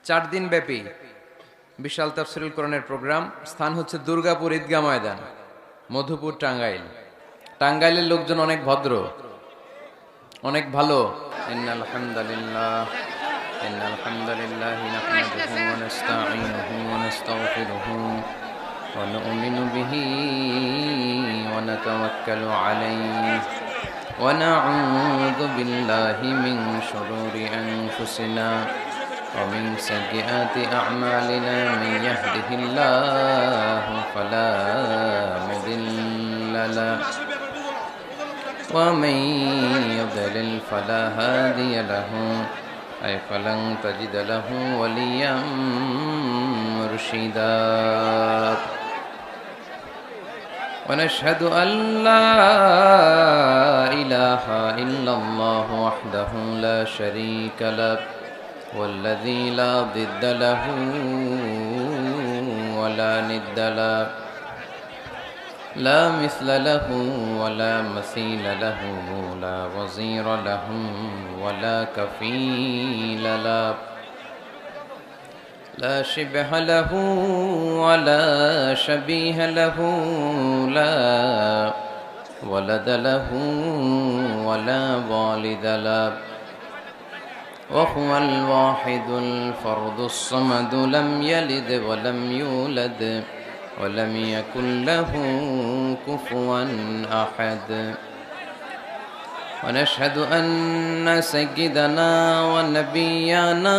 4 দিন ব্যাপী বিশাল তাফসীরুল কোরআনের প্রোগ্রাম। স্থান হচ্ছে দুর্গাপুর ঈদগাহ ময়দান, মধুপুর, টাঙ্গাইল। টাঙ্গাইলের লোকজন অনেক ভদ্র, অনেক ভালো। ইন্নাল হামদালিল্লাহ নাহমাদুহু ওয়া নাস্তাঈনুহু ওয়া নাস্তাগফিরুহু ওয়া নু'মিনু বিহি ওয়া নাতাওয়াক্কালু আলাইহি ওয়া না'উযু বিল্লাহি মিন শুরুরি আনফুসিনা ومن سيئات أعمالنا من يهده الله فلا مضل له ومن يضلل فلا هادي له أي فلن تجد له وليا مرشدا ونشهد أن لا إله إلا الله وحده لا شريك له والذي لا ضد له ولا ند له لا مثل له ولا مثيل له لا وزير له ولا كفيل له لا شبه له ولا شبيه له لا ولد له ولا والد له وهو الواحد الفرد الصمد لم يلد ولم يولد ولم يكن له كفوا أحد ونشهد أن سيدنا ونبينا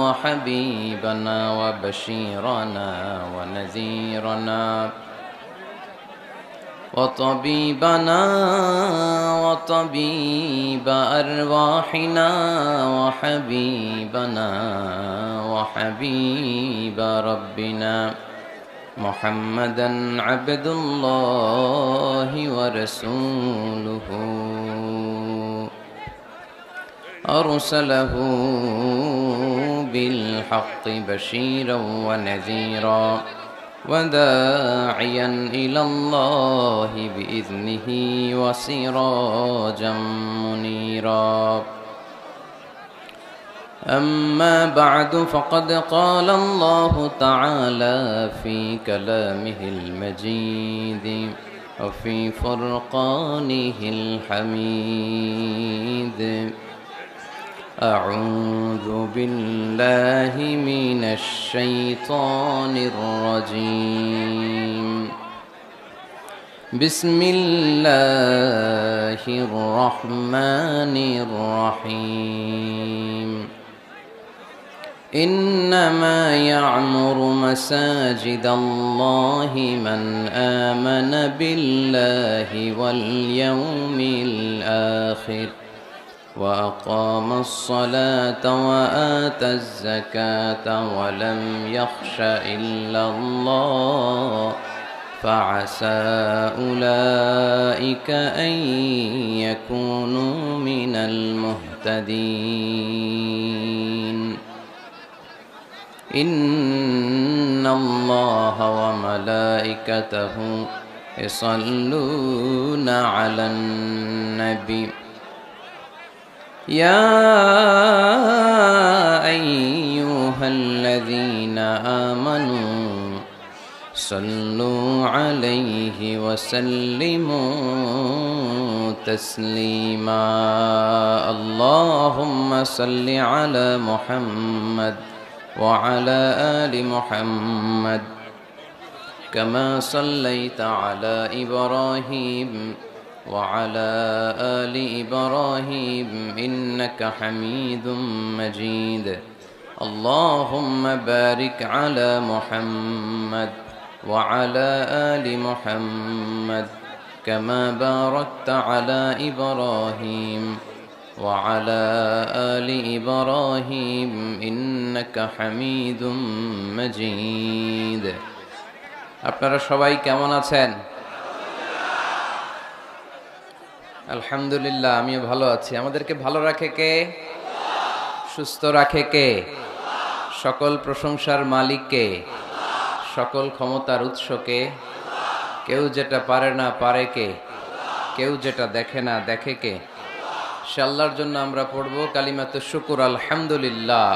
وحبيبنا وبشيرنا ونذيرنا وطبيبنا وطبيب أرواحنا وحبيبنا وحبيب ربنا محمدا عبد الله ورسوله أرسله بالحق بشيرا ونذيرا وداعيا إلى الله بإذنه وسراجا منيرا أما بعد فقد قال الله تعالى في كلامه المجيد وفي فرقانه الحميد أعوذ بالله من الشيطان الرجيم بسم الله الرحمن الرحيم إنما يعمر مساجد الله من آمن بالله واليوم الآخر وأقام الصلاة وآتى الزكاة ولم يخش إلا الله فعسى أولئك أن يكونوا من المهتدين إن الله وملائكته يصلون على النبي يا أيها الذين آمنوا صلوا عليه وسلموا تسليما اللهم صل على محمد وعلى آل محمد كما صليت على إبراهيم وعلى آل إبراهيم إنك حميد مجيد اللهم بارك على محمد وعلى آل محمد كما باركت على إبراهيم وعلى آل إبراهيم إنك حميد مجيد আপনারা সবাই কেমন আছেন? আলহামদুলিল্লাহ, আমিও ভালো আছি। আমাদেরকে ভালো রাখে কে? সুস্থ রাখে কে? সকল প্রশংসার মালিক কে? সকল ক্ষমতার উৎস কে? কেউ যেটা পারে না পারে কে? কেউ যেটা দেখে না দেখে কে? সে আল্লাহর জন্য আমরা পড়ব কালিমাতুশ শুকর, আলহামদুলিল্লাহ।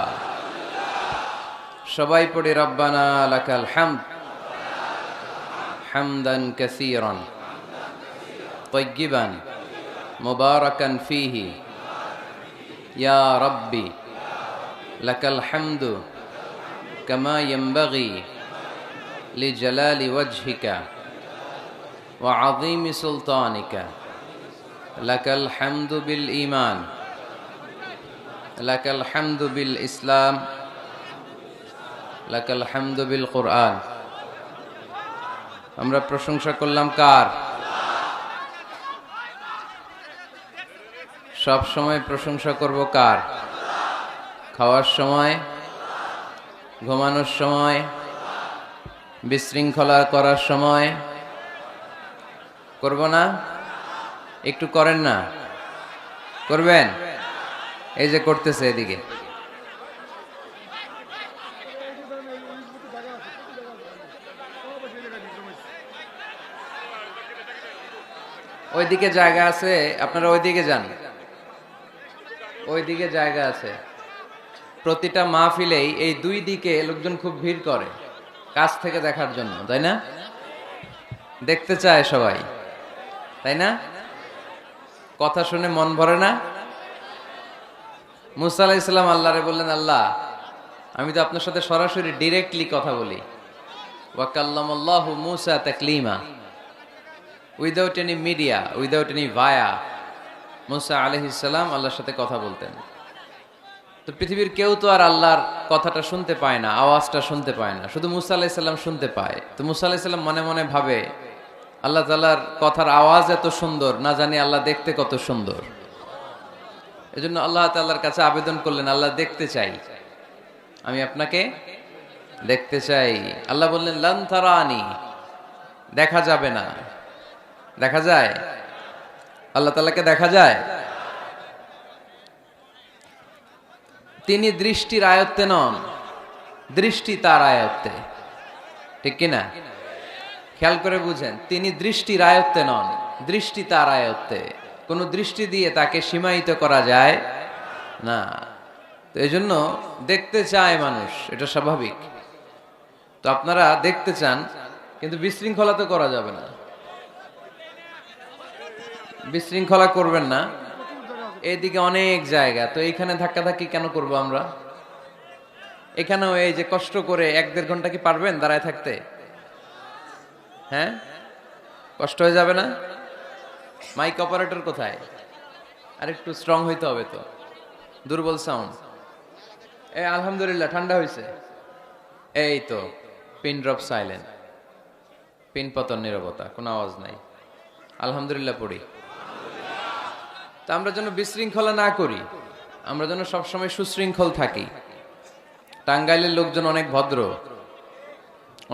সবাই পড়ি রব্বানা লাকাল হামদ হামদান কাসীরান তাইয়্যিবান মুবারাকান ফীহি ইয়া রাব্বি লাকাল হামদু কামা ইয়ানবাগি লিজালালি ওয়াজহিকা ওয়া আযীমি সুলতানিকা লাকাল হামদু বিল ঈমান লাকাল হামদু বিল ইসলাম লাকাল হামদু বিল কুরআন। আমরা প্রশংসা করলাম কার? সব সময় প্রশংসা করব কার? খাওয়ার সময়, ঘুমানোর সময়, বিশৃঙ্খলা করার সময় করব না? একটু করেন না, করবেন? এই যে করতেছে এদিকে, ওইদিকে জায়গা আছে, আপনারা ওইদিকে যান, ওইদিকে জায়গা আছে। প্রতিটা মাহফিলেই এই দুই দিকে লোকজন খুব ভিড় করে কাছ থেকে দেখার জন্য, তাই না? দেখতে চায় সবাই, তাই না? কথা শুনে মন ভরে না? মুসা আলাইহিস সালাম আল্লাহরে বললেন, আল্লাহ আমি তো আপনার সাথে সরাসরি ডিরেক্টলি কথা বলি। ওয়া কাল্লামাল্লাহু মুসা তাকলিমা, without any media, without any via. মুসা আলাইহিস সালাম আল্লাহর সাথে কথা বলতেন। তো পৃথিবীর কেউ তো আর আল্লাহর কথাটা শুনতে পায় না, আওয়াজটা শুনতে পায় না, শুধু মুসা আলাইহিস সালাম শুনতে পায়। তো মুসা আলাইহিস সালাম মনে মনে ভাবে, আল্লাহ তাআলার কথার আওয়াজ এত সুন্দর, না জানি আল্লাহ দেখতে কত সুন্দর। এজন্য আল্লাহ তাআলার কাছে আবেদন করলেন, আল্লাহ দেখতে চাই, আমি আপনাকে দেখতে চাই। আল্লাহ বললেন, লান তারানি, দেখা যাবে না। দেখা যায়? আল্লাহ তাআলাকে দেখা যায়? তিনি দৃষ্টির আয়ত্তে নন, দৃষ্টি তার আয়ত্তে, ঠিক কিনা? খেয়াল করে বুঝেন, তিনি দৃষ্টির আয়ত্তে নন, দৃষ্টি তার আয়ত্তে। কোন দৃষ্টি দিয়ে তাকে সীমায়িত করা যায় না। তো এই জন্য দেখতে চায় মানুষ, এটা স্বাভাবিক। তো আপনারা দেখতে চান, কিন্তু বিশৃঙ্খলা তো করা যাবে না, বিশৃঙ্খলা করবেন না। এইদিকে অনেক জায়গা, তো এইখানে ধাক্কাধাক্কি কেন করব আমরা? এখানেও এই যে কষ্ট করে 1-1.5 ঘন্টা কি পারবেন দাঁড়ায় থাকতে? হ্যাঁ, কষ্ট হয়ে যাবে না? মাইক অপারেটর কোথায়? আর একটু স্ট্রং হইতে হবে তো, দুর্বল সাউন্ড। আলহামদুলিল্লাহ ঠান্ডা হয়েছে। এই তো পিন ড্রপ সাইলেন্ট, পিন পতন নীরবতা, কোনো আওয়াজ নাই। আলহামদুলিল্লাহ পড়ি। তা আমরা যেন বিশৃঙ্খলা না করি, আমরা যেন সবসময় সুশৃঙ্খল থাকি। টাঙ্গাইলের লোকজন অনেক ভদ্র,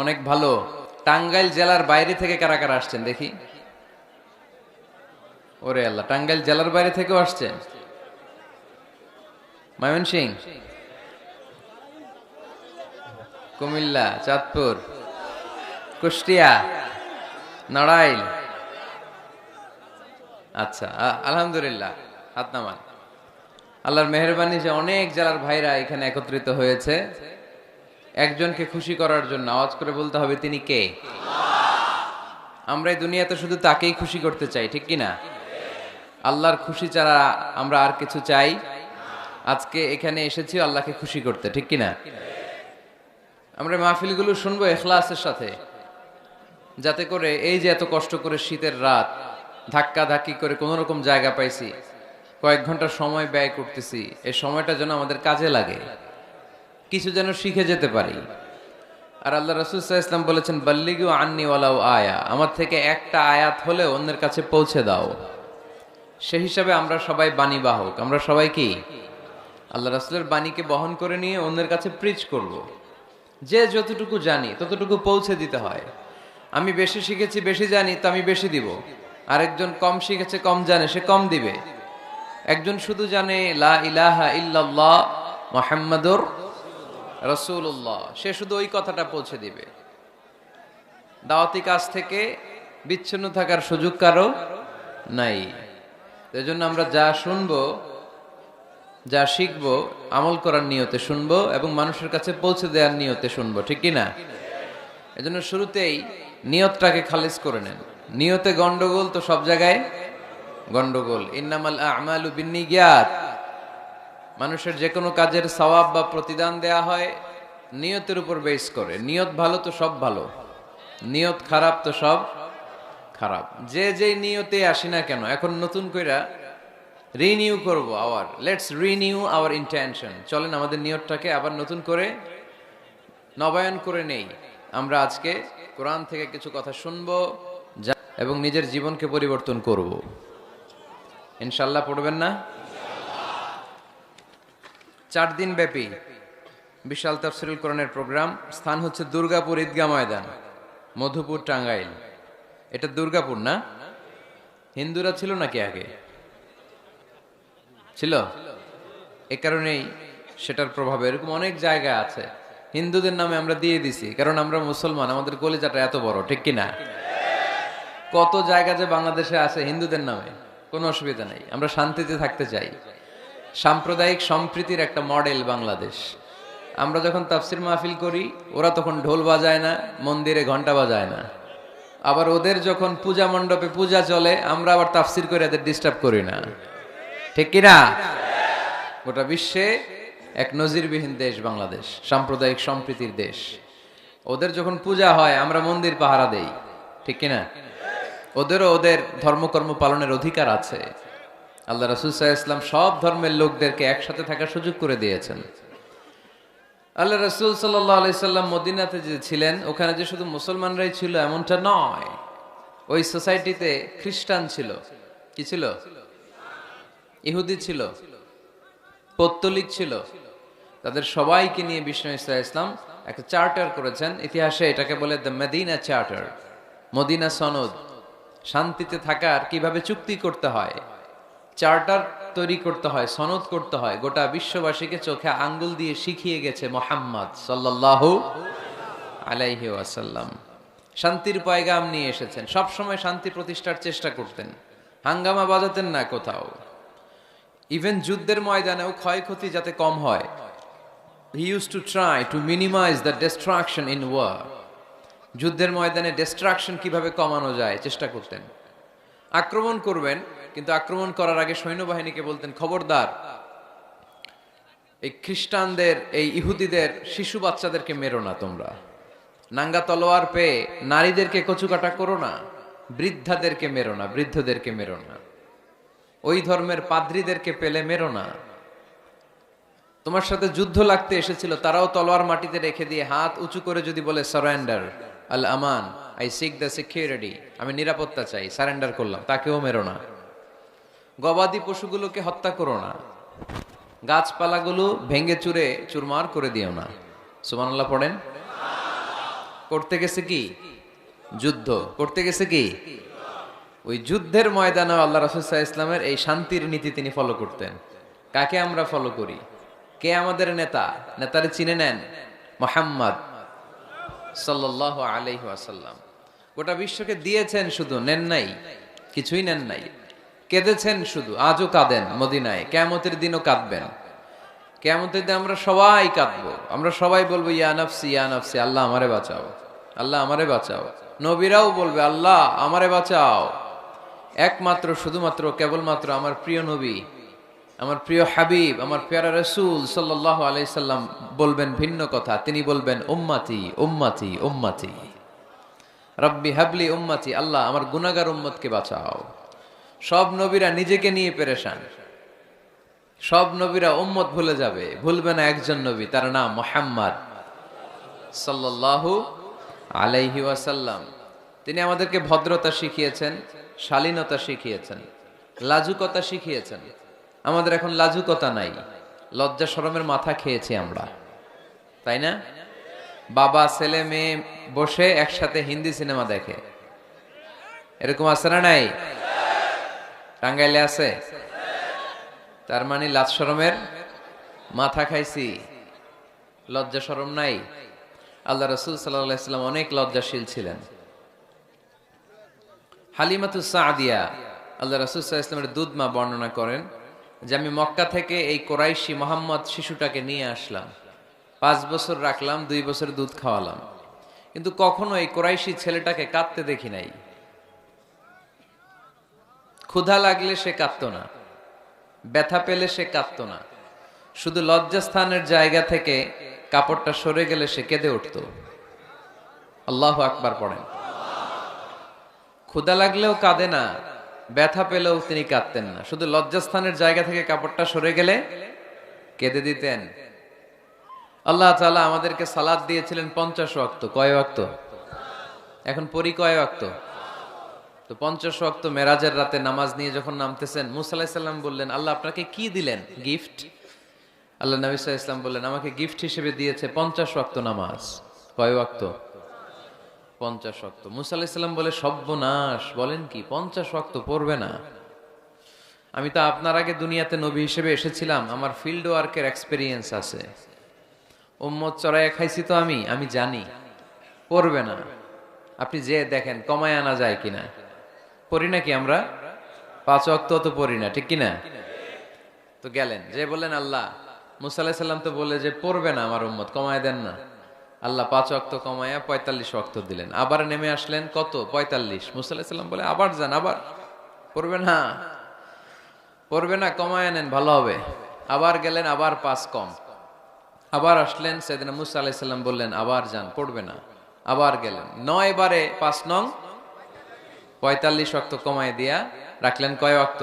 অনেক ভালো। টাঙ্গাইল জেলার বাইরে থেকে কারা কারা আসছেন দেখি? ওরে আল্লাহ, টাঙ্গাইল জেলার বাইরে থেকেও আসছেন? ময়মনসিংহ, কুমিল্লা, চাঁদপুর, কুষ্টিয়া, নড়াইল। আচ্ছা, আলহামদুলিল্লাহ, হাত নামান। আল্লাহর মেহেরবানি যে অনেক জেলার ভাইরা এখানে একত্রিত হয়েছে একজনকে খুশি করার জন্য। আওয়াজ করে বলতে হবে, তিনি কে? আমরা এই দুনিয়াতে শুধু তাকেই খুশি করতে চাই, ঠিক কিনা? আল্লাহর খুশি ছাড়া আমরা আর কিছু চাই? আজকে এখানে এসেছি আল্লাহকে খুশি করতে, ঠিক কিনা? আমরা মাহফিলগুলো শুনবো ইখলাসের সাথে, যাতে করে এই যে এত কষ্ট করে শীতের রাত ধাক্কা ধাক্কি করে কোন রকম জায়গা পাইছি, কয়েক ঘন্টা সময় ব্যয় করতেছি, এই সময়টা যেন আমাদের কাজে লাগে, কিছু যেন শিখে যেতে পারি। আর আল্লাহ রাসূল সাল্লাল্লাহু আলাইহি ওয়াসাল্লাম বলেছেন, বাল্লিগু আন্নি ওয়ালাউ আয়া, আমার থেকে একটা আয়াত হলে অন্যের কাছে পৌঁছে দাও। সেই হিসাবে আমরা সবাই বাণী বাহক, আমরা সবাই কি আল্লাহ রাসূলের বাণীকে বহন করে নিয়ে অন্যের কাছে প্রিচ করব। যে যতটুকু জানি ততটুকু পৌঁছে দিতে হয়। আমি বেশি শিখেছি, বেশি জানি, তো আমি বেশি দিব। আরেকজন কম শিখেছে, কম জানে, সে কম দিবে। একজন শুধু জানে লা ইলাহা ইল্লাল্লাহ মুহাম্মাদুর রাসূলুল্লাহ, সে শুধু ওই কথাটা পৌঁছে দিবে। দাওয়াতি কাজ থেকে বিচ্ছিন্ন থাকার সুযোগ কারো নাই। এজন্য আমরা যা শুনবো যা শিখবো আমল করার নিয়তে শুনবো এবং মানুষের কাছে পৌঁছে দেওয়ার নিয়তে শুনবো, ঠিক কি না? এজন্য শুরুতেই নিয়তটাকে খালিজ করে নেন। নিয়তে গন্ডগোল তো সব জায়গায় গন্ডগোল। ইন্নামাল আমালু বিন্নিয়াত, মানুষের যে কোনো কাজের সওয়াব বা প্রতিদান দেয়া হয় নিয়তের উপর বেস করে। নিয়ত ভালো তো সব ভালো, নিয়ত খারাপ তো সব খারাপ। যে যেই নিয়তে আসি না কেন, এখন নতুন কইরা রিনিউ করব লেটস রিনিউ আওয়ার ইন্টেনশন। চলেন আমাদের নিয়তটাকে আবার নতুন করে নবায়ন করে নেই। আমরা আজকে কোরআন থেকে কিছু কথা শুনবো এবং নিজের জীবনকে পরিবর্তন করব ইনশাআল্লাহ। পড়বেন না? 4 দিন ব্যাপী বিশাল তাফসীরুল কোরআনের প্রোগ্রাম। স্থান হচ্ছে দুর্গাপুর ঈদগাহ ময়দান, মধুপুর, টাঙ্গাইল। এটা দুর্গাপুর না? হিন্দুরা ছিল নাকি আগে? ছিল। এ কারণেই সেটার প্রভাবে এরকম অনেক জায়গা আছে হিন্দুদের নামে আমরা দিয়ে দিছি, কারণ আমরা মুসলমান, আমাদের কলিজাটা এত বড়, ঠিক কিনা? কত জায়গা যে বাংলাদেশে আছে হিন্দুদের নামে, কোনো অসুবিধা নাই। আমরা শান্তিতে থাকতে চাই। সাম্প্রদায়িক সম্প্রীতির একটা মডেল বাংলাদেশ। আমরা যখন তাফসির মাহফিল করি, ওরা তখন ঢোল বাজায় না, মন্দিরে ঘন্টা বাজায় না। আবার ওদের যখন পূজা মণ্ডপে পূজা চলে, আমরা আবার তাফসির করে এদের ডিস্টার্ব করি না, ঠিক কিনা? গোটা বিশ্বে এক নজিরবিহীন দেশ বাংলাদেশ, সাম্প্রদায়িক সম্প্রীতির দেশ। ওদের যখন পূজা হয় আমরা মন্দির পাহারা দেই, ঠিক কিনা? ওদেরও ওদের ধর্মকর্ম পালনের অধিকার আছে। আল্লাহ রাসূল সাল্লাল্লাহু আলাইহি ওয়াসাল্লাম সব ধর্মের লোকদেরকে একসাথে থাকার সুযোগ করে দিয়েছেন। আল্লাহ রাসূল সাল্লাল্লাহু আলাইহি সাল্লাম মদিনাতে যে ছিলেন, ওখানে যে শুধু মুসলমানরাই ছিল এমনটা নয়। ওই সোসাইটিতে খ্রিস্টান ছিল। কি ছিল? ইহুদি ছিল, পৌত্তলিক ছিল। তাদের সবাইকে নিয়ে বিষ্ণু ইসলাম একটা চার্টার করেছেন। ইতিহাসে এটাকে বলে দ্য মদিনা চার্টার, মদিনা সনদ। শান্তিতে থাকার কিভাবে চুক্তি করতে হয়, চার্টার তৈরি করতে হয়, সনদ করতে হয়, গোটা বিশ্ববাসীকে চোখে আঙ্গুল দিয়ে শিখিয়ে গেছে মুহাম্মদ সাল্লাল্লাহু আলাইহি ওয়াসাল্লাম। শান্তির পয়গাম নিয়ে এসেছেন। সব সময় শান্তি প্রতিষ্ঠার চেষ্টা করতেন, হাঙ্গামা বাজাতেন না কোথাও। ইভেন যুদ্ধের ময়দানেও ক্ষয়ক্ষতি যাতে কম হয়, he used to try to minimize the destruction in war. যুদ্ধের ময়দানে ডিস্ট্রাকশন কিভাবে কমানো যায় চেষ্টা করতেন। আক্রমণ করবেন, কিন্তু আক্রমণ করার আগে সৈন্যবাহিনীকে বলতেন, খবরদার এই খ্রিস্টানদের, এই ইহুদিদের শিশু বাচ্চাদেরকে মেরো না তোমরা। নাঙ্গা তলোয়ার পেয়ে নারীদেরকে কচুকাটা করো না, বৃদ্ধাদেরকে মেরো না, বৃদ্ধদেরকে মেরো না, ওই ধর্মের পাদ্রীদেরকে পেলে মেরো না। তোমার সাথে যুদ্ধ লাগতে এসেছিল, তারাও তলোয়ার মাটিতে রেখে দিয়ে হাত উঁচু করে যদি বলে surrender, Al Aman, I sick the security, আমি নিরাপত্তা চাই, সারেন্ডার করলাম, তাকেও মেরো না। গবাদি পশুগুলোকে হত্যা করো না, গাছপালাগুলো ভেঙে চুরে চুরমার করে দিও না। সুবহানাল্লাহ পড়েন। করতে গেছে কি? যুদ্ধ করতে গেছে কি? ওই যুদ্ধের ময়দানে আল্লাহ রাসূল সাল্লাল্লাহু আলাইহি ওয়াসাল্লামের এই শান্তির নীতি তিনি ফলো করতেন। কাকে আমরা ফলো করি? কে আমাদের নেতা? নেতারে চিনে নেন, মুহাম্মদ সাল্লাল্লাহু আলাইহি ওয়াসাল্লাম। গোটা বিশ্বকে দিয়েছেন, শুধু নেন নাই, কিছুই নেন নাই। কেঁদেছেন শুধু, আজও কাঁদেন মদিনায়, কিয়ামতের দিনও কাঁদবেন। কিয়ামতের দিন আমরা সবাই কাঁদবো, আমরা সবাই বলবো ইয়া নাফসি ইয়া নাফসি, আল্লাহ আমারে বাঁচাও, আল্লাহ আমারে বাঁচাও। নবীরাও বলবে আল্লাহ আমারে বাঁচাও। একমাত্র শুধুমাত্র কেবলমাত্র আমার প্রিয় নবী, আমার প্রিয় হাবিব, আমার প্যারা রাসূল সাল্লাল্লাহু আলাইহি সাল্লাম বলবেন ভিন্ন কথা। তিনি বলবেন উম্মতি উম্মতি উম্মতি, রব্বি হাবলি উম্মতি, আল্লাহ আমার গুনাহগার উম্মতকে বাঁচাও। সব নবীরা নিজেকে নিয়ে পেরেশান, সব নবীরা উম্মত ভুলে যাবে, ভুলবে না একজন নবী, তার নাম মুহাম্মদ সাল্লাল্লাহু আলাইহি ওয়াসাল্লাম। তিনি আমাদেরকে ভদ্রতা শিখিয়েছেন, শালীনতা শিখিয়েছেন, লাজুকতা শিখিয়েছেন। আমাদের এখন লাজুকতা নাই, লজ্জা শরমের মাথা খেয়েছি আমরা, তাই না? বাবা ছেলে মেয়ে বসে একসাথে হিন্দি সিনেমা দেখে, এরকম আছে না নাই? টাঙ্গাইলে আছে। তার মানে লাজ শরমের মাথা খাইছি, লজ্জা শরম নাই। আল্লাহ রাসূল সাল্লাল্লাহু আলাইহি ওয়াসাল্লাম অনেক লজ্জাশীল ছিলেন। হালিমাতুস সাদিয়া আল্লাহ রাসূল সাল্লাল্লাহু আলাইহি ওয়াসাল্লামের দুধ মা বর্ণনা করেন, যে আমি মক্কা থেকে এই কোরাইশি মোহাম্মদ শিশুটাকে নিয়ে আসলাম, 5 বছর রাখলাম, 2 বছর দুধ খাওয়ালাম, কিন্তু কখনো এই কোরাইশি ছেলেটাকে কাঁদতে দেখি নাই। ক্ষুধা লাগলে সে কাঁদতো না, ব্যথা পেলে সে কাঁদতো না, শুধু লজ্জাস্থানের জায়গা থেকে কাপড়টা সরে গেলে সে কেঁদে উঠত। আল্লাহু আকবার পড়েন। ক্ষুধা লাগলেও কাঁদে না, ব্যথা পেলেও তিনি কাঁদতেন না, শুধু লজ্জাস্থানের জায়গা থেকে কাপড়টা সরে গেলে কেঁদে দিতেন। আল্লাহ তাআলা আমাদেরকে সালাত দিয়েছিলেন 50 ওয়াক্ত। কয় ওয়াক্ত? এখন পড়ি কয় ওয়াক্ত? তো 50 ওয়াক্ত মেরাজের রাতে নামাজ নিয়ে যখন নামতেছেন, মুসা আলাইহিস সালাম বললেন, আল্লাহ আপনাকে কি দিলেন গিফট? আল্লাহ নবী সাল্লাল্লাহু আলাইহি ওয়াসাল্লাম বললেন, আমাকে গিফট হিসেবে দিয়েছে 50 ওয়াক্ত নামাজ। কয় ওয়াক্ত? 50 ওয়াক্ত। মুসা আলাইহিস সালাম বলে, সর্বনাশ, বলেন কি 50 ওয়াক্ত পড়বে না? আমি তো আপনার আগে দুনিয়াতে নবী হিসেবে এসেছিলাম, আমার ফিল্ড ওয়ার্কের এক্সপেরিয়েন্স আছে, উম্মত চড়াইয়া খাইছি তো আমি জানি পড়বে না। আপনি যে দেখেন কমায় আনা যায় কিনা। পড়ি নাকি আমরা? 5 ওয়াক্ত তো পড়ি না, ঠিক কিনা? তো গেলেন, যে বললেন আল্লাহ, মুসা আলাইহিস সালাম তো বলে যে পড়বে না আমার উম্মত, কমায় দেন না। আল্লাহ 5 ওয়াক্ত কমায়া 45 ওয়াক্ত দিলেন। আবার নেমে আসলেন কত? 45। মুসা আলাইহিস সালাম বলে, আবার যান, আবার পড়বে না, পড়বে না, কমায় নেন, ভালো হবে। আবার গেলেন, আবার 5 কম। আবার আসলেন, সাইয়েদনা মুসা আলাইহিস সালাম বললেন, আবার যান, পড়বে না। আবার গেলেন, 9 বারে 5 নং 45 ওয়াক্ত কমায় দিয়া রাখলেন কয় ওয়াক্ত?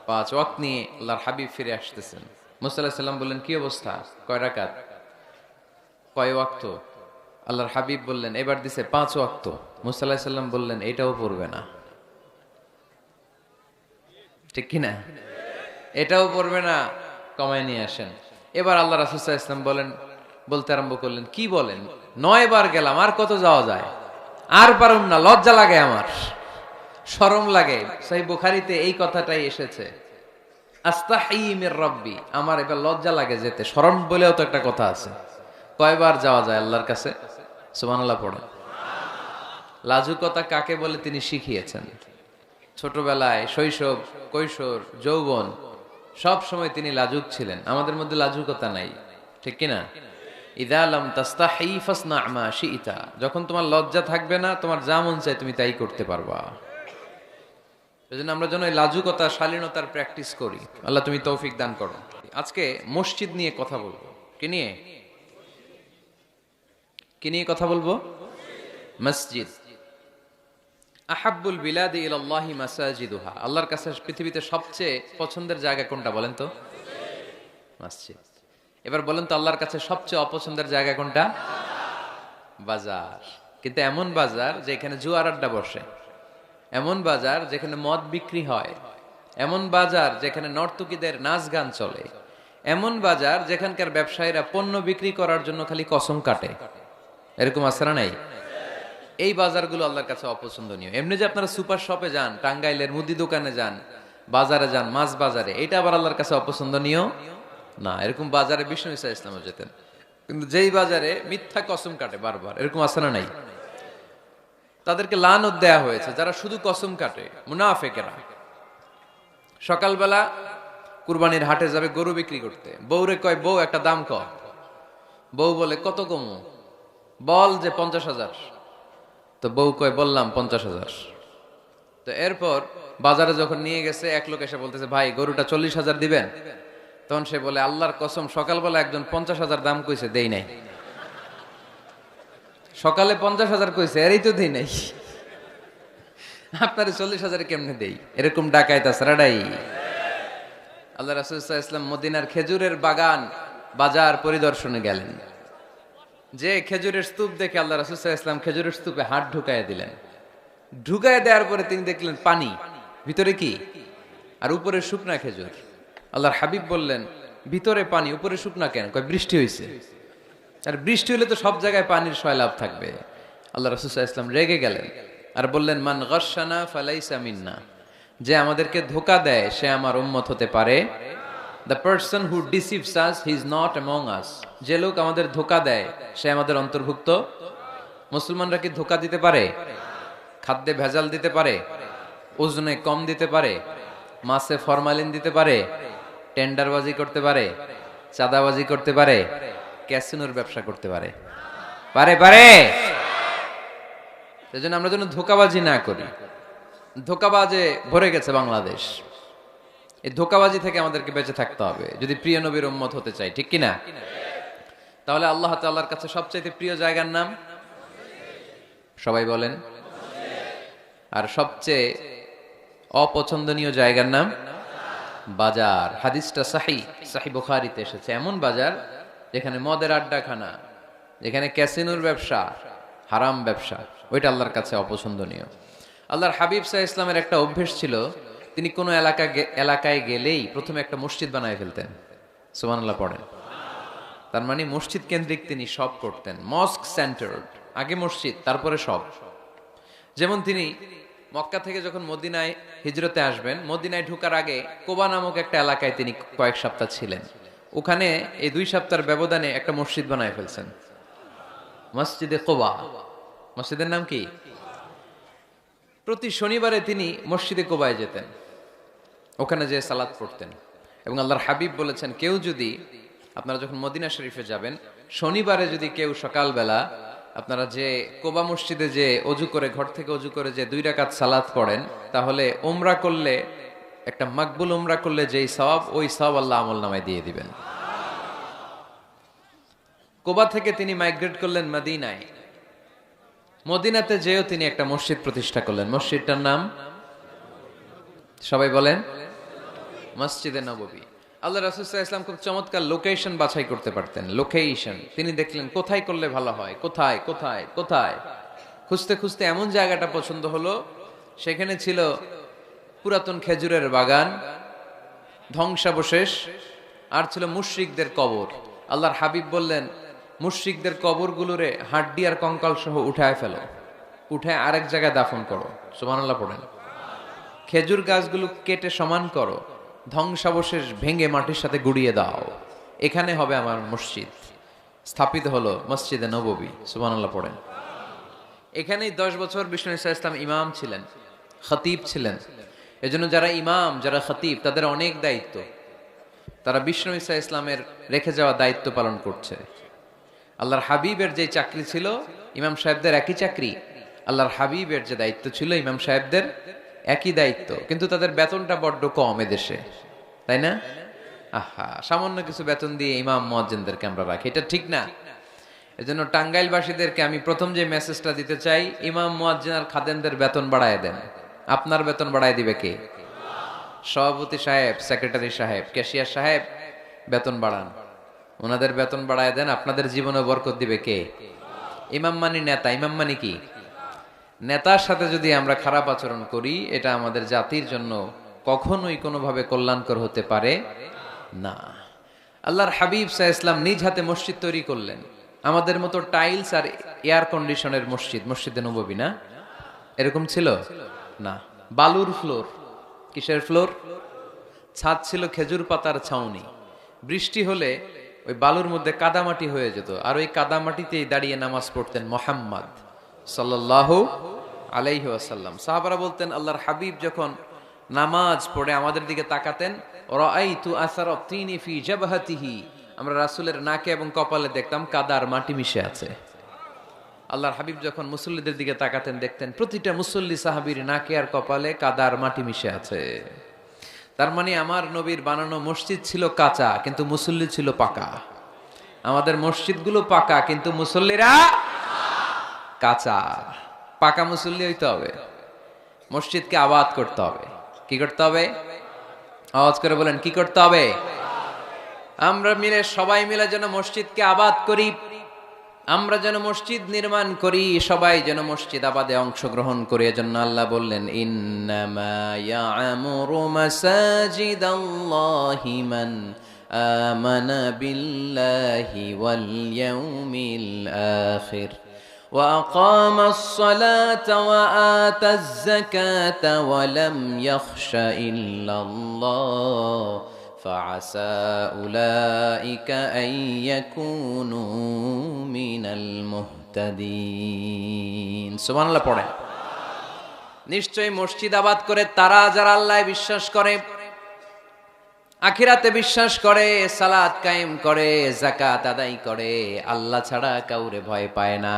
5 ওয়াক্ত নিয়ে আল্লাহর হাবিব ফিরে আসতেছেন। মুসা আলাইহিস সালাম বললেন, কি অবস্থা? কয় রাকাত? কয় ওয়াক্ত? আল্লাহর হাবিব বললেন, এবার দিছে 5 ওয়াক্ত। মুসা আলাইহিস সালাম বললেন, এটাও পড়বে না, ঠিক কিনা? এটাও পড়বে না, কমায় নিয়ে আসেন। এবার আল্লাহ রাসূল সাল্লাল্লাহু আলাইহি ওয়াসাল্লাম বলতে আরম্ভ করলেন, কি বলেন, 9 বার গেলাম, আর কত যাওয়া যায়? আর পারুম না, লজ্জা লাগে, আমার শরম লাগে। সহিহ বুখারীতে এই কথাটাই এসেছে, আস্তাহি মির রাব্বি, আমার এবার লজ্জা লাগে যেতে। শরম বলেও তো একটা কথা আছে। কয়বার যাওয়া যায় আল্লাহর কাছে? সুবহানাল্লাহ পড়ে। লাজুকতা কাকে বলে তিনি শিখিয়েছেন। ছোটবেলায়, শৈশব, কৈশোর, যৌবন, সব সময় তিনি লাজুক ছিলেন। আমাদের মধ্যে লাজুকতা নাই, ঠিক কিনা? ইযা লাম তাস্তাহি ফাসনা মা শিইতা, যখন তোমার লজ্জা থাকবে না, তোমার যা মন চায় তুমি তাই করতে পারবা। এজন্য আমরা যেন এই লাজুকতা, শালীনতার প্র্যাকটিস করি। আল্লাহ তুমি তৌফিক দান করো। আজকে মসজিদ নিয়ে কথা বলবো। কি নিয়ে? কি নিয়ে কথা বলবো? মসজিদ। আহাব্বুল বিলাদি ইলাল্লাহি মাসাজিদুহা, আল্লাহর কাছে পৃথিবীতে সবচেয়ে পছন্দের জায়গা কোনটা বলেন তো? মসজিদ। এবার বলেন তো, আল্লাহর কাছে সবচেয়ে অপছন্দের জায়গা কোনটা? বাজার। কিন্তু এমন বাজার যেখানে জুয়ার আড্ডা বসে, এমন বাজার যেখানে মদ বিক্রি হয়, এমন বাজার যেখানে নর্তকীদের নাচ গান চলে, এমন বাজার যেখানকার ব্যবসায়ীরা পণ্য বিক্রি করার জন্য খালি কসম কাটে। এরকম আছে না নাই? এই বাজারগুলো আল্লাহর কাছে অপছন্দনীয়। এমনি যে আপনারা সুপার শপে যান, টাঙ্গাইলের মুদি দোকানে যান, বাজারে যান, মাছ বাজারে, এটা আবার আল্লাহর কাছে অপছন্দনীয় না। এরকম বাজারে বিষ্ণু ঈসা ইসলামও যেতেন, কিন্তু যেই বাজারে মিথ্যা কসম কাটে বারবার, এরকম আছে না নাই? তাদেরকে লানত দেয়া হয়েছে, যারা শুধু কসম কাটে, মুনাফিকেরা। সকালবেলা কুরবানির হাটে যাবে গরু বিক্রি করতে, বউরে কয়, বউ একটা দাম কর। বউ বলে, কত কমু? বল যে 50,000। তো বউ কয়, বললাম 50,000। তো এরপর বাজারে যখন নিয়ে গেছে, এক লোক এসে বলতেছে, ভাই গরুটা 40,000 দিবেন? তখন সে বলে, আল্লাহর কসম, সকালবেলা একজন 50,000 দাম কইছে, দেই নাই। সকালে 50,000 কইছে, এরই তো দেই নাই, আপনার 40,000 কেমনে দেই? এরকম ডাকাইত আছে রাডাই। আল্লাহ রাসূল সাল্লাল্লাহু আলাইহি ওয়াসাল্লাম মদিনার খেজুরের বাগান, বাজার পরিদর্শনে গেলেন। যে খেজুরের স্তূপ দেখে আল্লাহ রাসূল সাল্লাল্লাহু আলাইহি ওয়াসাল্লাম খেজুরের স্তূপে হাত ঢুকাইয়া দিলেন। ঢুকাইয়া দেওয়ার পরে তিনি দেখলেন পানি, ভিতরে কি? আর উপরে শুকনা খেজুর। আল্লাহর হাবিব বললেন, ভিতরে পানি, উপরে শুকনা কেন? কয়, বৃষ্টি হয়েছে। আর বৃষ্টি হলে তো সব জায়গায় পানির সয়লাভ থাকবে। আল্লাহ রাসূল সাল্লাল্লাহু আলাইহি ওয়াসাল্লাম রেগে গেলেন আর বললেন, মান গাশশানা ফালাইসা মিন্না, যে আমাদেরকে ধোঁকা দেয় সে আমার উম্মত হতে পারে। The person who deceives us, he is not among us. যে লোক আমাদের ধোঁকা দেয় সে আমাদের অন্তর্ভুক্ত। মুসলমানরা কি ধোঁকা দিতে পারে? খাদ্যে ভেজাল দিতে পারে? ওজনে কম দিতে পারে? মাছে ফরমালিন দিতে পারে? টেন্ডারবাজি করতে পারে, চাঁদাবাজি করতে পারে, ক্যাসিনোর ব্যবসা করতে পারে, পারে পারে। সেজন্য আমরা যেন ধোঁকাবাজি না করি। ধোঁকাবাজে ভরে গেছে বাংলাদেশ। এই ধোঁকাবাজি থেকে আমাদেরকে বেঁচে থাকতে হবে যদি প্রিয় নবীর উম্মত হতে চাই, ঠিক কিনা? তাহলে আল্লাহ তাআলার কাছে সবচেয়ে প্রিয় জায়গার নাম সবাই বলেন। আর সবচেয়ে অপছন্দনীয় জায়গার নাম বাজার। হাদিসটা সহিহ বুখারীতে এসেছে। এমন বাজার যেখানে মদের আড্ডাখানা, যেখানে ক্যাসিনোর ব্যবসা, হারাম ব্যবসা, ওইটা আল্লাহর কাছে অপছন্দনীয়। আল্লাহর হাবিব সাল্লাল্লাহু আলাইহি ওয়াসাল্লামের একটা অভ্যেস ছিল, তিনি কোনো এলাকায় গেলেই প্রথমে একটা মসজিদ বানায় ফেলতেন। সুবহানাল্লাহ পড়েন। তার মানে মসজিদ কেন্দ্রিক তিনি সব করতেন, মস্ক সেন্টার্ড। আগে মসজিদ, তারপরে সব। যেমন তিনি মক্কা থেকে যখন মদিনায় হিজরতে আসবেন, মদিনায় ঢোকার আগে কোবা নামক একটা এলাকায় তিনি কয়েক সপ্তাহ ছিলেন। ওখানে এই 2 সপ্তাহের ব্যবধানে একটা মসজিদ বানায় ফেলছেন, মসজিদে কোবা। মসজিদের নাম কি? প্রতি শনিবারে তিনি মসজিদে কোবায় যেতেন, ওখানে যে সালাত পড়তেন। এবং আল্লাহর হাবিব বলেছেন, কেউ যদি, আপনারা যখন মদিনা শরীফে যাবেন, শনিবারে যদি কেউ সকালবেলা আপনারা যে কোবা মসজিদে যে অজু করে, ঘর থেকে অজু করে যে 2 রাকাত সালাত পড়েন, তাহলে উমরা করলে, একটা মাকবুল উমরা করলে যেই সওয়াব, ওই সওয়াব আল্লাহ আমলনামায় দিয়ে দিবেন। কোবা থেকে তিনি মাইগ্রেট করলেন মদিনায়। মদিনাতে যেও তিনি একটা মসজিদ প্রতিষ্ঠা করলেন। মসজিদটার নাম সবাই বলেন, মসজিদে নববী। আল্লাহ রাসূল সাল্লাল্লাহু আলাইহি ওয়াসাল্লাম খুব চমৎকার লোকেশন বাছাই করতে পারতেন। লোকেশন তিনি দেখলেন কোথায় করলে ভালো হয়, কোথায় কোথায় কোথায়। খুঁজতে খুঁজতে এমন জায়গাটা পছন্দ হলো, সেখানে ছিল পুরাতন খেজুরের বাগান, ধ্বংসাবশেষ, আর ছিল মুশরিকদের কবর। আল্লাহর হাবিব বললেন, মুশরিকদের কবরগুলোরে হাড্ডি আর কঙ্কাল সহ উঠায় ফেলো, উঠায় আরেক জায়গায় দাফন করো। সুবহানাল্লাহ পড়েন। খেজুর গাছগুলো কেটে সমান করো, ধ্বংসাবশেষ ভেঙে মাটির সাথে গুড়িয়ে দাও, এখানে হবে আমার মসজিদ। স্থাপিত হলো মসজিদে নববী। সুবহানাল্লাহ পড়েন। এখানেই 10 বছর বিষ্ণু ইসলাম ইমাম ছিলেন, খতিব ছিলেন। এজন্য যারা ইমাম, যারা খতিব, তাদের অনেক দায়িত্ব। তারা বিষ্ণু ইসলামের রেখে যাওয়া দায়িত্ব পালন করছে। আল্লাহর হাবিবের যে চাকরি ছিল, ইমাম সাহেবদের একই চাকরি। আল্লাহর হাবিবের যে দায়িত্ব ছিল, ইমাম সাহেবদের একই দায়িত্ব। কিন্তু তাদের বেতনটা বড্ড কম এদেশে, তাই না? আহা, সামান্য কিছু বেতন দিয়ে ইমাম মুয়াজ্জিনদেরকে আমরা রাখি, এটা ঠিক না। এজন্য টাঙ্গাইলবাসীদেরকে আমি প্রথম যে মেসেজটা দিতে চাই, ইমাম মুয়াজ্জিন আর খাদেমদের বেতন বাড়ায় দেন। আপনার বেতন বাড়ায় দিবে কে? সভাপতি সাহেব, সেক্রেটারি সাহেব, ক্যাশিয়ার সাহেব, বেতন বাড়ান, ওনাদের বেতন বাড়ায় দেন। আপনাদের জীবনে বরকত দিবে কে? ইমাম মানি নেতা। ইমাম মানি কি? নেতার সাথে যদি আমরা খারাপ আচরণ করি, এটা আমাদের জাতির জন্য কখনোই কোনোভাবে কল্যাণকর হতে পারে না। আল্লাহর হাবিব সাল্লাল্লাহু আলাইহি ওয়াসাল্লাম নিজ হাতে মসজিদ তৈরি করলেন। আমাদের মতো টাইলস আর এয়ার কন্ডিশনের মসজিদ, মসজিদে নববী না, এরকম ছিল না। বালুর ফ্লোর। কিসের ফ্লোর? ছাদ ছিল খেজুর পাতার ছাউনি। বৃষ্টি হলে ওই বালুর মধ্যে কাদামাটি হয়ে যেত, আর ওই কাদামাটিতেই দাঁড়িয়ে নামাজ পড়তেন মুহাম্মদ সাল্লাল্লাহু আলাইহি ওয়াসাল্লাম। সাহাবারা বলতেন, আল্লাহর হাবিব যখন নামাজ পড়ে আমাদের দিকে তাকাতেন, রাআইতু আসারা তিনি ফি জাবহাতিহি, আমরা রাসূলের নাকে এবং কপালে দেখতাম কাদার মাটি মিশে আছে। আল্লাহর হাবিব যখন মুসল্লিদের দিকে তাকাতেন, দেখতেন প্রতিটা মুসল্লি সাহাবীর নাকে আর কপালে কাদার মাটি মিশে আছে। তার মানে আমার নবীর বানানো মসজিদ ছিল কাঁচা, কিন্তু মুসল্লি ছিল পাকা। আমাদের মসজিদগুলো পাকা, কিন্তু মুসল্লিরা কাঁচা। পাকা মুসল্লি হইতে হবে, মসজিদকে আবাদ করতে হবে। কি করতে হবে? আওয়াজ করে বলেন, কি করতে হবে? আমরা মিলে, সবাই মিলে যেন মসজিদকে আবাদ করি, আমরা যেন মসজিদ নির্মাণ করি, সবাই যেন মসজিদ আবাদে অংশগ্রহণ করি। এজন্য আল্লাহ বললেন, ইন্নামা ইয়া'মুরু মাসাজিদাল্লাহি মান আমানা বিল্লাহি ওয়াল ইয়াউমিল আখির وأقام الصلاة وآتى الزكاة ولم يخش إلا الله فعسى أولئك أن يكونوا من المهتدين سبحان الله পড়ে। নিশ্চয়ই মসজিদ আবাদ করে তারা যারা আল্লাহয় বিশ্বাস করে, আখিরাতে বিশ্বাস করে, সালাত কায়েম করে, যাকাত আদায় করে, আল্লাহ ছাড়া কাউরে ভয় পায় না,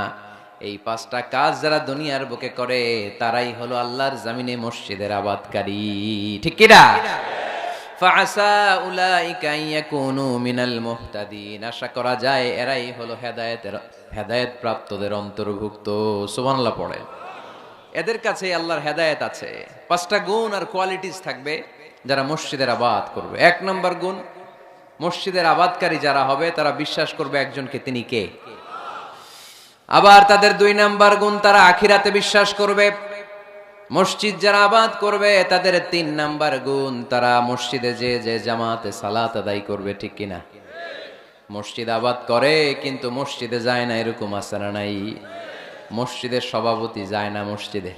এই পাঁচটা কাজ যারা দুনিয়ার বুকে করে তারাই হলো আল্লাহর জমিনে মসজিদের আবাদকারী। ঠিক কি না? ফাআসা উলাইকা ইয়াকুনু মিনাল মুহতাদিন, আশা করা যায় এরাই হলো হেদায়েত প্রাপ্তদের অন্তর্ভুক্ত। সুবহানাল্লাহ পড়ে। এদের কাছে আল্লাহর হেদায়েত আছে। পাঁচটা গুণ আর কোয়ালিটিস থাকবে যারা মসজিদের আবাদ করবে। এক নম্বর গুণ, মসজিদের আবাদকারী যারা হবে তারা বিশ্বাস করবে একজনকে, তিনি কে। আবার তাদের দুই নাম্বার গুণ, তারা আখিরাতে বিশ্বাস করবে। মসজিদ যারা আবাদ করবে তাদের তিন নাম্বার গুণ, তারা মসজিদে যে জামাতে সালাত আদায় করবে। ঠিক কিনা? মসজিদ আবাদ করে কিন্তু মসজিদে যায় না, এরকম আছে না নাই? মসজিদের সভাপতি যায় না, মসজিদে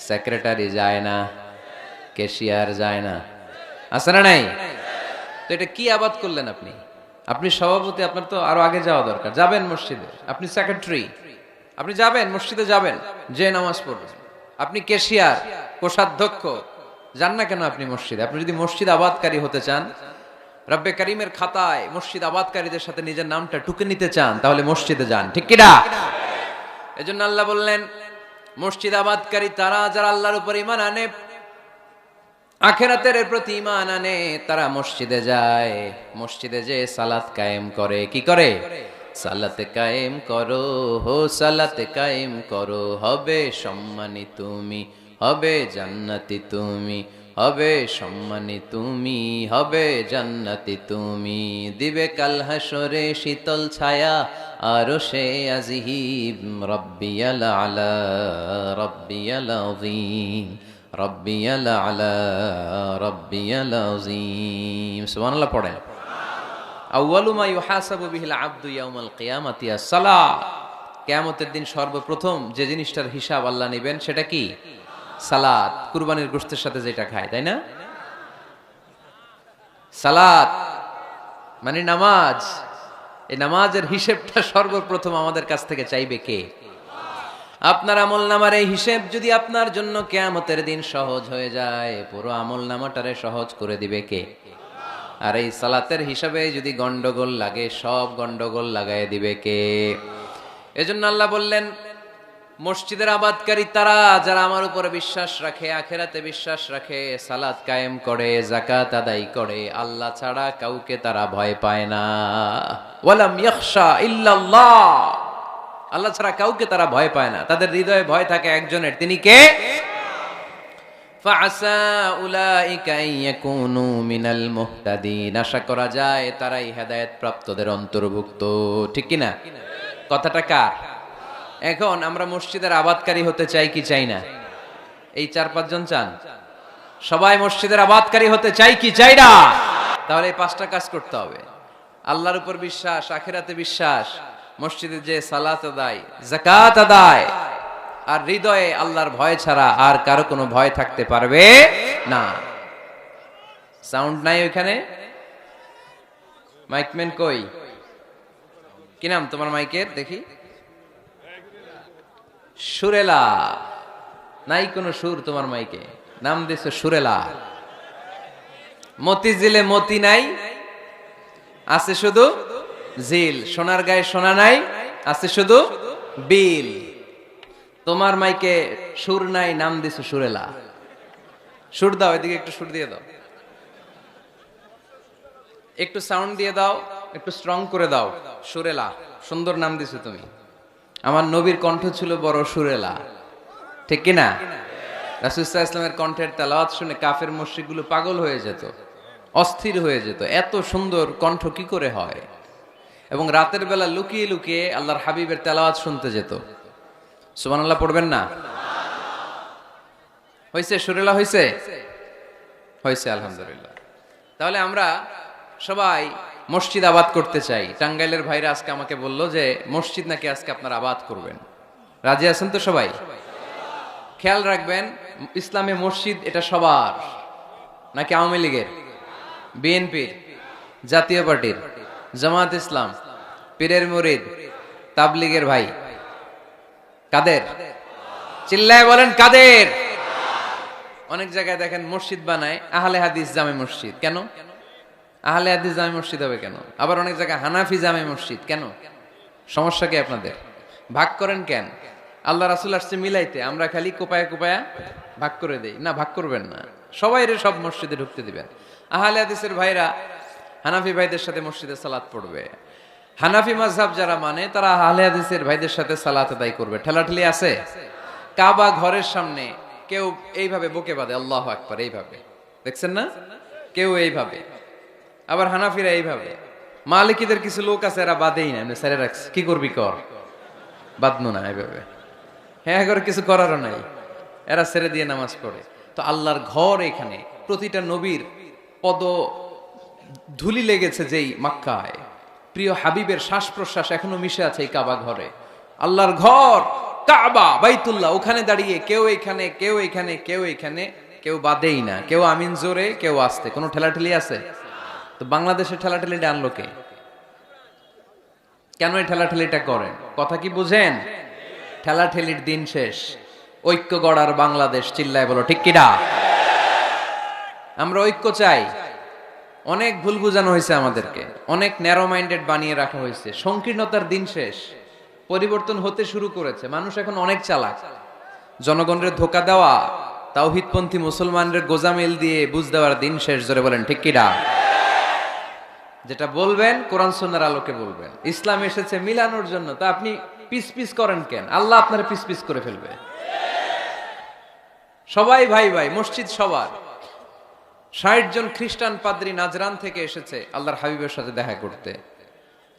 সেক্রেটারি যায় না, ক্যাশিয়ার যায় না, আছে না নাই? তো এটা কি আবাদ করলেন আপনি? আপনি সভাপতি, আপনার তো আরো আগে যাওয়া দরকার, যাবেন মসজিদে। আপনি সেক্রেটারি, আপনি যাবেন মসজিদে, যাবেন যে নামাজ পড়বেন। আপনি ক্যাশিয়ার, কোষাধ্যক্ষ, যান না কেন আপনি মসজিদে? আপনি যদি মসজিদ আবাদকারী হতে চান, রব্বে কারিমের খাতায় মসজিদ আবাদকারীদের সাথে নিজের নামটা টুকে নিতে চান, তাহলে মসজিদে যান। ঠিক কি না? এজন্য আল্লাহ বললেন মসজিদ আবাদকারী তারা যারা আল্লাহর উপর ঈমান আনে, আখিরাতের প্রতি ঈমান আনে, তারা মসজিদে যায়। মসজিদে যে সালাত কায়েম করে। কি করে? সালাতে কায়েম করো, হো সালাতে কায়েম করো, হবে সম্মানী তুমি, হবে জান্নাতি তুমি, হবে সম্মানী তুমি, হবে জান্নাতি তুমি, দিবে কাল হাসরে শীতল ছায়া আরশে আজিম, রব্বিয়াল আলা রব্বিয়াল আযীম, রব্বিয়াল আলা রব্বিয়াল আযীম। সুবহানাল্লাহ পড়েন। আউয়ালু মা ইউহাসাবু বিহিল আবদু ইয়াউমাল কিয়ামাতি আস-সালাহ, কিয়ামতের দিন সর্বপ্রথম যে জিনিসটার হিসাব আল্লাহ নেবেন সেটা কি? সালাত। কুরবানির গোশতের সাথে যেটা খায়, তাই না? সালাত মানে নামাজ। এই নামাজের হিসেবটা সর্বপ্রথম আমাদের কাছ থেকে চাইবে কে? আপনার আমলনামার এই হিসেব যদি আপনার জন্য কিয়ামতের দিন সহজ হয়ে যায়, পুরো আমলনামাটারে সহজ করে দিবে কে? আর এই সালাতের হিসাবে যদি গন্ডগোল লাগে, সব গন্ডগোল লাগায় দিবে কে? এজন্য আল্লাহ বললেন মসজিদের আবাদকারী তারা যারা আমার উপরে বিশ্বাস রাখে, আখিরাতে বিশ্বাস রাখে, সালাত কায়েম করে, যাকাত আদায় করে, আল্লাহ ছাড়া কাউকে তারা ভয় পায় না। ওয়ালাম ইয়াখশা ইল্লাল্লাহ, আল্লাহ ছাড়া কাউকে তারা ভয় পায় না। তাদের হৃদয়ে ভয় থাকে একজনের, তিনি কে? ফাআসা উলাইকা ইয়াকুনু মিনাল মুহতাদিন, আশা করা যায় তারাই হেদায়েত প্রাপ্তদের অন্তর্ভুক্ত। ঠিক কি না? কথাটা কার? এখন আমরা মসজিদের আবাদকারী হতে চাই কি চাই না? এই 4-5 জন চান? সবাই মসজিদের আবাদকারী হতে চাই কি চাই না? তাহলে এই 5টা কাজ করতে হবে। আল্লাহর উপর বিশ্বাস, আখিরাতে বিশ্বাস, মসজিদে যে সালাত আদায়, যাকাত আদায়, আর হৃদয়ে আল্লাহর ভয় ছাড়া আর কারো কোনো ভয় থাকতে পারবে না। সাউন্ড নাই ওইখানে? মাইকম্যান কই? কি নাম তোমার মাইকের? দেখি। সুরেলা। নাই কোনো সুর তোমার মাইকে, নাম দিছো সুরেলা। মতিঝিলে মতি নাই, আছে শুধু জিল। সোনার গায়ে সোনা নাই, আছে শুধু বিল। তোমার মাইকে সুর নাই, নাম দিছো সুরেলা। সুর দাও, এদিকে একটু সুর দিয়ে দাও, একটু সাউন্ড দিয়ে দাও, একটু স্ট্রং করে দাও। সুরেলা, সুন্দর নাম দিছো তুমি। আমার নবীর কণ্ঠ ছিল বড় সুরেলা, ঠিক কিনা? রাসূল সাল্লাল্লাহু আলাইহি ওয়াসাল্লামের কণ্ঠের তেলাওয়াত শুনে কাফের মুশরিকগুলো পাগল হয়ে যেত, অস্থির হয়ে যেত, এত সুন্দর কণ্ঠ কি করে হয়। এবং রাতের বেলা লুকিয়ে লুকিয়ে আল্লাহর হাবিবের তেলাওয়াত শুনতে যেত। সুবহানাল্লাহ পড়বেন না? হইছে? সুরেলা হইছে? হইছে, আলহামদুলিল্লাহ। তাহলে আমরা সবাই মসজিদ আবাদ করতে চাই। টাঙ্গাইলের ভাইরা আজকে আমাকে বললো যে মসজিদ নাকি আজকে আপনারা আবাদ করবেন। রাজি আছেন তো সবাই? খেয়াল রাখবেন, ইসলামে মসজিদ এটা সবার নাকি আওয়ামী লীগের, বিএনপির, জাতীয় পার্টির, জামাত ইসলাম, পীরের মুরিদ, তাবলীগের ভাই? কাদের? চিল্লায় বলেন কাদের? অনেক জায়গায় দেখেন মসজিদ বানায় আহলে হাদিস জামে মসজিদ। কেন? আহলে হাদিস জামে মসজিদ হবে কেন? আবার অনেক জায়গায় হানাফি জামে মসজিদ কেন? সমস্যা কি আপনাদের? ভাগ করেন কেন? আল্লাহ রাসূল আসছে মিলাইতে, আমরা খালি কোপায়া কোপায়া ভাগ করে দেই। না, ভাগ করবেন না, সবাইরে সব মসজিদে ঢুকতে দিবেন। আহলে হাদিসের ভাইরা হানাফি ভাইদের সাথে মসজিদে সালাত পড়বে, হানাফি মাযহাব যারা মানে তারা আহলে হাদিসের ভাইদের সাথে সালাত আদায় করবে। ঠেলাঠেলি আছে? কাবা ঘরের সামনে কেউ এইভাবে বুকে বাঁধে আল্লাহু আকবার, এইভাবে দেখছেন না? কেউ এইভাবে, আবার হানাফিরা এইভাবে। মালিকিদের কিছু লোক আছে এরা বাঁধেই না, ছেড়ে রাখছে, কি করবি কর, বাঁধনো না এইভাবে। হ্যাঁ, করে কিছু করারও নাই, এরা ছেড়ে দিয়ে নামাজ পড়ে। তো আল্লাহর ঘর এখানে, প্রতিটা নবীর পদ ধুলি লেগেছে যেই মক্কায়, প্রিয় হাবিবের শ্বাস প্রশ্বাস এখনো মিশে আছে এই কাবা ঘরে। আল্লাহর ঘর কাবা বাইতুল্লাহ, ওখানে দাঁড়িয়ে কেউ এখানে কেউ এখানে কেউ এখানে, কেউ বাদেই না, কেউ আমিন জোরে কেউ আসতে। কোনো ঠেলাঠেলি আছে? তো বাংলাদেশে ঠেলাঠেলিটা আনলো কে? কেন এই ঠেলাঠেলিটা করেন? কথা কি বুঝেন? ঠেলাঠেলির দিন শেষ, ঐক্য গড়ার বাংলাদেশ। চিল্লায় বলো ঠিক কিনা? আমরা ঐক্য চাই। অনেক ভুল বুঝানো হয়েছে আমাদেরকে, অনেক ন্যারো মাইন্ডেড বানিয়ে রাখা হয়েছে। সংকীর্ণতার দিন শেষ, পরিবর্তন হতে শুরু করেছে। মানুষ এখন অনেক চালাক। জনগণের ধোকা দেওয়া, তাওহীদপন্থী মুসলমানদের গোজামিল দিয়ে বুঝ দেওয়ার দিন শেষ। জোরে বলেন ঠিক কিনা? যেটা বলবেন কোরআন সুন্নাহর আলোকে বলবেন। ইসলাম এসেছে মিলানোর জন্য, তা আপনি পিস পিস করেন কেন? আল্লাহ আপনার পিস পিস করে ফেলবে। সবাই ভাই ভাই, মসজিদ সবার। ৬০ জন খ্রিস্টান পাদ্রী নাজরান থেকে এসেছে আল্লাহর হাবিবের সাথে দেখা করতে।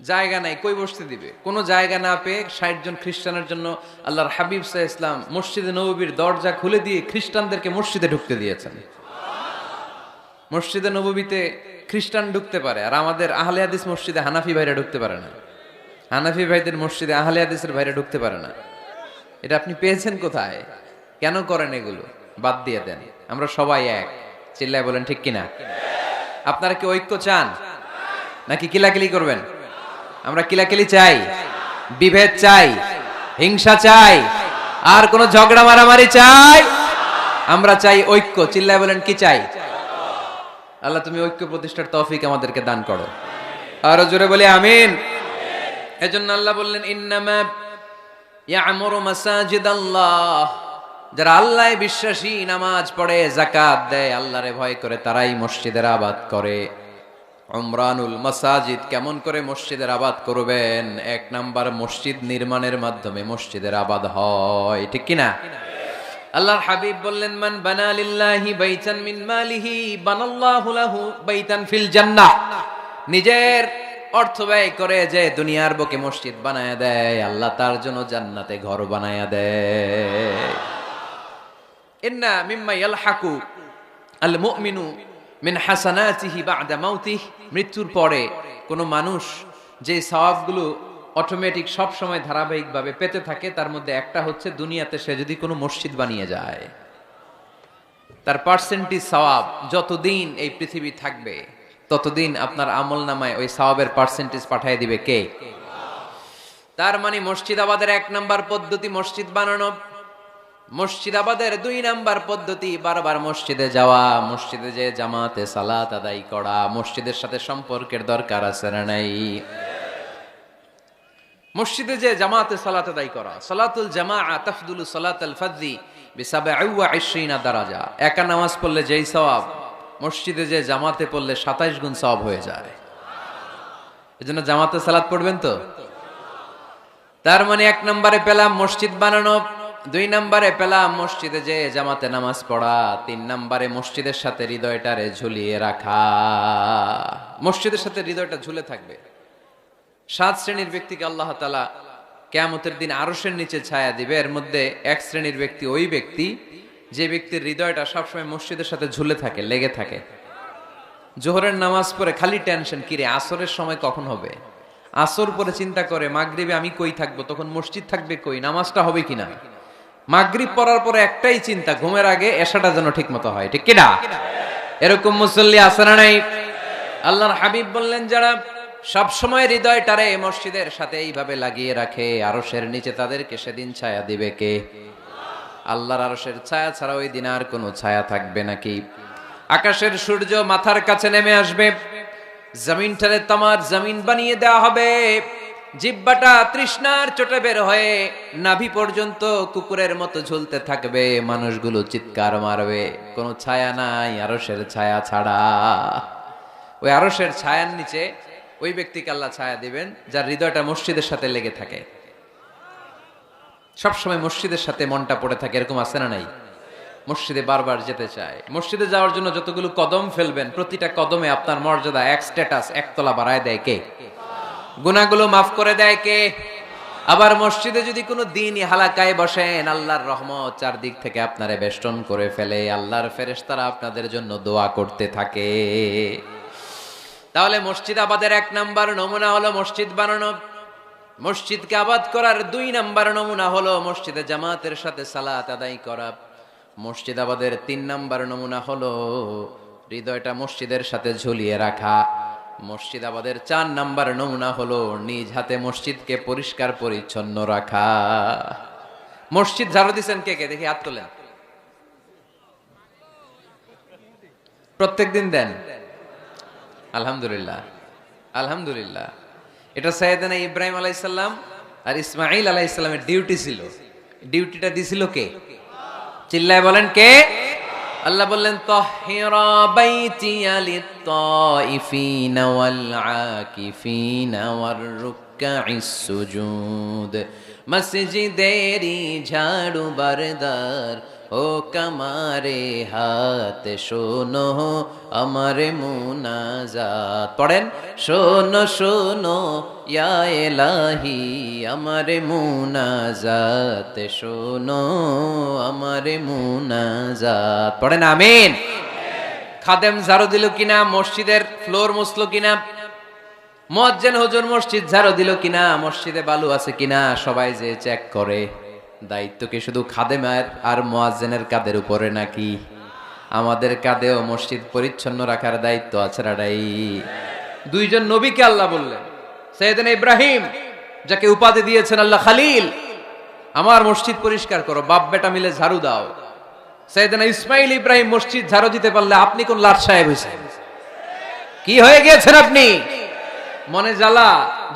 জায়গা নাই, কই বসতে দিবে? কোনো জায়গা না পেয়ে ৬০ জন খ্রিস্টানের জন্য আল্লাহর হাবিব সাল্লাল্লাহু আলাইহি ওয়াসাল্লাম মসজিদে নববীর দরজা খুলে দিয়ে খ্রিস্টানদেরকে মসজিদে ঢুকতে দিয়েছেন। মসজিদে নববীতে খ্রিস্টান ঢুকতে পারে, আর আমাদের আহলে হাদিস মসজিদে হানাফি ভাইরা ঢুকতে পারে না। হানাফি ভাইদের মসজিদে আহলে হাদিসের ভাইরা ঢুকতে পারে না। এটা আপনি পেয়েছেন কোথায়? কেন করেন এগুলো? বাদ দিয়ে দেন। আমরা সবাই এক। চিল্লায় বলেন ঠিক কিনা? আপনারা কি ঐক্য চান নাকি কিলাকিলি করবেন? আমরা কিলাকিলি চাই, বিভেদ চাই, হিংসা চাই, আর কোন ঝগড়া মারামারি চাই? আমরা চাই ঐক্য। চিল্লায় বলেন কি চাই? আল্লাহ তুমি ঐক্য প্রতিষ্ঠার তৌফিক আমাদেরকে দান করো। আরো জোরে বলি আমিন। এজন্য আল্লাহ বললেন ইন্নামা ইয়ামুরু মাসাজিদাল্লাহ, যারা আল্লাহয় বিশ্বাসী, নামাজ পড়ে, যাকাত দেয়, আল্লাহরে ভয় করে, তারাই মসজিদের আবাদ করে। উমরানুল মাসাজিদ, কেমন করে মসজিদের আবাদ করবেন? ১ নাম্বার, মসজিদ নির্মাণের মাধ্যমে মসজিদের আবাদ হয়। ঠিক কিনা? আল্লাহর হাবিব বললেন মান বানা লিল্লাহি বাইতান মিন মালিহি বানাল্লাহু লাহু বাইতান ফিল জান্নাহ। নিজের অর্থ ব্যয় করে যে দুনিয়ার বুকে মসজিদ বানায়া দেয়, আল্লাহ তার জন্য জান্নাতে ঘর বানায়া দেয়। ইন্না মিম্মা ইয়ালহাকু আল মুমিনু মিন হাসানাতিহি বা'দা মাউতিহি, মৃত্যুর পরে কোন মানুষ যে সওয়াবগুলো অটোমেটিক সব সময় ধারাবাহিকভাবে পেতে থাকে, তার মধ্যে একটা হচ্ছে দুনিয়াতে সে যদি কোনো মসজিদ বানিয়ে যায়, তার পার্সেন্টেজ সওয়াব যতদিন এই পৃথিবী থাকবে ততদিন আপনার আমল নামায় ওই সওয়াবের পার্সেন্টেজ পাঠিয়ে দিবে কে? তার মানে মসজিদ আবাদের ১ নাম্বার পদ্ধতি মসজিদ বানানো। মসজিদ আবাদের ২ নাম্বার পদ্ধতি বারবার মসজিদে যাওয়া, মসজিদে যে জামাতে সালাত আদায় করা। মসজিদের সাথে সম্পর্কের দরকার আছে না নাই? মসজিদে যে জামাতে সালাত আদায় করা। সালাতুল জামাআ তাফদুলু সালাতাল ফাযি বি২৭ দারাজা। একা নামাজ পড়লে যেই সওয়াব, মসজিদে যে জামাতে পড়লে ২৭ গুণ সওয়াব হয়ে যায়। এজন্য জামাতে সালাত পড়বেন তো। তার মানে ১ নম্বরে পেলাম মসজিদ বানানো, ২ নম্বরে পেলাম মসজিদে যে জামাতে নামাজ পড়া, ৩ নম্বরে মসজিদের সাথে হৃদয়টারে ঝুলিয়ে রাখা। মসজিদের সাথে হৃদয়টা ঝুলে থাকবে। ৭ শ্রেণীর ব্যক্তিকে আল্লাহ তাআলা কিয়ামতের দিন আরশের নিচে ছায়া দিবে। এর মধ্যে ১ শ্রেণীর ব্যক্তি ওই ব্যক্তি যে ব্যক্তির হৃদয়টা সবসময় মসজিদের সাথে ঝুলে থাকে, লেগে থাকে। জোহরের নামাজ পড়ে খালি টেনশন, কিরে আসরের সময় কখন হবে। আসর পরে চিন্তা করে মাগরিবে আমি কই থাকবো, তখন মসজিদ থাকবে কই, নামাজটা হবে কিনা। মাগরিব পড়ার পরে একটাই চিন্তা, ঘুমের আগে এশাটা যেন ঠিক মতো হয়। ঠিক কিনা? এরকম মুসল্লি আছে না নাই? আল্লাহর হাবিব বললেন যারা সব সময় হৃদয়টারে মসজিদের সাথে এইভাবে লাগিয়ে রাখে, আরশের নিচে তাদেরকে সেদিন ছায়া দিবে কে? আল্লাহর আরশের ছায়া ছাড়া ওই দিন আর কোনো ছায়া থাকবে নাকি? আকাশের সূর্য মাথার কাছে নেমে আসবে, জমিনটারে তামার জমিন বানিয়ে দেওয়া হবে, জিহ্বাটা তৃষ্ণার চোটে বের হয়ে নাভি পর্যন্ত কুকুরের মতো ঝুলতে থাকবে, মানুষগুলো চিৎকার মারবে, কোনো ছায়া নাই আরশের ছায়া ছাড়া। ওই আরশের ছায়ার নিচে ওই ব্যক্তিকে আল্লাহ ছায়া দিবেন যার হৃদয়টা মসজিদের সাথে লেগে থাকে, সবসময় মসজিদের সাথে মনটা পড়ে থাকে। এরকম আছে না নাই? মসজিদে বারবার যেতে চায়। মসজিদে যাওয়ার জন্য যতগুলো কদম ফেলবেন, প্রতিটা কদমে আপনার মর্যাদা এক স্ট্যাটাস, এক তলা বাড়ায় দেয় কে? গুনাহগুলো মাফ করে দেয় কে? আবার মসজিদে যদি কোনো দিনই হালাকায় বসেন, আল্লাহর রহমত চারদিক থেকে আপনারে বেষ্টন করে ফেলে, আল্লাহর ফেরেশতারা আপনাদের জন্য দোয়া করতে থাকে। তাহলে মসজিদ আবাদের 1 নাম্বার নমুনা হলো মসজিদ বানানো। মসজিদকে আবাদ করার 2 নাম্বার নমুনা হলো মসজিদে জামাতের সাথে সালাত আদায় করা। মসজিদ আবাদের 3 নাম্বার নমুনা হলো হৃদয়টা মসজিদের সাথে ঝুলিয়ে রাখা। মসজিদ আবাদের 4 নাম্বার নমুনা হলো নিজ হাতে মসজিদকে পরিষ্কার পরিচ্ছন্ন রাখা। মসজিদ ঝাড়ু দিচ্ছেন কে কে? দেখি হাত তোলেন। প্রত্যেকদিন দেন? আলহামদুলিল্লাহ, আলহামদুলিল্লাহ। এটা সাইয়েদনা ইব্রাহিম আলাইহিস সালাম আর ইসমাঈল আলাইহিস সালামের ডিউটি ছিল। ডিউটিটা দিছিল কে? চিল্লায় বলেন কে? আল্লাহ বললেন তাহহিরা বাইতিয়া লিত-তাইফিনা ওয়াল আকিফিনা ওয়ার রুকআইস সুজুদ। মসজিদেরি ঝাড়ু বারদার ও কামারে হাত শোনো আমারে মুনাজাত। পড়েন, শোনো শোনো ইয়া ইলাহি আমারে মুনাজাত, শোনো আমারে মুনাজাত। পড়েন আমিন। খাদেম ঝাড়ু দিল কিনা? মসজিদের ফ্লোর মুছলো কিনা? মুয়াজ্জিন হুজুর মসজিদ ঝাড়ু দিল কিনা? মসজিদে বালু আছে কিনা? সবাই যে চেক করে। দায়িত্ব কি শুধু খাদেমের আর মুয়াজ্জিনের কাঁধের উপরে নাকি আমাদের কাঁধেও মসজিদ পরিচ্ছন্ন রাখার দায়িত্ব আছে? রাডাই 2 জন নবীকে আল্লাহ বললেন, সাইয়েদনা ইব্রাহিম যাকে উপাধি দিয়েছেন আল্লাহ খলিল, আমার মসজিদ পরিষ্কার করো, বাপ বেটা মিলে ঝাড়ু দাও। সাইয়েদনা ইসমাইল ইব্রাহিম মসজিদ ঝাড়ু দিতে পারলে আপনি কোন লাট সাহেব হইছেন? কি হয়ে গিয়েছেন আপনি? মনে জ্বালা,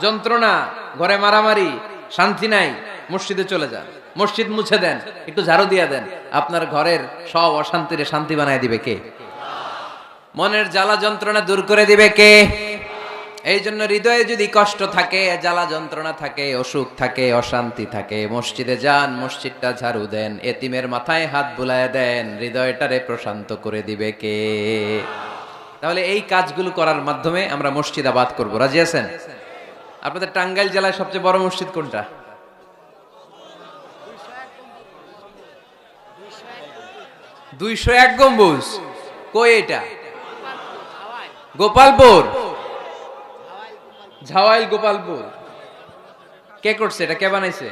যন্ত্রণা, ঘরে মারামারি, শান্তি নাই, মসজিদে চলে যান, মসজিদ মুছে দেন, একটু ঝাড়ু দিয়ে দেন, আপনার ঘরের সব অশান্তিরে শান্তি বানায় দিবে কে? মনের জ্বালা যন্ত্রণা দূর করে দিবে কে? এই জন্য হৃদয়ে যদি কষ্ট থাকে, জ্বালা যন্ত্রণা থাকে, অসুখ থাকে, অশান্তি থাকে, মসজিদে যান, মসজিদটা ঝাড়ু দেন, এতিমের মাথায় হাত বুলায় দেন, হৃদয়টারে প্রশান্ত করে দিবে কে? তাহলে এই কাজগুলো করার মাধ্যমে আমরা মসজিদ আবাদ করব। রাজি আছেন? আপনাদের টাঙ্গাইল জেলায় সবচেয়ে বড় মসজিদ কোনটা? 201 গম্বুজ। কই এটা? গোপালপুর। ঝাওয়াইল গোপালপুর। কে করছে এটা? কে বানাইছে?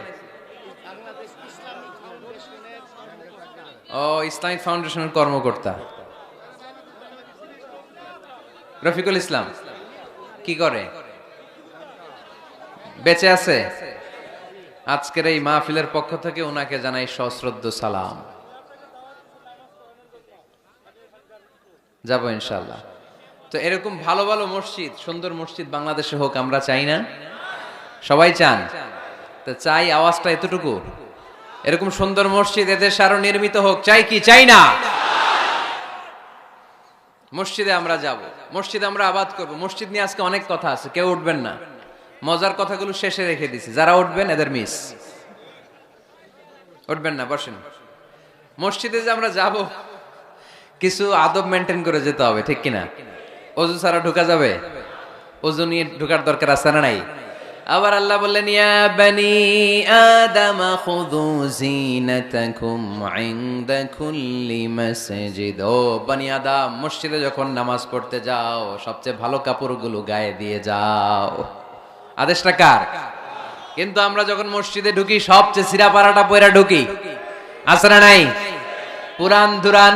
ও, ইসলামিক ফাউন্ডেশনের কর্মকর্তা রফিকুল ইসলাম। কি করে? বেঁচে আছে? আজকের এই মাহফিলের পক্ষ থেকে ওনাকে জানাই সশ্রদ্ধ সালাম। যাবো ইনশাআল্লাহ। তো এরকম ভালো ভালো মসজিদ, সুন্দর মসজিদ বাংলাদেশে হোক, আমরা চাই না? সবাই চান? তো চাই, আওয়াজটা এতটুকু। এরকম সুন্দর মসজিদ এদেশে আরো নির্মিত হোক, চাই কি চাই না? মসজিদে আমরা যাব, মসজিদে আমরা আবাদ করব। মসজিদ নিয়ে আজকে অনেক কথা আছে, কেউ উঠবেন না, মজার কথাগুলো শেষে রেখে দিছি। যারা উঠবেন এদের মিস। উঠবেন না, বসেন। মসজিদে যে আমরা যাব, কিছু আদব মেনটেন করে যেতে হবে, ঠিক কিনা? ওযু ছাড়া ঢোকা যাবে? ওযু নিয়ে ঢোকার দরকার আছে না নাই? আবার আল্লাহ বললেন ইয়া বানি আদম খুযু জিনাতাকুম ইনদা কুল্লি মাসজিদ। ও বনি আদম, মসজিদে যখন নামাজ পড়তে যাও সবচেয়ে ভালো কাপড়গুলো গায়ে দিয়ে যাও। আদেশটা কার? কিন্তু আমরা যখন মসজিদে ঢুকি সবচেয়ে ছিঁড়া পাড়াটা পয়রা ঢুকি, আছে না নাই? পুরান দুরান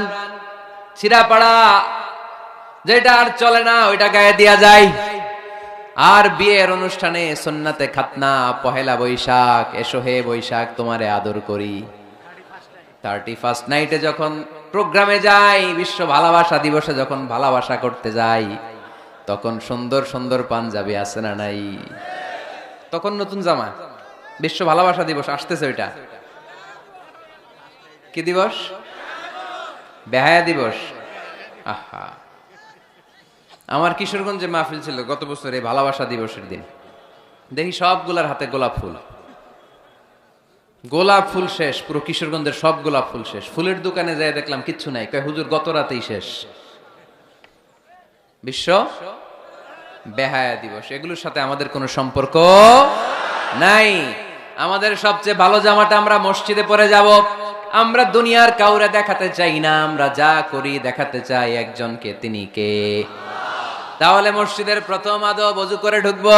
ছিঁড়া পাড়া যেটা আর চলে না ওইটা গায়ে দেয়া যায়। আর বিয়ের অনুষ্ঠানে সুন্নাতে খাতনা, পহেলা বৈশাখ, এসো হে বৈশাখ তোমারে আদর করি, 31st নাইটে যখন প্রোগ্রামে যাই, বিশ্ব ভালোবাসা দিবসে যখন ভালোবাসা করতে যাই, তখন সুন্দর সুন্দর পাঞ্জাবি আছে না নাই? তখন নতুন জামা। বিশ্ব ভালোবাসা দিবস আসতেছে, ওইটা কি দিবস? বেহায়া দিবস। আহা, আমার কিশোরগঞ্জে মাহফিল ছিল গত বছর এই ভালোবাসা দিবসের দিন। দেখি সবগুলার হাতে গোলাপ ফুল, গোলাপ ফুল শেষ, পুরো কিশোরগঞ্জের সব গোলাপ ফুল শেষ। ফুলের দোকানে যাই দেখলাম কিচ্ছু নাই, কয় হুজুর গত রাতেই শেষ। বিশ্ব বেহায়া দিবস, এগুলোর সাথে আমাদের কোনো সম্পর্ক নাই। আমাদের সবচেয়ে ভালো জামাটা আমরা মসজিদে পরে যাব। আমরা দুনিয়ার কাউরে দেখাতে চাই না, আমরা যা করি দেখাতে চাই একজনকে, তিনি কে? তাহলে মসজিদের প্রথম আদব ওযু করে ঢুকবো।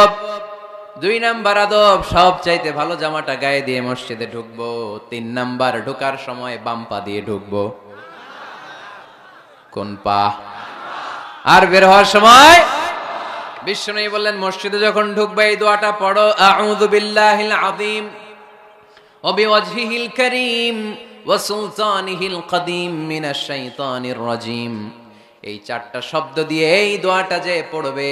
2 নাম্বার আদব সবচাইতে ভালো জামাটা গায়ে দিয়ে মসজিদে ঢুকবো। 3 নাম্বার ঢোকার সময় বাম পা দিয়ে ঢুকবো। কোন পা? আর বের হওয়ার সময় বিশ্বনবী বললেন মসজিদে যখন ঢুকবে এই দোয়াটা পড়ো, আউযু বিল্লাহিল আযীম ওয়া বিওয়াজহিল কারীম ওয়া সুলতানিহিল কদীম মিনাশ শাইতানির রাজীম। এই 4টা শব্দ দিয়ে এই দোয়াটা যে পড়বে,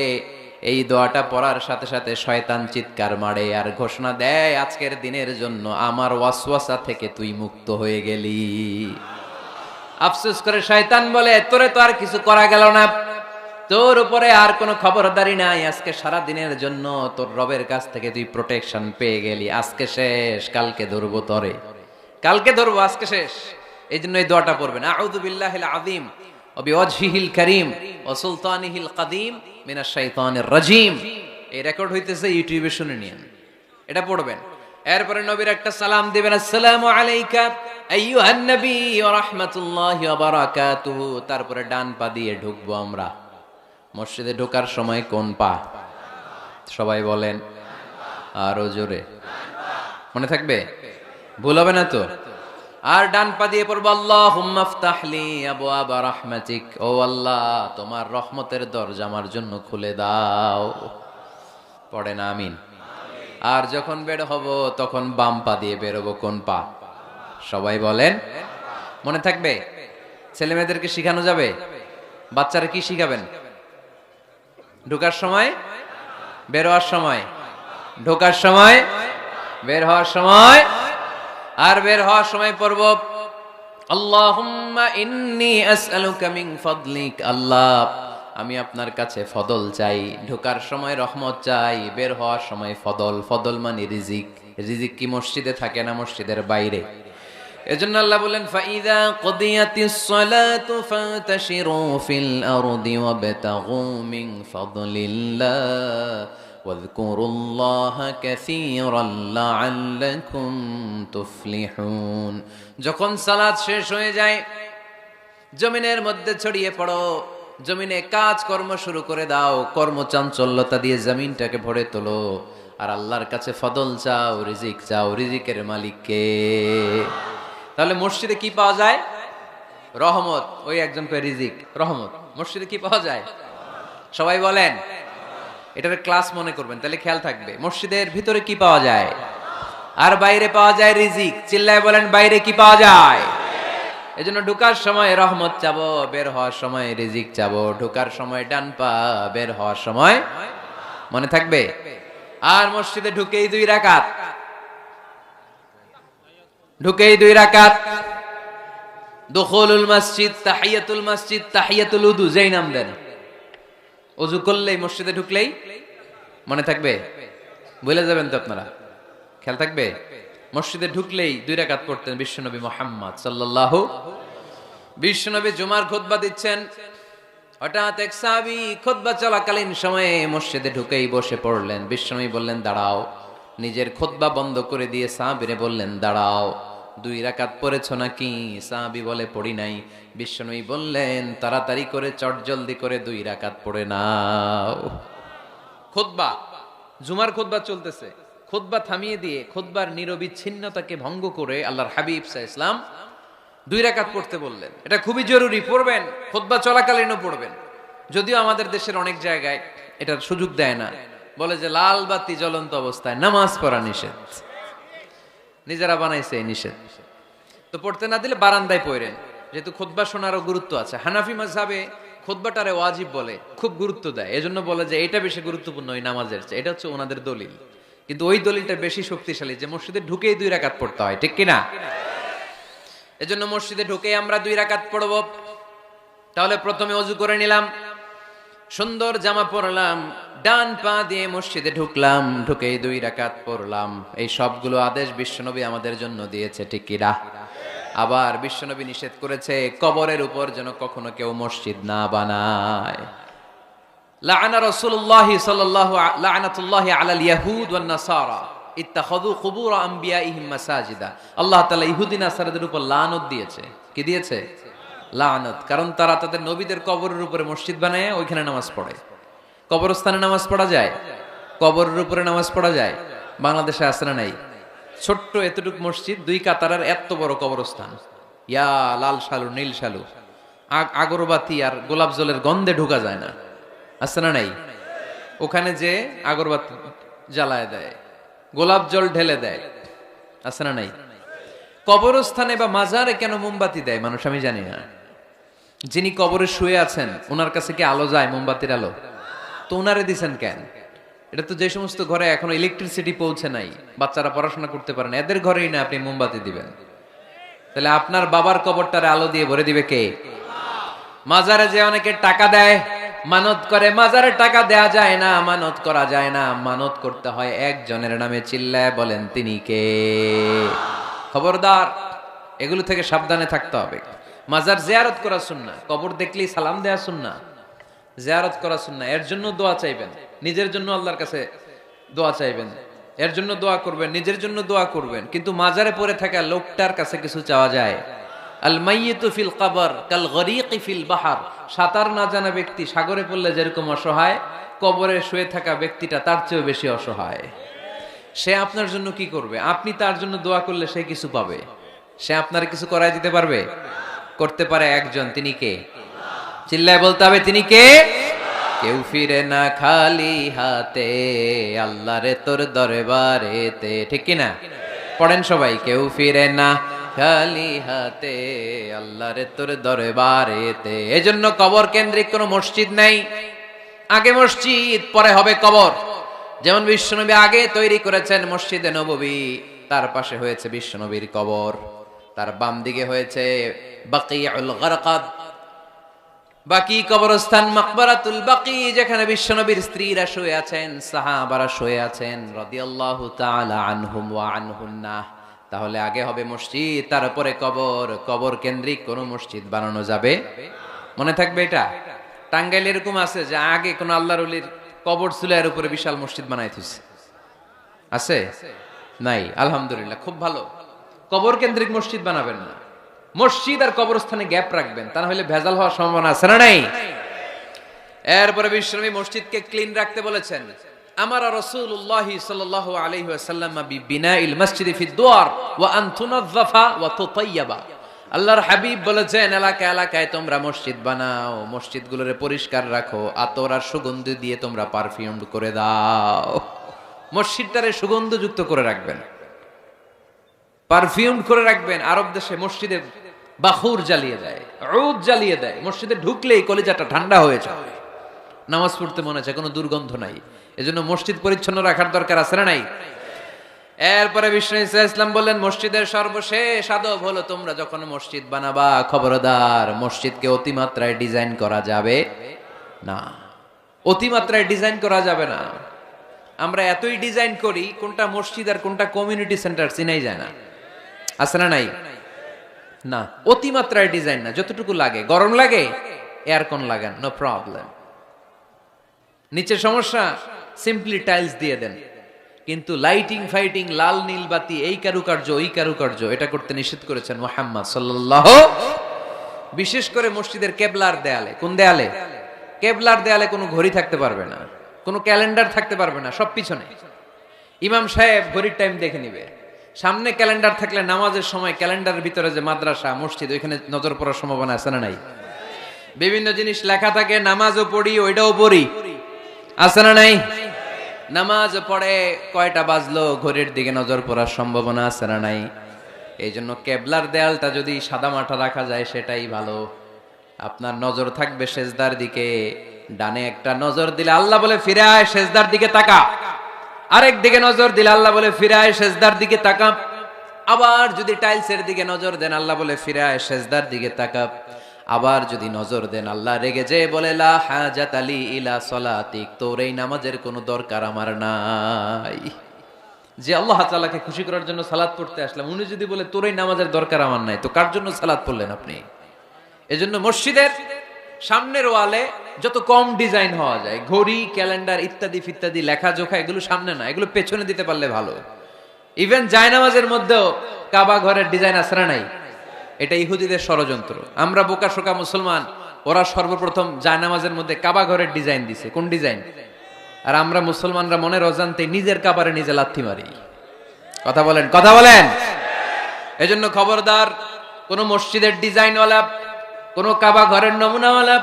এই দোয়াটা পড়ার সাথে সাথে শয়তান চিৎকার মারে আর ঘোষণা দেয়, আজকের দিনের জন্য আমার ওয়াসওয়াসা থেকে তুই মুক্ত হয়ে গেলি। আফসোস করে শয়তান বলে, তোরে তো আর কিছু করা গেল না, তোর উপরে আর কোনো খবরদারি নাই, আজকে সারা দিনের জন্য তোর রবের কাছ থেকে তুই প্রোটেকশন পেয়ে গেলি। আজকে শেষ, কালকে ধরবো তরে, কালকে ধরবো, আজকে শেষ। এই জন্য এই দোয়াটা পড়বেন, আউযু বিল্লাহিল আযীম ওয়া বিওয়াজহিল কারীম ওয়া সুলতানিহিল কদীম মিনাশ শাইতানির রাজীম। এই রেকর্ড হইতেছে, ইউটিউবে শুনে নিন, এটা পড়বেন। এরপরে নবীর একটা সালাম দিবেন, আসসালামু আলাইকা আইয়ুহান নবী ওয়া রাহমাতুল্লাহি ওয়া বারাকাতুহু। তারপরে ডান পা দিয়ে ঢুকবো আমরা। মসজিদে ঢোকার সময় কোন পা? সবাই বলেন আরো জোরে, মনে থাকবে, ভুল হবে না তো? আর ডান পা দিয়ে পড়বো, আল্লাহুম্মা ইফতাহলি আবওয়াবা রাহমাতিক, ও আল্লাহ তোমার রহমতের দরজা আমার জন্য খুলে দাও। পড়েন আমিন। আর যখন বের হব তখন বাম পা দিয়ে বেরোবো। কোন পা? সবাই বলেন, মনে থাকবে? ছেলে মেয়েদেরকে শিখানো যাবে? বাচ্চারা কি শিখাবেন? ঢোকার সময়, বের হওয়ার সময়, ঢোকার সময়, বের হওয়ার সময়। আর বের হওয়ার সময় পড়ব, আল্লাহুম্মা ইন্নী আসআলুকা মিন ফাদলিক, আল্লাহ আমি আপনার কাছে ফদল চাই। ঢোকার সময় রহমত চাই, বের হওয়ার সময় ফদল। ফদল মানে রিজিক। রিজিক কি মসজিদে থাকে না মসজিদের বাইরে? এজন্য আল্লাহ বলেন, ফাইযা কুদিয়াতিস সালাতু ফান্তাশিরু ফিল আরদি ওয়াবতাগু মিন ফাদলিল্লাহ ওয়াযকুরুল্লাহা কাসীরান লাআল্লাকুম তুফলিহুন। যখন সালাত শেষ হয়ে যায়, জমিনের মধ্যে ছড়িয়ে পড়ো, জমিনে কাজ কর্ম শুরু করে দাও, কর্মচাঞ্চল্যতা দিয়ে জমিনটাকে ভরে তোলো, আর আল্লাহর কাছে ফদল চাও, রিজিক চাও। রিজিকের মালিক কে? তাহলে মসজিদে কি পাওয়া যায়? রহমত। ওই একজন কয় রিজিক, রহমত। মসজিদে কি পাওয়া যায়? সবাই বলেন, এটার ক্লাস মনে করবেন, তাহলে খেয়াল থাকবে। মসজিদের ভিতরে কি পাওয়া যায়? আর বাইরে পাওয়া যায় রিজিক। চিল্লায় বলেন, বাইরে কি পাওয়া যায়? এজন্য ঢোকার সময় রহমত চাবো, বের হওয়ার সময় রিজিক চাবো। ঢোকার সময় ডান পা, বের হওয়ার সময়, মনে থাকবে? আর মসজিদে ঢুকেই 2 রাকাত, ঢুকেই 2 রাকাত। দুখুলুল মসজিদ, তাহিয়াতুল মসজিদ, তাহিয়াতুল উযু, যেই নাম দেন। ওযু করলেই, মসজিদে ঢুকলেই, মনে থাকবে? ভুলে যাবেন তো আপনারা, খেয়াল থাকবে? মসজিদে ঢুকলেই 2 রাকাত পড়তেন বিশ্বনবী মুহাম্মদ সাল্লাল্লাহু। বিশ্বনবী জুমার খুতবা দিচ্ছেন, হঠাৎ এক সাহাবী খুতবা চলাকালীন সময়ে মসজিদে ঢুকেই বসে পড়লেন। বিশ্বনবী বললেন, দাঁড়াও। নিজের খুতবা বন্ধ করে দিয়ে সাহাবীরে বললেন, দাঁড়াও, 2 রাকাত পড়েছ নাকি? সাহাবী বলে, পড়ি নাই। বিশ্বনবী বললেন, তাড়াতাড়ি করে চটজলদি করে 2 রাকাত পড়ে নাও। খুতবা, জুমার খুতবা চলতেছে, খুতবা থামিয়ে দিয়ে খুতবার নিরবিচ্ছিন্নতাকে ভঙ্গ করে আল্লাহর হাবিব সাল্লাল্লাহু আলাইহি ওয়াসাল্লাম 2 রাকাত পড়তে বললেন। এটা খুবই জরুরি, পড়বেন, খুতবা চলাকালীনও পড়বেন। যদিও আমাদের দেশের অনেক জায়গায় এটার সুযোগ দেয় না, বলে যে লাল বাতি জ্বলন্ত অবস্থায় নামাজ পড়া নিষেধ। নিজেরা বানাইছে এই নিষেধ, তো পড়তে না দিলে বারান্দায় পড়েন, যেহেতু খুতবা শোনারও গুরুত্ব আছে। হানাফি মাযহাবে খুতবাটারে ওয়াজিব বলে, খুব গুরুত্ব দেয়, এজন্য বলে যে এটা বেশি গুরুত্বপূর্ণ ওই নামাজের চেয়ে। এটা হচ্ছে ওনাদের দলিল, কিন্তু ওই দলিলটা বেশি শক্তিশালী যে মসজিদে ঢুকেই 2 রাকাত পড়তে হয়, ঠিক কিনা? এজন্য মসজিদে ঢুকেই আমরা 2 রাকাত পড়ব। তাহলে প্রথমে ওযু করে নিলাম, সুন্দর জামা পরলাম, ডান পা দিয়ে মসজিদে ঢুকলাম, ঢুকেই 2 রাকাত পড়লাম। এই সবগুলো আদেশ বিশ্বনবী আমাদের জন্য দিয়েছে, ঠিক কিনা? আবার বিশ্বনবী নিষেধ করেছে কবরের উপর যেন কখনো কেউ মসজিদ না বানায়। লাআনা রাসূলুল্লাহি সাল্লাল্লাহু লাআনাতুল্লাহি আলাল ইয়াহুদ ওয়ান নাসারা ইত্তাখাযু কুবুর আমবিয়াইহিম মাসাজিদা। আল্লাহ তাআলা ইহুদি নাসারাদের উপর লানত দিয়েছে। কি দিয়েছে? লানত। কারণ তারা তাদের নবীদের কবরের উপরে মসজিদ বানায়, ওইখানে নামাজ পড়ে। কবরস্থানে নামাজ পড়া যায়? কবরের উপরে নামাজ পড়া যায়? বাংলাদেশে আছে না নাই? ছোট্ট এতটুক মসজিদ, 2 কাতারের এত বড় কবরস্থান, ইয়া লাল শালু নীল শালু, আগরবাতি আর গোলাপ জলের গন্ধে ঢোকা যায় না, আছে না নাই? ওখানে যে আগরবাতি জ্বালায় দেয়, গোলাপ জল ঢেলে দেয়, আছে না নাই? কবরস্থানে বা মাজারে কেন মোমবাতি দেয় মানুষ আমি জানি না। যিনি কবরে শুয়ে আছেন ওনার কাছে কি আলো যায়, মোমবাতির আলো? তো ওনারে দিছেন কেন? এটা তো যে সমস্ত ঘরে এখনো ইলেকট্রিসিটি পৌঁছে নাই, বাচ্চারা পড়াশোনা করতে পারে না, এদের ঘরেই না আপনি মোমবাতি দিবেন? তাহলে আপনার বাবার কবরটারে আলো দিয়ে ভরে দিবে কে? মাজারে যে অনেকে টাকা দেয়, মানত করে, মাজারে টাকা দেয়া যায় না, মানত করা যায় না, মানত করতে হয় একজনের নামে। চিল্লায় বলেন তিনি কে? খবরদার, এগুলো থেকে সাবধানে থাকতে হবে। মাজার জিয়ারত করা সুন্নাহ, কবর দেখলেই সালাম দেয়া সুন্নাহ, জিয়ারত করা সুন্নাহ। এর জন্য দোয়া চাইবেন, নিজের জন্য আল্লাহর কাছে দোয়া চাইবেন, এর জন্য দোয়া করবেন, নিজের জন্য দোয়া করবেন। কিন্তু মাজারে পড়ে থাকা লোকটার কাছে কিছু চাওয়া যায়? আল মাইয়িতু ফিল কবর কাল গরীকি ফিল বাহর। সাঁতার না জানা ব্যক্তি সাগরে পড়লে যেরকম অসহায়, কবরে শুয়ে থাকা ব্যক্তিটা তার চেয়েও বেশি অসহায়। সে আপনার জন্য কি করবে? আপনি তার জন্য দোয়া করলে সে কিছু পাবে? সে আপনার কিছু করাই দিতে পারবে? করতে পারে একজন, তিনি কে? চিল্লায় বলতে হবে তিনি কে? কেউ ফিরে না খালি হাতে, আল্লাহরে তোর দরবারেতে, ঠিক কিনা? পড়েন সবাই, কেউ ফিরে না খালি হাতে, আল্লাহরে তোর দরবারেতে। এজন্য কবর কেন্দ্রিক কোনো মসজিদ নাই। আগে মসজিদ, পরে হবে কবর। যেমন বিশ্বনবী আগে তৈরি করেছেন মসজিদে নববী, তার পাশে হয়েছে বিশ্বনবীর কবর, তার বাম দিকে হয়েছে বাকিউল গারকাদ, বাকি কবরস্থান মাকবারাতুল বাকি, যেখানে বিশ্বনবীর স্ত্রীরা শুয়ে আছেন, সাহাবারা শুয়ে আছেন রাদিয়াল্লাহু তাআলা আনহুম ওয়া আনহুন্নাহ। তাহলে আগে হবে মসজিদ, তারপরে কবর। কবর কেন্দ্রিক কোন মসজিদ বানানো যাবে? মনে থাকবে এটা। টাঙ্গাইলে এরকম আছে যে আগে কোন আল্লাহর ওলির কবর ছিল, এর উপরে বিশাল মসজিদ বানাই দিয়েছে, আছে? নাই। আলহামদুলিল্লাহ, খুব ভালো। কবর কেন্দ্রিক মসজিদ বানাবেন না, মসজিদ আর কবরস্থানে গ্যাপ রাখবেন, তা না হলে ভেজাল হওয়ার সম্ভাবনা আছে না নাই? এরপরে বিশ্বনবী মসজিদকে ক্লিন রাখতে বলেছেন। আমারা রাসূলুল্লাহি সাল্লাল্লাহু আলাইহি ওয়াসাল্লাম বিবিনাইল মসজিদি ফিদ দুয়ার ওয়া আন তুনাযযাফা ওয়া তুতায়্যাবা। আল্লাহর হাবিব বলেছেন, এলাকায় এলাকায় তোমরা মসজিদ বানাও, মসজিদগুলোরে পরিষ্কার রাখো, আতর আর সুগন্ধি দিয়ে তোমরা পারফিউম করে দাও। মসজিদটারে সুগন্ধযুক্ত করে রাখবেন, পারফিউম করে রাখবেন। আরব দেশে মসজিদে বাখুর জ্বালিয়ে দেয়, উদ জ্বালিয়ে দেয়, মসজিদে ঢুকলেই কলিজাটা ঠান্ডা হয়ে যায়, নামাজ পড়তে মনে চায়, কোনো দুর্গন্ধ নাই। এজন্য মসজিদ পরিচ্ছন্ন রাখার দরকার আছে না নাই? এরপরে বিষ্ণু ইসলাম বললেন, মসজিদের সর্বশেষ আদব হলো তোমরা যখন মসজিদ বানাবা, খবরদার মসজিদকে অতিমাত্রায় ডিজাইন করা যাবে না। অতিমাত্রায় ডিজাইন করা যাবে না। আমরা এতই ডিজাইন করি, কোনটা মসজিদ আর কোনটা কমিউনিটি সেন্টার চিনাই যায় না, আছে না নাই? না, অতিমাত্রায় ডিজাইন না, যতটুকু লাগে। গরম লাগে, এয়ারকন লাগান, নো প্রবলেম। নিচে সমস্যা, সিম্পলি টাইলস দিয়ে দেন। কিন্তু লাইটিং ফাইটিং, লাল নীল বাতি, এই কারুকার্য ওই কারুকার্য, এটা করতে নিষেধ করেছেন মুহাম্মদ সাল্লাল্লাহু। বিশেষ করে মসজিদের কেবলার দেয়ালে। কোন দেয়ালে? কেবলার দেয়ালে কোনো ঘড়ি থাকতে পারবে না, কোনো ক্যালেন্ডার থাকতে পারবে না, সব পিছনে। ইমাম সাহেব ঘড়ির টাইম দেখে নিবে। সামনে ক্যালেন্ডার থাকলে নামাজের সময় ক্যালেন্ডারের ভিতরে যে মাদ্রাসা মসজিদ, ওইখানে নজর পড়ার সম্ভাবনা আছে না নাই? বিভিন্ন জিনিস লেখা থাকে, নামাজও পড়ি, ওইটাও পড়ি, আছে না নাই? নামাজ পড়ে কয়টা বাজলো, ঘড়ির দিকে নজর পড়ার সম্ভাবনা আছে না নাই? এই জন্য কেবলার দেয়ালটা যদি সাদা মাটা রাখা যায় সেটাই ভালো। আপনার নজর থাকবে সেজদার দিকে। ডানে একটা নজর দিলে আল্লাহ বলে ফিরে আয় সেজদার দিকে তাকা, আরেক দিকে নজর দিলে আল্লাহ বলে ফিরে আয় সেজদার দিকে তাকা। আবার যদি টাইলসের দিকে নজর দেন আল্লাহ বলে ফিরে আয় সেজদার দিকে তাকা। আবার যদি নজর দেন আল্লাহ রেগে যেয়ে বলে লা হাজাত আলী ইলা সলাতিক, তোর এই নামাজের কোনো দরকার আমার নাই। যে আল্লাহ তাআলাকে খুশি করার জন্য সালাত পড়তে আসলাম, উনি যদি বলে তোর এই নামাজের দরকার আমার নাই, তো কার জন্য সালাত পড়লেন আপনি? এজন্য মসজিদের সামনের ওয়ালে যত কম ডিজাইন হওয়া যায়, ঘড়ি, ক্যালেন্ডার ইত্যাদি ফিত্যাদি, লেখাজোখা, এগুলো সামনে না, এগুলো পেছনে দিতে পারলে ভালো। ইভেন জায়নামাজের মধ্যেও কাবা ঘরের ডিজাইন আছে না নাই? এটা ইহুদিদের ষড়যন্ত্র। আমরা বোকা শোকা মুসলমান, ওরা সর্বপ্রথম জায়নামাজের মধ্যে কাবা ঘরের ডিজাইন দিছে। কোন ডিজাইন? আর আমরা মুসলমানরা মনের অজান্তে নিজের কাবারে নিজে লাথি মারি। কথা বলেন, কথা বলেন। এজন্য খবরদার, কোন মসজিদের ডিজাইনওয়ালা, কোন কাবা ঘরের নমুনাওয়ালা,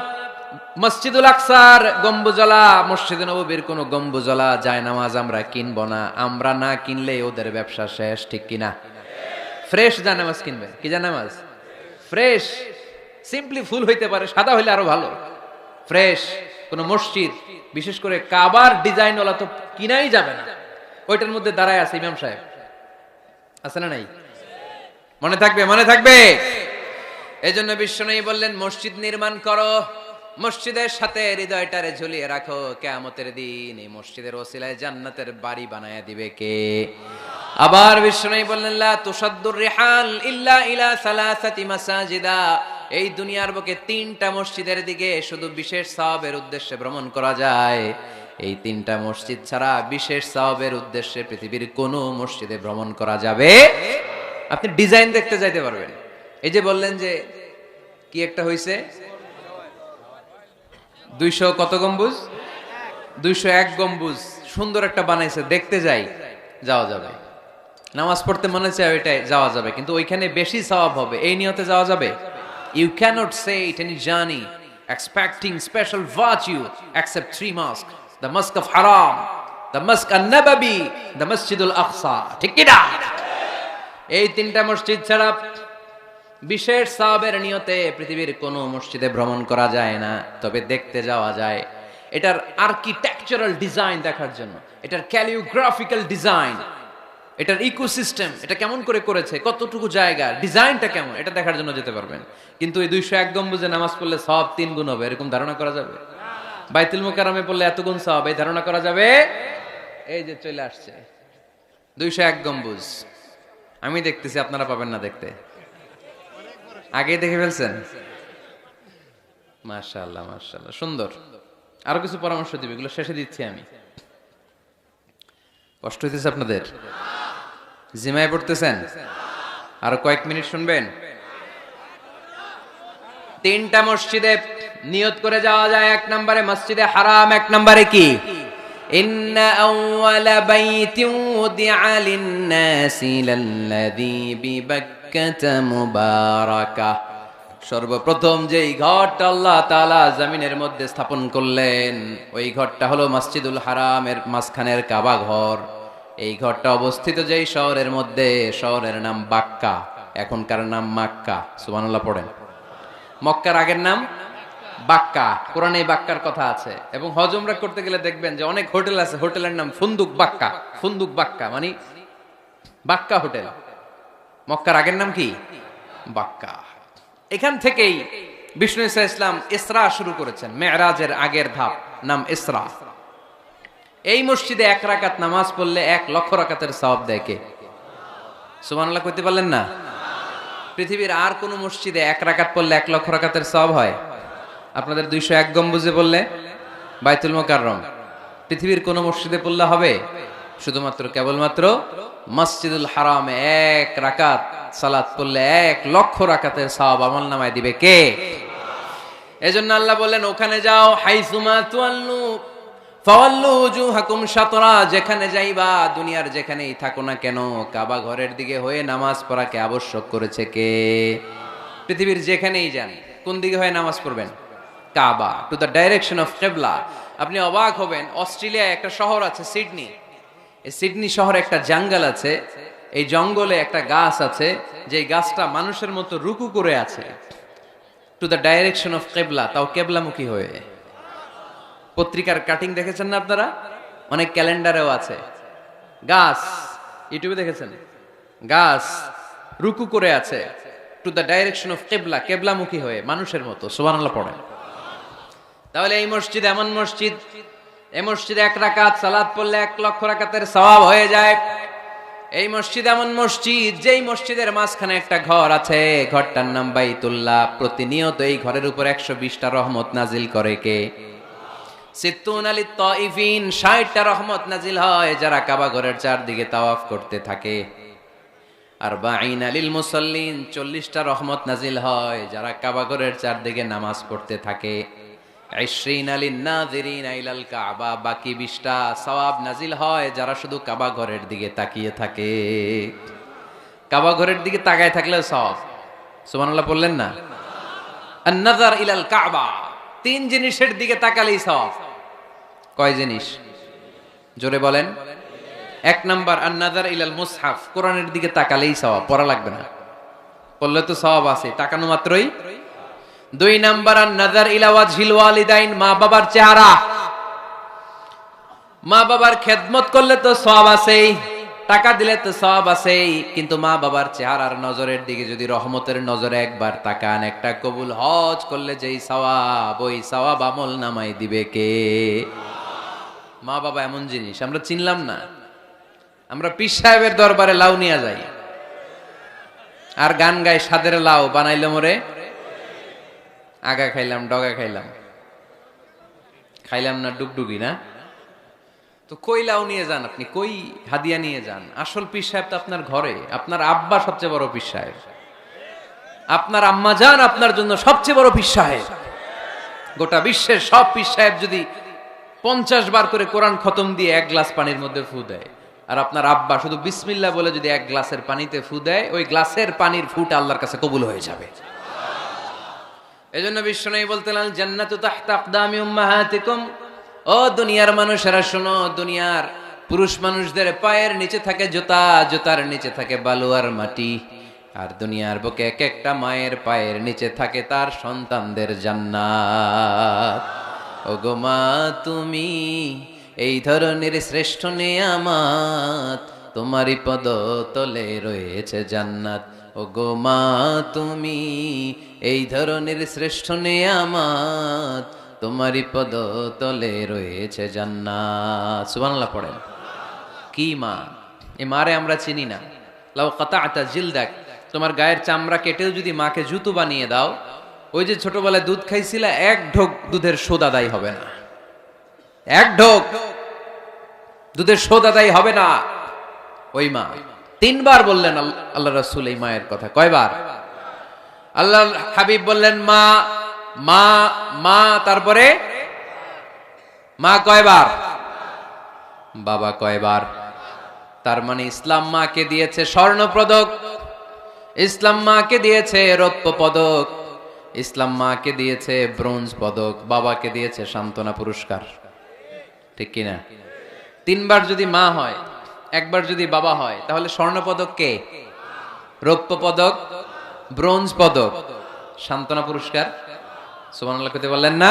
মসজিদুল আকসার গম্বুজলা, মসজিদে নববীর কোন গম্বুজলা জায়নামাজ আমরা কিনবো না। আমরা না কিনলে ওদের ব্যবসা শেষ, ঠিক কিনা? ফ্রেশ জায়নামাজ কিনবেন। কি জায়নামাজ? ফ্রেশ। সিম্পলি ফুল হইতে পারে, সাদা হইলে আরো ভালো। ফ্রেশ কোন মসজিদ, বিশেষ করে কাবার ডিজাইনওয়ালা তো কিনাই যাবে না। ওইটার মধ্যে দাঁড়ায় আছে ইমাম সাহেব, আছে না নাই? মনে থাকবে, মনে থাকবে। এই জন্য বিশ্বনবী বললেন মসজিদ নির্মাণ করো, মসজিদের সাথে হৃদয়টারে ঝুলিয়ে রাখো। কিয়ামতের দিন এই মসজিদের ওসিলায় জান্নাতের বাড়ি বানায়া দিবে কে? আবার বিশ্বনবী বললেন লা তুসাদ্দুর রিহাল ইল্লা ইলা সালাসাতি মাসাজিদা, এই দুনিয়ার বুকে 3টা মসজিদের দিকে শুধু বিশেষ সওয়াবের উদ্দেশ্যে ভ্রমণ করা যায়। এই 3টা মসজিদ ছাড়া বিশেষ সওয়াবের উদ্দেশ্যে পৃথিবীর কোনো মসজিদে ভ্রমণ করা যাবে। আপনি ডিজাইন দেখতে যাইতে পারবেন। এই যে বললেন যে কি একটা হইছে 200 কত গম্বুজ? 201 গম্বুজ সুন্দর একটা বানাইছে, দেখতে যাই, যাওয়া যাবে। নামাজ পড়তে মনে চায় ওইটাই যাওয়া যাবে, কিন্তু ওইখানে বেশি সওয়াব হবে এই নিয়তে যাওয়া যাবে? You cannot say it any journey expecting special virtue except 3 mosques, the mosque of Haram, the mosque an-Nabawi, the Masjidul Aqsa, ঠিক কি না? এই 3টা মসজিদ ছাড়া বিশেষ সওয়াবের নিয়তে পৃথিবীর কোনো মসজিদে ভ্রমণ করা যায় না, তবে দেখতে যাওয়া যায়। এটার আর্কিটেকচারাল ডিজাইন দেখার জন্য, এটার ক্যালিওগ্রাফিক্যাল ডিজাইন, এটার ইকোসিস্টেম, এটা কেমন করে করেছে, কতটুকু জায়গা, ডিজাইনটা কেমন, এটা দেখার জন্য যেতে পারবেন। কিন্তু এই 201 গম্বুজে নামাজ পড়লে সওয়াব 3 গুণ হবে, এরকম ধারণা করা যাবে? বাইতুল মুকাররমে পড়লে এত গুণ সওয়াব, এই ধারণা করা যাবে? এই যে চলে আসছে 201 গম্বুজ, আমি দেখতেছি, আপনারা পাবেন না দেখতে। আগে দেখে ফেলছেন? মাশাআল্লাহ, মাশাআল্লাহ, সুন্দর। আরো কিছু পরামর্শ দিবে, এগুলো শেষে দিচ্ছি আমি। কষ্ট হইতেছে আপনাদের? জিমায় পড়তেছেন? আরো কয়েক মিনিট শুনবেন। 3টা মসজিদে নিয়ত করে যাওয়া যায়। 1 নম্বরে মসজিদে হারাম, 1 নম্বরে কি? ইন্না আউওয়ালা বাইতিন উদিআ লিন-নাসি লাল্লাযী বিবাক্কাতা মুবারাকা, সর্বপ্রথম যেই ঘরটা আল্লাহ তাআলা জমিনের মধ্যে স্থাপন করলেন, ওই ঘরটা হলো মসজিদুল হারামের মাঝখানের কাবা ঘর। এই ঘরটা অবস্থিত যেই শহরের মধ্যে, শহরের নাম বাক্কা, এখনকার নাম মক্কা। সুবহানাল্লাহ পড়েন। মক্কার আগের নাম বাক্কা। কোরআনে বাক্কার কথা আছে, এবং হজ উমরা করতে গেলে দেখবেন যে অনেক হোটেল আছে, হোটেলের নাম ফুন্দুক বাক্কা। ফুন্দুক বাক্কা মানে বাক্কা হোটেল। মক্কার আগের নাম কি? বাক্কা। এখান থেকেই বিষ্ণু ঈসা ইসলাম ইসরা শুরু করেছেন, মেরাজের আগের ধাপ, নাম ইসরা। এই মসজিদে 1 রাকাত নামাজ পড়লে 1 লক্ষ রাকাতের সওয়াব দেয় কে? সুবহানাল্লাহ কইতে পারলেন না? পৃথিবীর আর কোন মসজিদে 1 রাকাত পড়লে 1 লক্ষ রাকাতের সওয়াব হয়? আপনাদের 201 গম্বুজে বললে, বাইতুল মুকাররম, পৃথিবীর কোন মসজিদে পড়লে হবে? শুধুমাত্র কেবলমাত্র মসজিদুল হারামে 1 রাকাত সালাত পড়লে 1 লক্ষ রাকাতের সওয়াব আমলনামায় দিবে কে? এজন্য আল্লাহ বললেন ওখানে যাও, হাইসুমা তুয়াল্লু ফাওয়াল্লু উজুহাকুম শাতরা, যেখানে যাইবা, দুনিয়ার যেখানেই থাকো না কেন, কাবা ঘরের দিকে হয়ে নামাজ পড়াকে আবশ্যক করেছে কে? পৃথিবীর যেখানেই যান, কোন দিকে হয়ে নামাজ পড়বেন? কাবা, টু দ্য ডাইরেকশন অফ কিবলা। আপনি অবাক হবেন, অস্ট্রেলিয়ায় একটা শহর আছে সিডনি, এই সিডনি শহরে একটা জঙ্গল আছে, এই জঙ্গলে একটা গাছ আছে, যে গাছটা মানুষের মতো রুকু করে আছে। টু দ্য ডাইরেকশন অফ কেবলা, তাও কেবলামুখী হয়ে। পত্রিকার কাটিং দেখেছেন না আপনারা? অনেক ক্যালেন্ডারেও আছে। গাছ, ইউটিউবে দেখেছেন, গাছ রুকু করে আছে টু দ্য ডাইরেকশন অফ কেবলা, কেবলামুখী হয়ে, মানুষের মতো। সুবহানাল্লাহ পড়েন। তাহলে এই মসজিদ এমন মসজিদ, এই মসজিদে 1 রাকাত সালাত পড়লে 1 লক্ষ রাকাতের সওয়াব হয়ে যায়। এই মসজিদ এমন মসজিদ, যেই মসজিদের মাঝখানে একটা ঘর আছে, ঘরটার নাম বাইতুল্লাহ। প্রতিনিয়ত এই ঘরের উপর 120টা রহমত নাজিল করে কে? সিত্তুন আলিত তাইফিন, 60টা রহমত নাজিল হয় যারা কাবা ঘরের চারদিকে তাওয়াফ করতে থাকে। আরবাঈন লিল মুসাল্লিন, 40টা রহমত নাজিল হয় যারা কাবা ঘরের চারদিকে নামাজ পড়তে থাকে। 20 লিন নাযিরিন ইলাল কাবা, বাকি 20টা সওয়াব নাজিল হয় যারা শুধু কাবা ঘরের দিকে তাকিয়ে থাকে। কাবা ঘরের দিকে তাকায় থাকলে সওয়াব। সুবহানাল্লাহ বললেন না? আন-নাযার ইলাল কাবা, 3 জিনিসের দিকে তাকালেই সওয়াব। কয় জিনিস? জোরে বলেন। 1 নাম্বার আন-নাযার ইলাল মুসহাফ, কোরআনের দিকে তাকালেই সওয়াব, পড়া লাগবে না, পড়লে তো সওয়াব আছে, তাকানো মাত্রই। 2 নাম্বার আন-নাযার ইলা ওয়াজহিল ওয়ালিদাইন, মা বাবার চেহারা, মা বাবার খেদমত করলে তো সওয়াব আছেই, টাকা দিলে তো সওয়াব আছেই, কিন্তু মা বাবার চেহারার নজরের দিকে যদি রহমতের নজরে একবার তাকান, একটা কবুল হজ করলে যেই সওয়াব, ওই সওয়াব আমল নামাই দিবে কে? মা বাবা এমন জিনিস আমরা চিনলাম না। আমরা পীর সাহেবের দরবারে লাউ নিয়ে যাই আর গান গাই, সাদের লাউ বানাইলো মোরে, আগা খাইলাম ডগা খাইলাম, খাইলাম না ডুগডুগি না। তো কই লাউ নিয়ে যান আপনি, কই হাদিয়া নিয়ে যান? আসল পীর সাহেব তো আপনার ঘরে। আপনার আব্বা সবচেয়ে বড় পীর সাহেব, আপনার আম্মা জান আপনার জন্য সবচেয়ে বড় পীর সাহেব। গোটা বিশ্বের সব পীর সাহেব যদি 50 বার করে কোরআন খতম দিয়ে 1 গ্লাস পানির মধ্যে ফু দেয়, আর আপনার আব্বা শুধু বিসমিল্লাহ বলে যদি 1 গ্লাসের পানিতে ফু দেয়, ওই গ্লাসের পানির ফুটা আল্লাহর কাছে কবুল হয়ে যাবে। এজন্য বিশ্বনবী বলতেন, আল জান্নাতু তাহতা আকদামি উম্মাহাতিকুম, ও দুনিয়ার মানুষেরা শোনো, দুনিয়ার পুরুষ মানুষদের পায়ের নিচে থাকে জুতা, জুতার নিচে থাকে বালু আর মাটি, আর দুনিয়ার বুকে এক একটা মায়ের পায়ের নিচে থাকে তার সন্তানদের জান্নাত। ওগো মা তুমি এই ধরনের শ্রেষ্ঠ নেয়ামত, তোমারই পদ তলে রয়েছে জান্নাত। ওগো মা তুমি এই ধরনের শ্রেষ্ঠ নেয়ামত, তোমারই পদ তলে রয়েছে জান্নাত। সুবহানাল্লাহ পড়েন। কি মা? এই মারে আমরা চিনি না। লাউ কাতাআতা জিলদাক, তোমার গায়ের চামড়া কেটেও যদি মাকে জুতো বানিয়ে দাও, ওই যে ছোটবেলায় দুধ খাইছিলা, 1 ঢোক দুধের শোধ আদায় হবে না। 1 ঢোক দুধের শোধ আদায় হবে না। ওই মা 3 বার বললেন আল্লাহ রাসূল এই মায়ের কথা। কয়বার? আল্লাহ হাবিব বললেন মা মা মা, তারপরে মা কয়বার? বাবা কয়বার? তার মানে ইসলাম মাকে দিয়েছে স্বর্ণ পদক, ইসলাম মাকে দিয়েছে রৌপ্য পদক, ইসলাম মাকে দিয়েছে ব্রোঞ্জ পদক, বাবাকে দিয়েছে সান্ত্বনা পুরস্কার। ঠিক কিনা? 3 বার যদি মা হয়, 1 বার যদি বাবা হয়, তাহলে স্বর্ণ পদক কে? রৌপ্য পদক, ব্রোঞ্জ পদক, সান্ত্বনা পুরস্কার। সুবহানাল্লাহ কইতে বললেন না?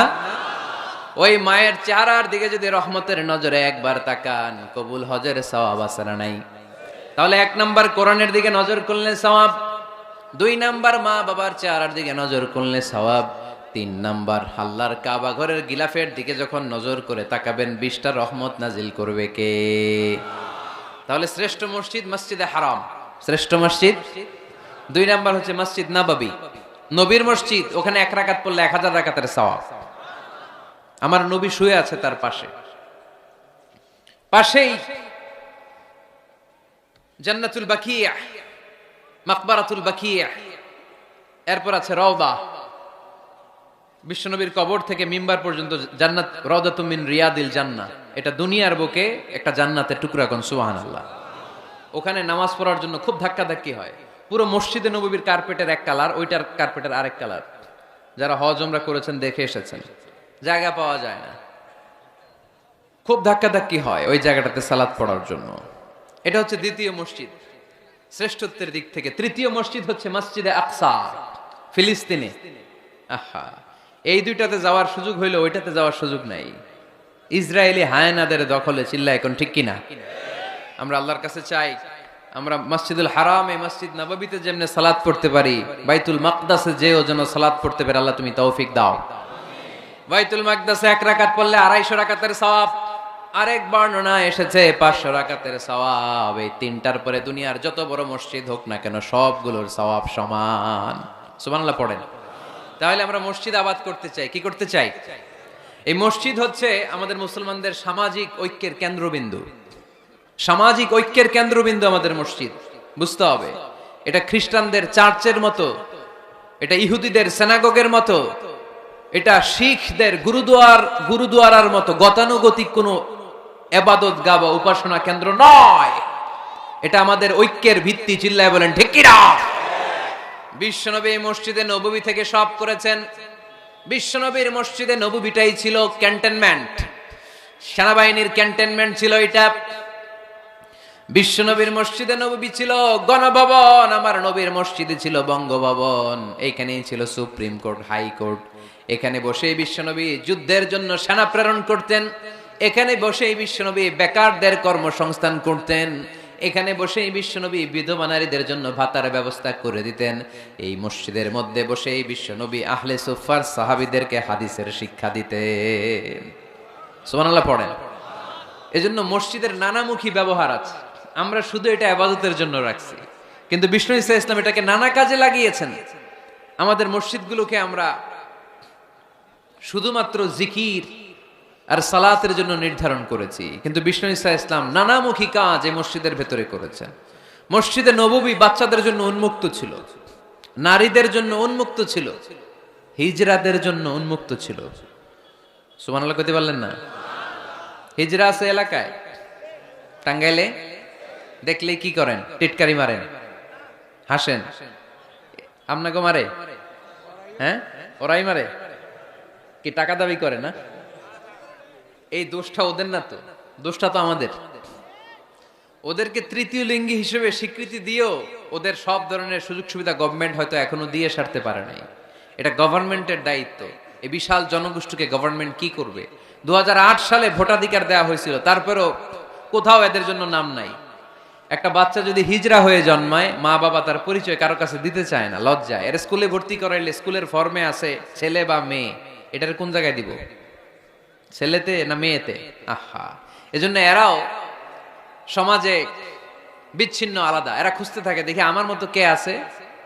ওই মায়ের চেহারার দিকে যদি রহমতের নজরে একবার তাকান, কবুল হজের সওয়াব আছে না নাই? তাহলে 1 নাম্বার কোরআনের দিকে নজর করলে সওয়াব, 2 নাম্বার মা বাবার চেহারার দিকে নজর করলে সওয়াব, 3 নাম্বার আল্লাহর কাবা ঘরের গিলাফের দিকে যখন নজর করে তাকাবেন, 20টা রহমত নাজিল করবে কে? তাহলে শ্রেষ্ঠ মসজিদ মসজিদে হারাম, শ্রেষ্ঠ মসজিদ। 2 নাম্বার হচ্ছে মসজিদ নববী, নবীর মসজিদ, ওখানে 1 রাকাত পড়লে 1000 রাকাতের সওয়াব। আমার নবী শুয়ে আছে তার পাশে, পাশেই জান্নাতুল বাকিয়া, মাকবারাতুল বাকিয়া, এরপর আছে রওদা। বিশ্বনবীর কবর থেকে মিম্বার পর্যন্ত জান্নাত, রওদাতুম মিন রিয়াদিল জান্নাহ। এটা দুনিয়ার বুকে একটা জান্নাতের টুকরা, কোন সুবহানাল্লাহ। ওখানে নামাজ পড়ার জন্য খুব ধাক্কাধাক্কি হয়। পুরো মসজিদে নববীর কার্পেটের 1 কালার, ওইটার কার্পেটের আরেক কালার। যারা হজ উমরা করেছেন দেখে এসেছেন, জায়গা পাওয়া যায় না, খুব ধাক্কাধাক্কি হয় ওই জায়গাটাতে সালাত পড়ার জন্য। এটা হচ্ছে 2য় মসজিদ শ্রেষ্ঠত্বের দিক থেকে। 3য় মসজিদ হচ্ছে মসজিদে আকসা, ফিলিস্তিনে। আহা, এই দুইটাতে যাওয়ার সুযোগ হইলো, ওইটাতে যাওয়ার সুযোগ নাই। ইসরায়েলি হায়নাদের দখলে, চিল্লা এখন ঠিক কিনা? আমরা আল্লাহর কাছে চাই আমরা মসজিদুল হারাম, এই মসজিদ নববীতে যেমনে সালাত পড়তে পারি, বাইতুল মাকদাসে যেও যেন সালাত পড়তে পারে। আল্লাহ তুমি তৌফিক দাও। বাইতুল মাকদাসে 1 রাকাত পড়লে 250 রাকাতের সওয়াব, আরেক বর্ণনা এসেছে 500 রাকাতের সওয়াব। এই তিনটার পরে দুনিয়ার যত বড় মসজিদ হোক না কেন সবগুলোর সওয়াব সমান। সুবহানাল্লাহ পড়েন। তাহলে আমরা মসজিদ আবাদ করতে চাই। কি করতে চাই? এই মসজিদ হচ্ছে আমাদের মুসলমানদের সামাজিক ঐক্যের কেন্দ্রবিন্দু। সামাজিক ঐক্যের কেন্দ্রবিন্দু আমাদের মসজিদ, বুঝতে হবে। এটা খ্রিস্টানদের চার্চের মতো, এটা ইহুদিদের সিনাগগের মতো, এটা শিখদের গুরুদুয়ারার মতো গতানুগতিক কোনো ইবাদত গাহ বা উপাসনা কেন্দ্র নয়। এটা আমাদের ঐক্যের ভিত্তি। চিল্লায় বলেন ঠিক কিনা? বিশ্বনবী মসজিদে নববী থেকে সব করেছেন। বিশ্বনবীর মসজিদে নববীটাই ছিল ক্যান্টনমেন্ট, সেনাবাহিনীর ক্যান্টনমেন্ট ছিল এটা। বিশ্বনবীর মসজিদে নববী ছিল গণভবন, আমার নবীর মসজিদে ছিল বঙ্গভবন। এইখানেই ছিল সুপ্রিম কোর্ট, হাইকোর্ট। এখানে বসেই বিশ্বনবী যুদ্ধের জন্য সেনা প্রেরণ করতেন। এখানে বসেই বিশ্বনবী বেকারদের কর্মসংস্থান করতেন। এখানে বসেই বিশ্বনবী বিধবা নারীদের জন্য ভাতার ব্যবস্থা করে দিতেন। এই মসজিদের মধ্যে বসেই বিশ্বনবী আহলে সুফার সাহাবীদেরকে হাদিসের শিক্ষা দিতেন। সুবহানাল্লাহ পড়েন। এজন্য মসজিদের নানামুখী ব্যবহার আছে। আমরা শুধু এটা ইবাদতের জন্য রাখছি, কিন্তু বিষ্ণু ঈসা ইসলাম এটাকে নানা কাজে লাগিয়েছেন। আমাদের মসজিদগুলোকে আমরা শুধুমাত্র জিকির আর সালাতের জন্য নির্ধারণ করেছি, কিন্তু বিষ্ণু ঈসা ইসলাম নানামুখী কাজ এই মসজিদের ভেতরে করেছেন। মসজিদে নববী বাচ্চাদের জন্য উন্মুক্ত ছিল, নারীদের জন্য উন্মুক্ত ছিল, হিজরাদের জন্য উন্মুক্ত ছিল। সুবহানাল্লাহ কইতে পারলেন না? হিজরা আছে এলাকায়, টাঙ্গাইলে দেখলেই কি করেন? টিটকারি মারেন, হাসেন। আপনাকে মারে? হ্যাঁ, ওরাই মারে। কি টাকা দাবি করে না? এই দোষটা ওদের না তো, দোষটা তো আমাদের। ওদেরকে তৃতীয় লিঙ্গী হিসেবে স্বীকৃতি দিয়েও ওদের সব ধরনের সুযোগ সুবিধা গভর্নমেন্ট হয়তো এখনো দিয়ে সারতে পারে নাই। এটা গভর্নমেন্টের দায়িত্ব। এই বিশাল জনগোষ্ঠীকে গভর্নমেন্ট কি করবে? 2008 সালে ভোটাধিকার দেওয়া হয়েছিল, তারপরেও কোথাও এদের জন্য নাম নাই। একটা বাচ্চা যদি হিজরা হয়ে জন্মায়, মা বাবা তার পরিচয় কারো কাছে দিতে চায় না, লজ্জায়। এর স্কুলে ভর্তি করাইলে স্কুলের ফর্মে আছে ছেলে বা মেয়ে, এটার কোন জায়গায় দিব? ছেলেতে না মেয়েতে? আহা, এজন্য এরাও সমাজে বিচ্ছিন্ন, আলাদা। এরা খুঁজতে থাকে, দেখি আমার মতো কে আছে,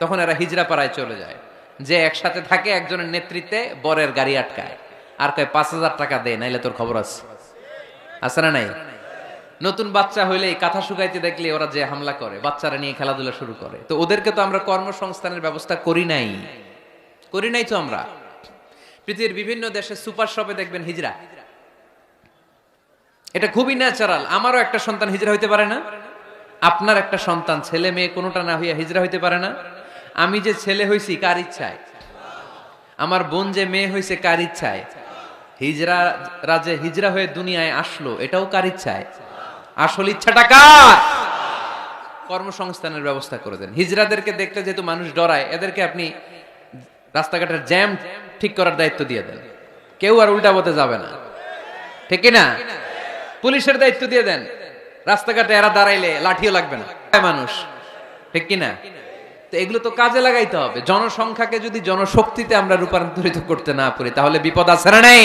তখন এরা হিজরা পাড়ায় চলে যায়। যে একসাথে থাকে, একজনের নেতৃত্বে বরের গাড়ি আটকায়, আর কয় 5,000 টাকা দে, নাইলে তোর খবর আছে। আছে না নাই? নতুন বাচ্চা হইলে কাঁথা শুকাইতে দেখলে ওরা যে হামলা করে, বাচ্চারা নিয়ে খেলাধুলা শুরু করে। তো ওদেরকে তো আমরা কর্মসংস্থানের ব্যবস্থা করি নাই তো আমরা। পৃথিবীর বিভিন্ন দেশে সুপার শপে দেখবেন হিজরা। এটা খুবই ন্যাচারাল। আমারও একটা সন্তান হিজরা হইতে পারে না? আপনার একটা সন্তান, ছেলে মেয়ে কোনোটা না হইয়া হিজরা হইতে পারে না? আমি যে ছেলে হইছি কার ইচ্ছায়? আমার বোন যে মেয়ে হইছে কার ইচ্ছায়? হিজরা হয়ে দুনিয়ায় আসলো, এটাও কার ইচ্ছায়? আসল ইচ্ছাটা কার? কর্মসংস্থানের ব্যবস্থা করে দেন। হিজরাদেরকে দেখতে যেহেতু মানুষ ডরায়, এদেরকে আপনি রাস্তাঘাটের জ্যাম ঠিক করার দায়িত্ব দিয়ে দেন, কেউ আর উল্টা পথে যাবে না। ঠিক না? পুলিশের দায়িত্ব দিয়ে দেন, রাস্তাঘাটে এরা দাঁড়াইলে লাঠিও লাগবে না মানুষ। ঠিক কিনা? তো এগুলো তো কাজে লাগাইতে হবে। জনসংখ্যাকে যদি জনশক্তিতে আমরা রূপান্তরিত করতে না পারি, তাহলে বিপদ আছে না নাই?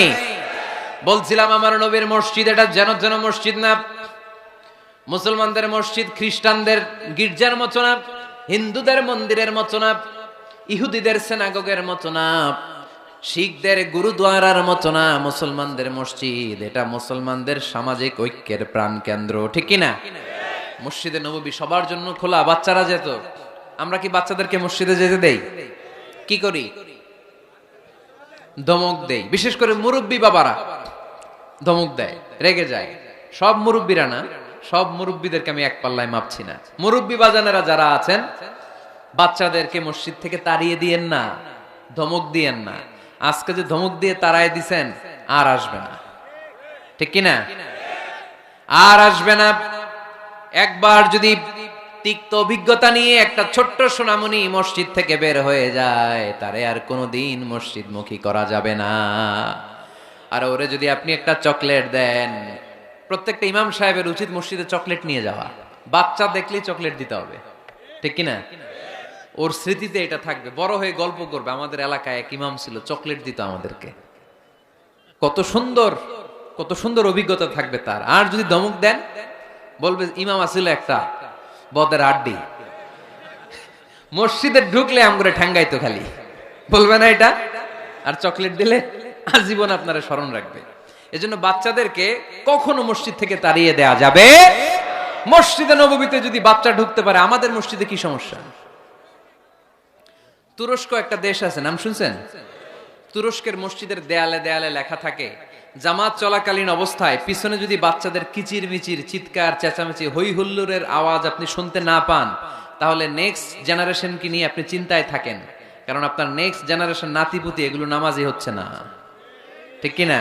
বলছিলাম আমার নবীর মসজিদ এটা যেন মসজিদ না। মুসলমানদের মসজিদ খ্রিস্টানদের গির্জার মতো না, হিন্দুদের মন্দিরের মতো না, ইহুদিদের সিনাগগের মতো না, শিখদের গুরুদ্বারার মতো না। মুসলমানদের মসজিদ এটা মুসলমানদের সামাজিক ঐক্যের প্রাণ কেন্দ্র। ঠিক কিনা? মসজিদে নববী সবার জন্য খোলা। বাচ্চারা যেত, আমরা কি বাচ্চাদেরকে মসজিদে যেতে দেই? কি করি? ধমক দেই। বিশেষ করে মুরব্বী বাবারা ধমক দেয়, রেগে যায়। সব মুরব্বীরা না, সব মুরব্বীদেরকে আমি এক পাল্লায় মাপছি না। মুরব্বী বাজানেরা যারা আছেন, বাচ্চাদেরকে মসজিদ থেকে তাড়িয়ে দিয়েন না, ধমক দিয়েন না। আজকে যে ধমক দিয়ে তাড়ায় দিছেন, আর আসবে না। ঠিক কিনা? আর আসবে না। একবার যদি তিক্ত অভিজ্ঞতা নিয়ে একটা ছোট্ট সোনামণি মসজিদ থেকে বের হয়ে যায়, তারে আর কোনোদিন মসজিদমুখী করা যাবে না। আর ওরে যদি আপনি একটা চকলেট দেন, প্রত্যেকটা ইমাম সাহেবের উচিত মসজিদে চকলেট নিয়ে যাওয়া। বাচ্চা দেখলেই চকলেট দিতে হবে, ঠিক কিনা? ওর স্মৃতিতে এটা থাকবে, বড় হয়ে গল্প করবে আমাদের এলাকায় এক ইমাম ছিল, চকলেট দিত আমাদেরকে। কত সুন্দর, কত সুন্দর অভিজ্ঞতা থাকবে তার। আর যদি ধমক দেন, বলবে ইমাম আসলে একটা বদের আড্ডি, মসজিদে ঢুকলে আম করে ঠ্যাঙ্গাইতো খালি, বলবে না এটা? আর চকলেট দিলে আজীবন আপনারা স্মরণ রাখবে। এজন্য বাচ্চাদেরকে কখনো মসজিদ থেকে তাড়িয়ে দেয়া যাবে। মসজিদে নববীতে যদি বাচ্চা ঢুকতে পারে, আমাদের মসজিদে কি সমস্যা? তুরস্ক একটা দেশ আছে, নাম শুনছেন? তুরস্কের মসজিদের দেয়ালে দেয়ালে লেখা থাকে, জামাত চলাকালীন অবস্থায় পিছনে যদি বাচ্চাদের কিচির মিচির, চিৎকার, চেঁচামেচি, হই হুল্লোড়ের আওয়াজ আপনি শুনতে না পান, তাহলে নেক্সট জেনারেশনকে নিয়ে আপনি চিন্তায় থাকেন, কারণ আপনার নেক্সট জেনারেশন নাতিপুতি এগুলো নামাজই হচ্ছে না, ঠিক কিনা?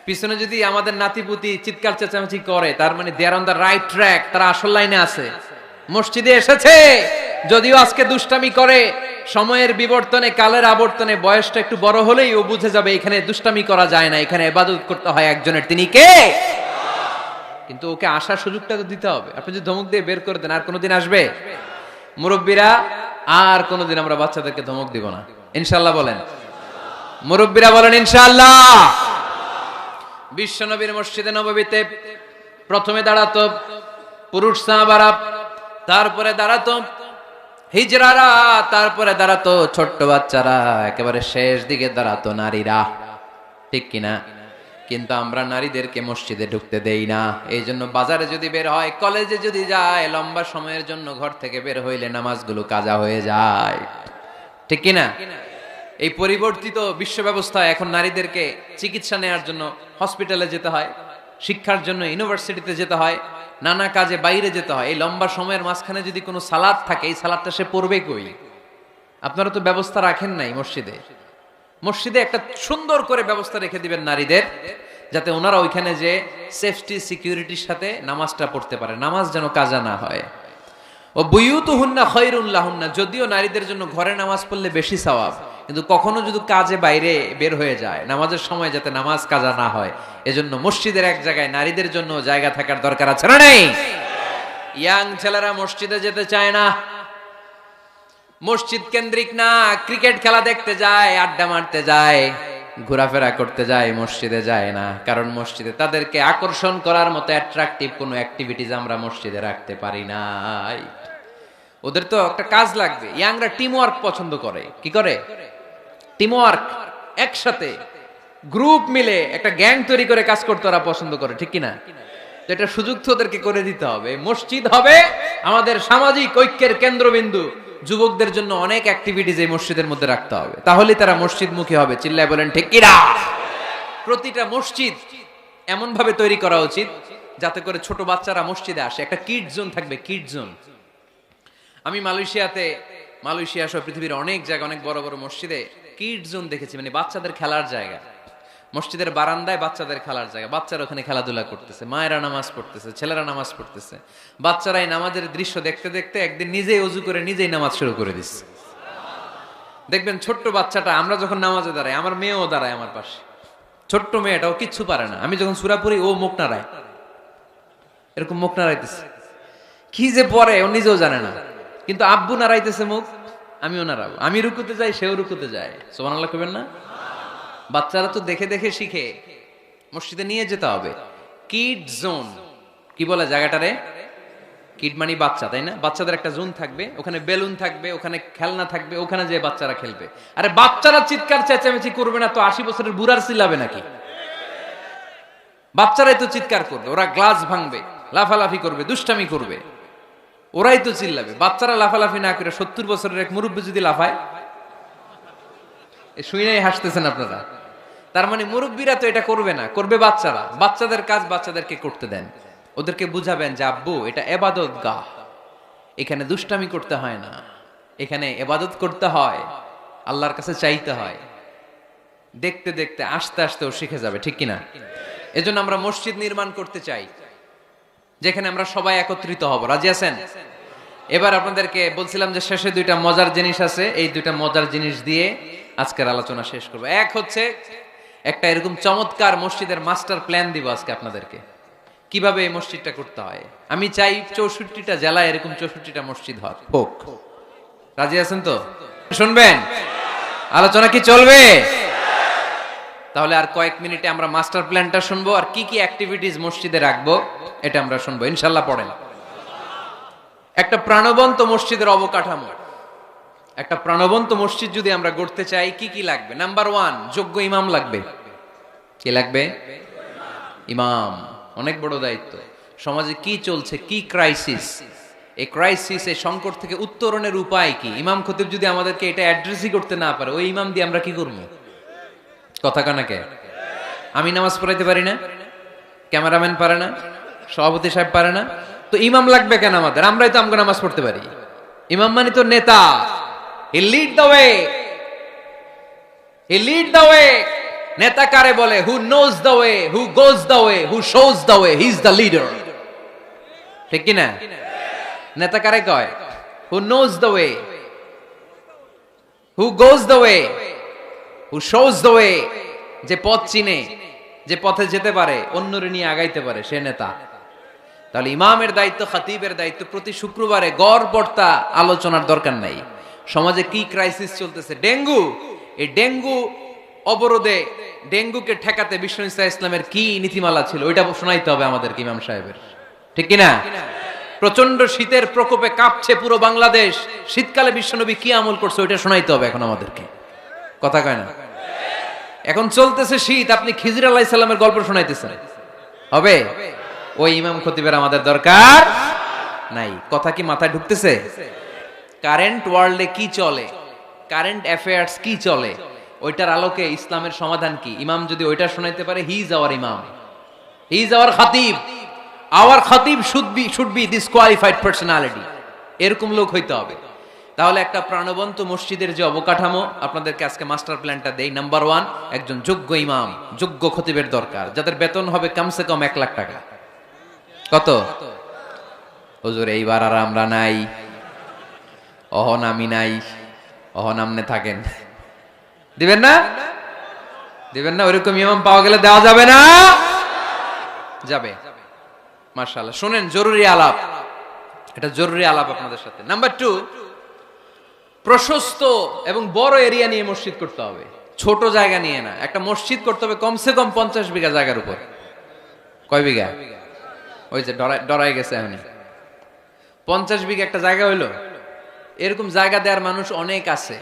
পিছনে যদি আমাদের নাতিপুতি চিৎকার চেঁচামেচি করে, তার মানে দে আর অন দ্য রাইট ট্র্যাক, তারা আসল লাইনে আছে, মসজিদে এসেছে। যদিও আজকে দুষ্টামি করে, সময়ের বিবর্তনে, কালের আবর্তনে বয়সটা একটু বড় হলেই ও বুঝে যাবে এখানে দুষ্টামি করা যায় না, এখানে ইবাদত করতে হয় একজনের, তিনি কে? কিন্তু ওকে আসার সুযোগটা তো দিতে হবে। আপনি যদি ধমক দিয়ে বের করে দেন, আর কোনোদিন আসবে? মুরব্বীরা, আর কোনোদিন আমরা বাচ্চাদেরকে ধমক দিব না, ইনশাআল্লাহ বলেন। মুরব্বীরা বলেন ইনশাআল্লাহ। বিশ্বনবীর মসজিদে নববীতে প্রথমে দাঁড়াতো পুরুষ সাহাবারা, তারপরে দাঁড়াতো হিজড়ারা, তারপরে দাঁড়াতো ছোট্ট বাচ্চারা, একেবারে শেষ দিকে দাঁড়াতো নারীরা, ঠিক কিনা? কিন্তু আমরা নারীদেরকে মসজিদে ঢুকতে দেই না। এই জন্য বাজারে যদি বের হয়, কলেজে যদি যায়, লম্বা সময়ের জন্য ঘর থেকে বের হইলে নামাজগুলো কাজা হয়ে যায়, ঠিক কিনা? এই পরিবর্তিত বিশ্ব ব্যবস্থায় এখন নারীদেরকে চিকিৎসা নেওয়ার জন্য হসপিটালে যেতে হয়, শিক্ষার জন্য ইউনিভার্সিটিতে যেতে হয়, নানা কাজে বাইরে যেতে হয়। এই লম্বা সময়ের মাঝখানে যদি কোনো সালাত থাকে, এই সালাতটা সে পড়বে কই? আপনারা তো ব্যবস্থা রাখেন নাই মসজিদে। মসজিদে একটা সুন্দর করে ব্যবস্থা রেখে দিবেন নারীদের, যাতে ওনারা ওইখানে যে সেফটি সিকিউরিটির সাথে নামাজটা পড়তে পারে, নামাজ যেন কাজা না হয়। ও বুয়ুতুহুন্না খায়রুন লাহুন্না, যদিও নারীদের জন্য ঘরে নামাজ পড়লে বেশি সওয়াব, কিন্তু কখনো যদি কাজে বাইরে বের হয়ে যায়, নামাজের সময় যাতে নামাজ কাজা না হয়, এজন্য মসজিদের এক জায়গায় নারীদের জন্য জায়গা থাকার দরকার আছে না নেই? ইয়াং ছেলেরা মসজিদে যেতে চায় না, মসজিদ কেন্দ্রিক না, ক্রিকেট খেলা দেখতে যায়, আড্ডা মারতে যায়, ঘোরাফেরা করতে যায়, মসজিদে যায় না। কারণ মসজিদে তাদেরকে আকর্ষণ করার মতো অ্যাট্রাকটিভ কোনো অ্যাক্টিভিটিজ আমরা মসজিদে রাখতে পারি নাই। ওদের তো একটা কাজ লাগবে। ইয়াংরা টিম ওয়ার্ক পছন্দ করে। কি করে? টিম ওয়ার্ক, একসাথে গ্রুপ মিলে একটা গ্যাং তৈরি করে কাজ করতে ওরা পছন্দ করে, ঠিক কিনা? তো এটা সুযোগ তো ওদেরকে করে দিতে হবে। মসজিদ হবে আমাদের সামাজিক ঐক্যের কেন্দ্রবিন্দু। যুবকদের জন্য অনেক অ্যাক্টিভিটিজ এই মসজিদের মধ্যে রাখতে হবে, তাহলে তারা মসজিদমুখী হবে। চিল্লায় বলেন ঠিক কিনা? প্রতিটা মসজিদ এমন ভাবে তৈরি করা উচিত যাতে করে ছোট বাচ্চারা মসজিদে আসে। একটা কিড জোন থাকবে, কিড জোন। আমি মালয়েশিয়া সহ পৃথিবীর অনেক জায়গায়, অনেক বড় বড় মসজিদে কিড জোন দেখেছি, মানে বাচ্চাদের খেলার জায়গা। মসজিদের বারান্দায় বাচ্চাদের খেলার জায়গা, বাচ্চারা ওখানে খেলাধুলা করতেছে, মায়েরা নামাজ পড়তেছে, ছেলেরা নামাজ পড়তেছে। বাচ্চারাই নামাজের দৃশ্য দেখতে দেখতে একদিন নিজেই ওযু করে নিজেই নামাজ শুরু করে দিচ্ছে। দেখবেন ছোট্ট বাচ্চাটা, আমরা যখন নামাজে দাঁড়াই, আমার মেয়েও দাঁড়ায় আমার পাশে, ছোট্ট মেয়েটাও কিচ্ছু পারে না, আমি যখন সূরা পড়ি ও মুখ নাড়ায়, এরকম মুখ নাড়াইতেছে, কি যে পড়ে ও নিজেও জানে না, কিন্তু আব্বু নাড়াইতেছে মুখ, আমিও নাড়াবো। আমি রুকুতে যাই, সেও রুকুতে যায়। সুবহানাল্লাহ কইবেন না? বাচ্চারা তো দেখে দেখে শিখে। মসজিদে নিয়ে যেতে হবে। কিড জোন, কি বলে জায়গাটারে? কিড মানে বাচ্চা, তাই না? বাচ্চাদের একটা জোন থাকবে, ওখানে বেলুন থাকবে, ওখানে খেলনা থাকবে, ওখানে যে বাচ্চারা খেলবে। আরে বাচ্চারা চিৎকার চেঁচামেচি করবে না তো 80 বছরের বুড়ার চিল্লাবে নাকি? বাচ্চারাই তো চিৎকার করবে, ওরা গ্লাস ভাঙবে, লাফালাফি করবে, দুষ্টামি করবে, ওরাই তো চিল্লাবে। বাচ্চারা লাফালাফি না করে 70 বছরের এক মুরব্বী যদি লাফায়, শুনেই হাসতেছেন আপনারা। তার মানে মুরব্বীরা তো এটা করবে না, করবে বাচ্চারা। বাচ্চাদের কাজ বাচ্চাদেরকে করতে দেন, ওদেরকে বুঝাবেন যে আব্বু এটা ইবাদত গাহ, এখানে দুষ্টামি করতে হয় না, এখানে ইবাদত করতে হয়, আল্লাহর কাছে চাইতে হয়। দেখতে দেখতে আস্তে আস্তে ও শিখে যাবে, ঠিক কিনা? এজন্য আমরা মসজিদ নির্মাণ করতে চাই যেখানে আমরা সবাই একত্রিত হব। রাজি আছেন? এবার আপনাদেরকে বলছিলাম যে শেষে দুইটা মজার জিনিস আছে, এই দুইটা মজার জিনিস দিয়ে আজকের আলোচনা শেষ করব। এক হচ্ছে একটা এরকম চমৎকার মসজিদের মাস্টার প্ল্যান দিব আজকে আপনাদেরকে, কিভাবে এই মসজিদটা করতে হয়। আমি চাই 64টা জেলায় এরকম 64টা মসজিদ হোক। রাজি আছেন তো? শুনবেন? আলোচনা কি চলবে? তাহলে আর কয়েক মিনিটে আমরা মাস্টার প্ল্যানটা শুনবো, আর কি কি অ্যাক্টিভিটিস মসজিদে রাখবো এটা আমরা শুনবো ইনশাল্লাহ। পড়েন। একটা প্রাণবন্ত মসজিদের অবকাঠামো, একটা প্রাণবন্ত মসজিদ যদি আমরা গড়তে চাই কি কি লাগবে? নাম্বার 1, যোগ্য ইমাম লাগবে। কি লাগবে? ইমাম। অনেক বড় দায়িত্ব। সমাজে কি চলছে, কি ক্রাইসিস, এই ক্রাইসিস, এই সংকট থেকে উত্তরণের উপায় কি? ইমাম খতিব যদি আমাদেরকে এটা অ্যাড্রেসই করতে না পারে, ওই ইমাম দিয়ে আমরা কি করবো? কথা কানাকে আমি নামাজ পড়াইতে পারি না, ক্যামেরাম্যান পারে না, সভাপতি সাহেব পারে না, তো ইমাম লাগবে কেন আমাদের? আমরাই তো আমগো নামাজ পড়তে পারি। ইমাম মানে তো নেতা। He lead the way, he lead the way. নেতা কারে বলে? Who knows the way, who goes the way, who shows the way, he is the leader. ঠিক কি না? নেতা কারে কয়? Who knows the way, who goes the way, who shows the way. যে পথ চিনে, যে পথে যেতে পারে, অন্যরে নিয়ে আগাইতে পারে, সে নেতা। তাহলে ইমামের দায়িত্ব, খতিবের দায়িত্ব প্রতি শুক্রবারে গড় পড়তা আলোচনার দরকার নাই। সমাজে কি ক্রাইসিস চলতেছে? ডেঙ্গু। এই ডেঙ্গু অবরোধে, ডেঙ্গুকে ঠেকাতে বিশ্ব ইসলামের কি নীতিমালা ছিল, ওইটা শোনাইতে হবে আমাদেরকে ইমাম সাহেবের। ঠিক কিনা? প্রচন্ড শীতের প্রকোপে কাঁপছে পুরো বাংলাদেশ, শীতকালে বিশ্বনবী কি আমল করছে ওইটা শোনাইতে হবে এখন আমাদেরকে। কথা কয় না? এখন চলতেছে শীত, আপনি খিজির আলাইহিস সালামের গল্প শোনাইতেছেন, হবে? ওই ইমাম খতিবের আমাদের দরকার নাই। কথা কি মাথায় ঢুকতেছে? কারেন্ট ওয়ার্ল্ডে কি চলে, কারেন্ট অ্যাফেয়ার্স কি চলে, ওইটার আলোকে ইসলামের সমাধান কি, ইমাম যদি ওইটা শোনাইতে পারে, হি ইজ আওয়ার ইমাম, হি ইজ আওয়ার খতিব। আওয়ার খতিব শুড বি ডিসকোয়ালিফাইড পার্সোনালিটি। এরকম লোক হইতে হবে। তাহলে একটা প্রাণবন্ত মসজিদের যে অবকাঠামো, আপনাদেরকে আজকে মাস্টার প্ল্যানটা দেই। নাম্বার 1, একজন যোগ্য ইমাম, যোগ্য খতিবের দরকার, যাদের বেতন হবে কমসে কম 1 লাখ টাকা। কত? হুজুর এইবার আর আমরা নাই, অহন আমি নাই, অহন আমনে থাকেন। দিবেন না? দিবেন না? ওইরকম ইমাম পাওয়া গেলে দেওয়া যাবে না? যাবে। মাশাআল্লাহ। শুনেন, জরুরি আলাপ, এটা জরুরি আলাপ আপনাদের সাথে। নাম্বার 2, প্রশস্ত এবং বড় এরিয়া নিয়ে মসজিদ করতে হবে, ছোট জায়গা নিয়ে না। একটা মসজিদ করতে হবে কমসে কম 50 বিঘা জায়গার উপর। কয় বিঘা? ওই যে ডরাই গেছে এখনই। 50 বিঘা একটা জায়গা হইলো। এরকম জায়গা দেওয়ার মানুষ অনেক আছে।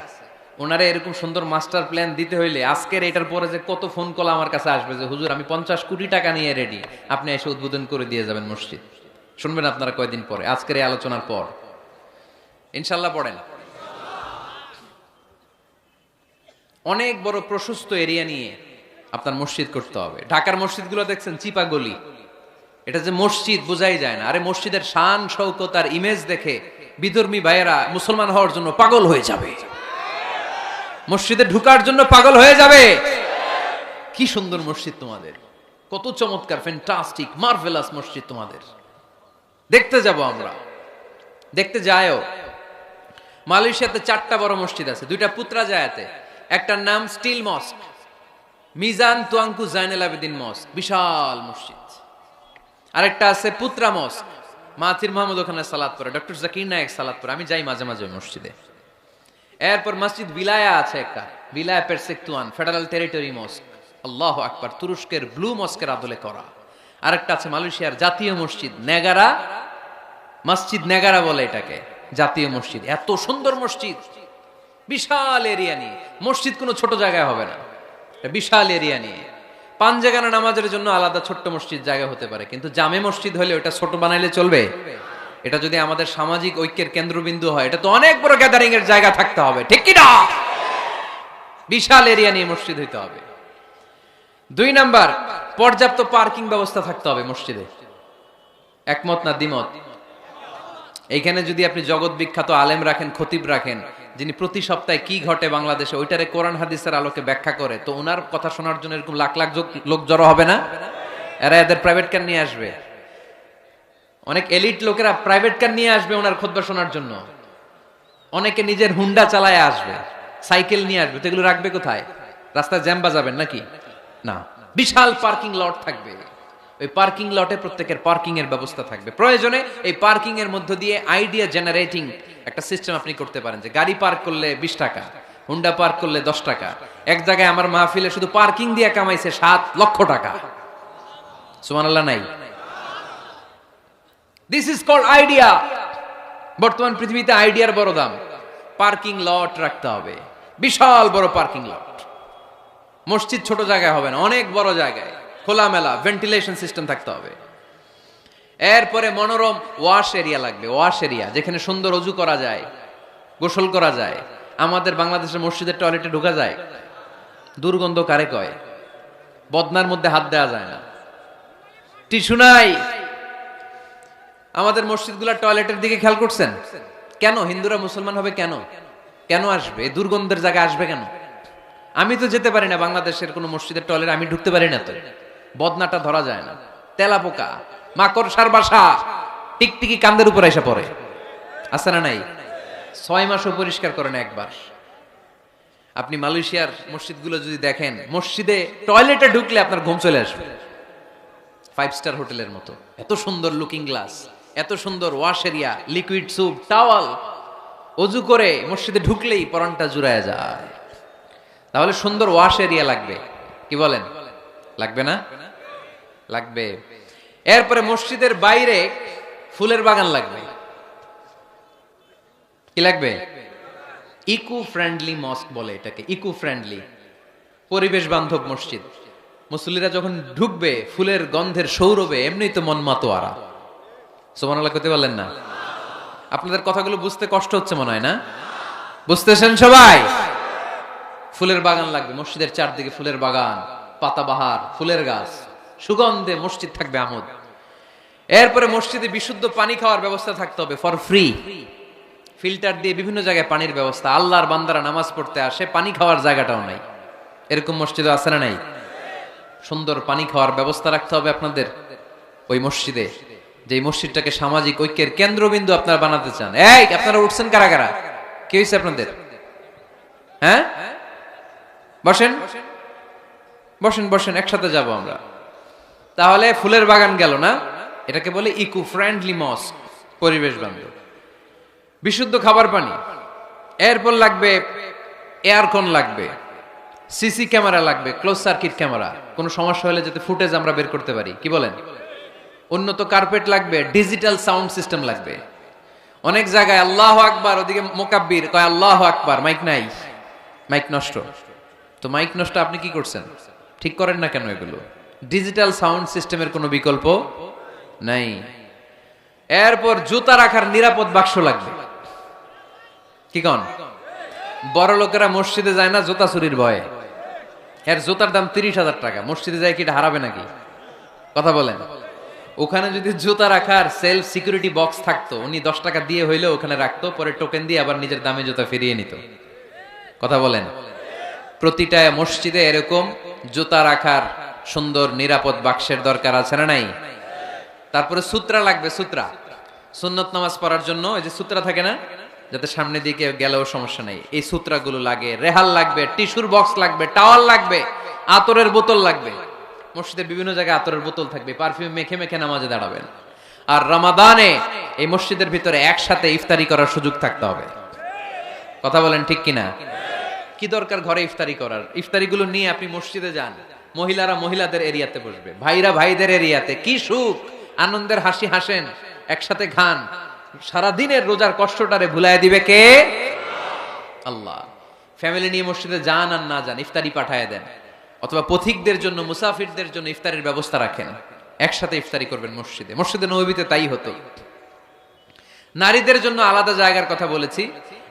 ওনারা এরকম সুন্দর মাস্টার প্ল্যান দিতে হইলে আজকের এটার পরে যে কত ফোন কল আমার কাছে আসবে যে হুজুর আমি 50 কোটি টাকা নিয়ে রেডি, আপনি এসে উদ্বোধন করে দিয়ে যাবেন মসজিদ। শুনবেন আপনারা কয়দিন পরে, আজকের এই আলোচনার পর ইনশাল্লাহ। পড়েন। অনেক বড় প্রশস্ত এরিয়া নিয়ে আপনার মসজিদ করতে হবে। ঢাকার মসজিদগুলো দেখছেন চিপা গলি, এটা যে মসজিদ বোঝাই যায় না। আরে মসজিদের শান শৌকত আর ইমেজ দেখে বিধর্মী ভাইয়েরা মুসলমান হওয়ার জন্য পাগল হয়ে যাবে, মসজিদে ঢুকার জন্য পাগল হয়ে যাবে। কি সুন্দর মসজিদ তোমাদের, কত চমৎকার, ফ্যান্টাস্টিক, মার্ভেলাস মসজিদ তোমাদের। দেখতে যাব আমরা, দেখতে যায়ও। মালয়েশিয়াতে 4টা বড় মসজিদ আছে, 2টা পুত্রাজায়াতে। একটার নাম স্টিল মস্ক, মিজান তুয়াঙ্কু জাইনুল আবেদিন মস্ক, বিশাল মসজিদ। আরেকটা আছে পুত্রা মস্ক, মাহাথির মোহাম্মদ ওখানে সালাত পড়ে, ডক্টর জাকির নায়েক সালাত পড়ে, আমি যাই মাঝে মাঝে ওই মসজিদে। এরপর মসজিদ বিলায়া আছে একটা, বিলায়া পেরসেকতুয়ান ফেডারেল টেরিটরি মস্ক, আল্লাহু আকবার, তুরস্কের ব্লু মস্কের আদলে করা। আরেকটা আছে মালয়েশিয়ার জাতীয় মসজিদ নেগারা, মসজিদ নেগারা বলে এটাকে, জাতীয় মসজিদ। এত সুন্দর মসজিদ, বিশাল এরিয়া নিয়ে মসজিদ, কোনো ছোট জায়গায় হবে না, বিশাল এরিয়া নিয়ে। 5 জায়গানা নামাজের জন্য আলাদা ছোট্ট মসজিদ জায়গা হতে পারে, কিন্তু জামে মসজিদ হলে ওটা ছোট বানাইলে চলবে? এটা যদি আমাদের সামাজিক ঐক্যের কেন্দ্রবিন্দু হয়, এটা তো অনেক বড় গ্যাদারিং এর জায়গা থাকতে হবে, ঠিক কি না? বিশাল এরিয়া নিয়ে মসজিদ হইতে হবে। 2 নাম্বার, পর্যাপ্ত পার্কিং ব্যবস্থা থাকতে হবে মসজিদে। একমত না দ্বিমত? এইখানে যদি আপনি জগৎ বিখ্যাত আলেম রাখেন, খতিব রাখেন, যিনি প্রতি সপ্তাহে কি ঘটে বাংলাদেশে ওইটারে কোরআন হাদিসের আলোকে ব্যাখ্যা করে, তো ওনার কথা শোনার জন্য এরকম লাখ লাখ লোক জড়ো হবে না? এরা এদের প্রাইভেট কার নিয়ে আসবে। অনেক এলিট লোকেরা প্রাইভেট কার নিয়ে আসবে ওনার খুতবা শোনার জন্য, অনেকে নিজের হুন্ডা চালায় আসবে, সাইকেল নিয়ে আসবে, তো এগুলো রাখবে কোথায়? রাস্তায় জ্যাম বাজাবেন নাকি? না, বিশাল পার্কিং লট থাকবে, ওই পার্কিং লটে প্রত্যেকের পার্কিং এর ব্যবস্থা থাকবে। প্রয়োজনে এই পার্কিং এর মধ্য দিয়ে আইডিয়া জেনারেটিং একটা সিস্টেম আপনি করতে পারেন, যে গাড়ি পার্ক করলে 20 টাকা, হুন্ডা পার্ক করলে 10 টাকা। এক জায়গায় আমার মাহফিলে শুধু পার্কিং দিয়ে কামাইছে 7 লক্ষ টাকা। সুবহানাল্লাহ নাই? This is called idea. বর্তমান পৃথিবীতে আইডিয়ার বড় দাম। পার্কিং লট রাখতে হবে, বিশাল বড় পার্কিং লট। মসজিদ ছোট জায়গায় হবে না, অনেক বড় জায়গায় খোলামেলা ভেন্টিলেশন সিস্টেম থাকতে হবে। এরপরে মনোরম ওয়াশ এরিয়া লাগবে, ওয়াশ এরিয়া যেখানে সুন্দর অজু করা যায়, গোসল করা যায়। আমাদের বাংলাদেশের মসজিদের টয়লেটে ঢোকা যায়, দুর্গন্ধ কারে কয়? বদনার মধ্যে হাত দেওয়া যায় না, টিস্যু নাই। আমাদের মসজিদগুলোর টয়লেটের দিকে খেয়াল করছেন? কেন হিন্দুরা মুসলমান হবে? কেন কেন আসবে? দুর্গন্ধের জায়গায় আসবে কেন? আমি তো যেতে পারি না বাংলাদেশের কোন মসজিদের টয়লেট, আমি ঢুকতে পারি না, তো বদনাটা ধরা যায় না। তেলাপোকা, মাকড়সার বাসা, টিকটিকি কান্দের উপর এসে পড়ে, আছে না নাই? 6 মাসও পরিষ্কার করে না একবার। আপনি মালয়েশিয়ার মসজিদগুলো যদি দেখেন, মসজিদে টয়লেটে ঢুকলে আপনার ঘুম চলে আসবে, 5 স্টার হোটেলের মতো। এত সুন্দর লুকিং গ্লাস, এত সুন্দর wash area, liquid soup, towel. অজু করে মসজিদে ঢুকলেই পরানটা জুড়ায় যায়। তাহলে সুন্দর ওয়াশ এরিয়া লাগবে, কি বলেন? লাগবে না? লাগবে। এরপরে মসজিদের বাইরে ফুলের বাগান লাগবে। কি লাগবে? ইকো ফ্রেন্ডলি মস্ক বলে এটাকে, ইকো ফ্রেন্ডলি, পরিবেশ বান্ধব মসজিদ। মুসল্লিরা যখন ঢুকবে ফুলের গন্ধের সৌরভে এমনি তো মন মাতোয়ারা। সুবহানাল্লাহ কইতে বললেন না? আপনাদের কথাগুলো বুঝতে কষ্ট হচ্ছে মনে হয় না? বুঝতেছেন সবাই? ফুলের বাগান লাগবে, মসজিদের চারদিকে ফুলের বাগান, পাতাবাহার, ফুলের গাছ, সুগন্ধে মসজিদ থাকবে আমোদ। এরপরে মসজিদে বিশুদ্ধ পানি খাওয়ার ব্যবস্থা থাকতে হবে, ফর ফ্রি। ফিল্টার দিয়ে বিভিন্ন জায়গায় পানির ব্যবস্থা। আল্লাহর বান্দারা নামাজ পড়তে আসে, পানি খাওয়ার জায়গাটাও নাই, এরকম মসজিদে আছে না নাই? সুন্দর পানি খাওয়ার ব্যবস্থা রাখতে হবে আপনাদের ওই মসজিদে, যে মসজিদটাকে সামাজিক ঐক্যের কেন্দ্রবিন্দু আপনারা বানাতে চান। এই আপনারা উঠছেন কারা কারা? কি হয়েছে আপনাদের? হ্যাঁ, বসেন বসেন বসেন, একসাথে যাব আমরা। তাহলে ফুলের বাগান গেল না, এটাকে বলে ইকো ফ্রেন্ডলি মস্ক, পরিবেশ বান্ধব। বিশুদ্ধ খাবার পানি, এরপর লাগবে এয়ারকন লাগবে, সিসি ক্যামেরা লাগবে, ক্লোজ সার্কিট ক্যামেরা, কোনো সমস্যা হলে যাতে ফুটেজ আমরা বের করতে পারি, কি বলেন? উন্নত কার্পেট লাগবে, ডিজিটাল সাউন্ড সিস্টেম লাগবে। অনেক জায়গায় আল্লাহু আকবার, ওদিকে মুকাব্বির কয় আল্লাহু আকবার, মাইক নাই, মাইক নষ্ট। তো মাইক নষ্ট, আপনি কি করছেন? ঠিক করেন না কেন? এগুলো ডিজিটাল সাউন্ড সিস্টেমের কোনো বিকল্প নাই। এরপর জুতা রাখার নিরাপদ বাক্স লাগবে, কি কন? বড় লোকেরা মসজিদে যায় না জুতা চুরির ভয়ে, এর জুতার দাম 30,000 টাকা, মসজিদে যায় কি এটা হারাবে নাকি? কথা বলেন। ওখানে যদি জুতা রাখার সেলফ সিকিউরিটি বক্স থাকতো, উনি 10 টাকা দিয়ে হইলে ওখানে রাখতো, পরে টোকেন দিয়ে আবার নিজের দামে জুতা ফিরিয়ে নিত। কথা বলেন। প্রতিটা মসজিদে এরকম জুতা রাখার সুন্দর নিরাপদ বাক্সের দরকার আছে না নাই? তারপরে সূত্রা লাগবে, সূত্রা সুন্নত নামাজ পড়ার জন্য এই যে সূত্রা থাকে না, যাতে সামনে দিকে গেলেও সমস্যা নেই, এই সূত্রাগুলো লাগে। রেহাল লাগবে, টিস্যুর বক্স লাগবে, টাওয়াল লাগবে, আতরের বোতল লাগবে। মসজিদের বিভিন্ন জায়গায় আতরের বোতল থাকবে, পারফিউম মেখে মেখে নামাজে দাঁড়াবেন। আর রমাদানে এই মসজিদের ভিতরে একসাথে ইফতারি করার সুযোগ থাকতে হবে। কথা বলেন ঠিক কিনা? কি দরকার ঘরে ইফতারি করার? ইফতারিগুলো নিয়ে আপনি মসজিদে যান, মহিলারা মহিলাদের এরিয়াতে বসবে, ভাইরা ভাইদের এরিয়াতে। কি সুখ, আনন্দের হাসি হাসেন, একসাথে খান। সারাদিনের রোজার কষ্টটারে ভুলাই দিবে কে? আল্লাহ। ফ্যামিলি নিয়ে মসজিদে যান আর না যান, ইফতারি পাঠায় দেন, অথবা পথিকদের জন্য, মুসাফিরদের জন্য ইফতারের ব্যবস্থা রাখেন, একসাথে ইফতারি করবেন মসজিদে। মসজিদে নববীতে তাই হতো। নারীদের জন্য আলাদা জায়গার কথা বলেছি,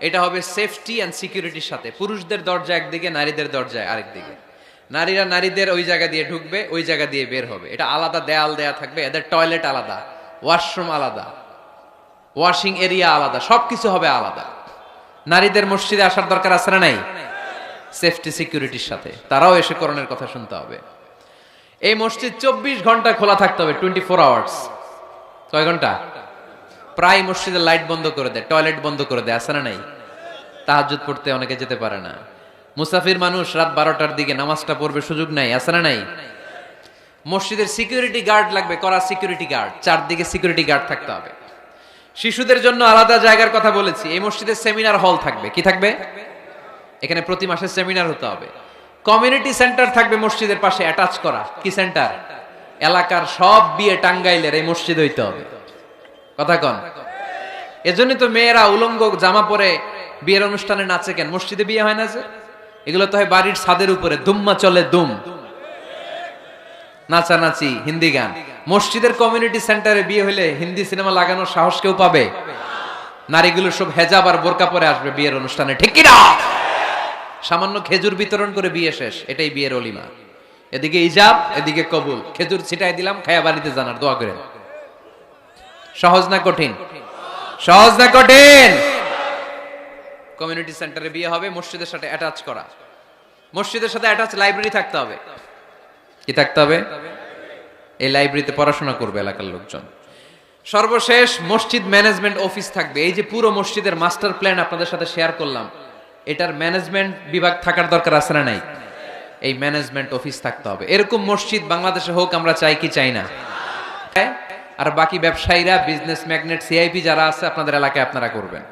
এটা হবে সেফটি এন্ড সিকিউরিটির সাথে। পুরুষদের দরজা একদিকে, নারীদের দরজা আরেকদিকে। নারীরা নারীদের ওই জায়গা দিয়ে ঢুকবে, ওই জায়গা দিয়ে বের হবে। এটা আলাদা দেয়াল দেয়া থাকবে, এদের টয়লেট আলাদা, ওয়াশরুম আলাদা, ওয়াশিং এরিয়া আলাদা, সবকিছু হবে আলাদা। নারীদের মসজিদে আসার দরকার আছে না নাই? সেফটি সিকিউরিটির সাথে তারাও এসে কোরআনের কথা শুনতে হবে। এই মসজিদ 24 ঘন্টা খোলা থাকতে হবে, 24 আওয়ার্স। কয় ঘন্টা? প্রায় মসজিদের লাইট বন্ধ করে দেয়, টয়লেট বন্ধ করে দেয়, আছে না নাই? তাহাজ্জুদ পড়তে অনেকে যেতে পারে না। মুসাফির মানুষ রাত 12টার দিকে নামাজটা পড়বে, সুযোগ নাই, আছে না নাই? মসজিদের সিকিউরিটি গার্ড লাগবে, করা সিকিউরিটি গার্ড, চারদিকে সিকিউরিটি গার্ড থাকতে হবে। শিশুদের জন্য আলাদা জায়গার কথা বলেছি। এই মসজিদের সেমিনার হল থাকবে। কি থাকবে? এখানে প্রতি মাসে সেমিনার হতে হবে। কমিউনিটি সেন্টার থাকবে মসজিদের পাশে অ্যাটাচ করা। কি সেন্টার? এলাকার সব বিয়ে টাঙ্গাইলের এই মসজিদ হইতে হবে। কথা কন। এজন্য তো মেয়েরা উলঙ্গ জামা পরে বিয়ের অনুষ্ঠানে নাচে কেন? মসজিদে বিয়ে হয় না যে? এগুলো তো হয় বাড়ির ছাদের উপরে, দুম্মা চলে দুম, নাচানাচি, হিন্দি গান। মসজিদের কমিউনিটি সেন্টারে বিয়ে হলে হিন্দি সিনেমা লাগানোর সাহস কেউ পাবে? নারীগুলো সব হেজাব আর বোরকা পরে আসবে বিয়ের অনুষ্ঠানে, ঠিক কি না? সামান্য খেজুর বিতরণ করে বিয়ে শেষ, এটাই বিয়ের অলিমা। এদিকে ইজাব, এদিকে কবুল। খেজুর ছিটাই দিলাম, খায়া বাড়িতে জানার দোয়া করেন। সহজ না কঠিন? সহজ না কঠিন? কমিউনিটি সেন্টারে বিয়ে হবে, মসজিদের সাথে অ্যাটাচ করা। মসজিদের সাথে অ্যাটাচ লাইব্রেরি থাকতে হবে। কি থাকতে হবে? এই লাইব্রেরিতে পড়াশোনা করবে এলাকার লোকজন। সর্বশেষ মসজিদ ম্যানেজমেন্ট অফিস থাকবে। এই যে পুরো মসজিদের মাস্টার প্ল্যান আপনাদের সাথে শেয়ার করলাম, এটার ম্যানেজমেন্ট বিভাগ থাকার দরকার আছে না নাই? এই ম্যানেজমেন্ট অফিস থাকতে হবে। এরকম মসজিদ বাংলাদেশে হোক, আমরা চাই কি চাই না? আর বাকি ব্যবসায়ীরা, বিজনেস ম্যাগনেট, সিআইপি যারা আছে আপনাদের এলাকায় আপনারা করবেন।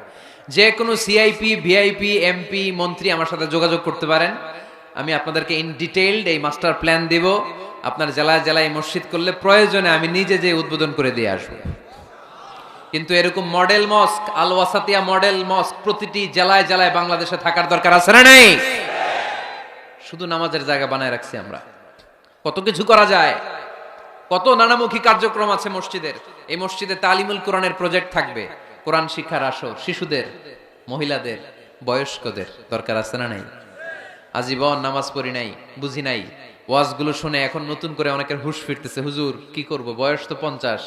যে কোনো সিআইপি, ভিআইপি, এমপি, মন্ত্রী আমার সাথে যোগাযোগ করতে পারেন। আমি আপনাদেরকে ইন ডিটেইলড এই মাস্টার প্ল্যান দিব। আপনার জেলায় জেলায় মসজিদ করলে প্রয়োজনে আমি নিজে যে উদ্বোধন করে দিয়ে আসবো। কিন্তু এরকম মডেল মস্ক, আল ওয়াসাতিয়া মডেল মস্ক প্রতিটি জেলায় জেলায় বাংলাদেশে থাকার দরকার আছে না নাই? শুধু নামাজের জায়গা বানায় রাখছি আমরা। কত কিছু করা যায়, কত নানামুখী কার্যক্রম আছে মসজিদের। এই মসজিদে তালিমুল কোরআনের প্রজেক্ট থাকবে, কোরআন শিক্ষার আসর, শিশুদের, মহিলাদের, বয়স্কদের দরকার আছে না নাই? আজীবন নামাজ পড়ি নাই, বুঝি নাই, ওয়াজগুলো শুনে এখন নতুন করে অনেকের হুঁশ ফিরতেছে, হুজুর কি করব, বয়স তো 50,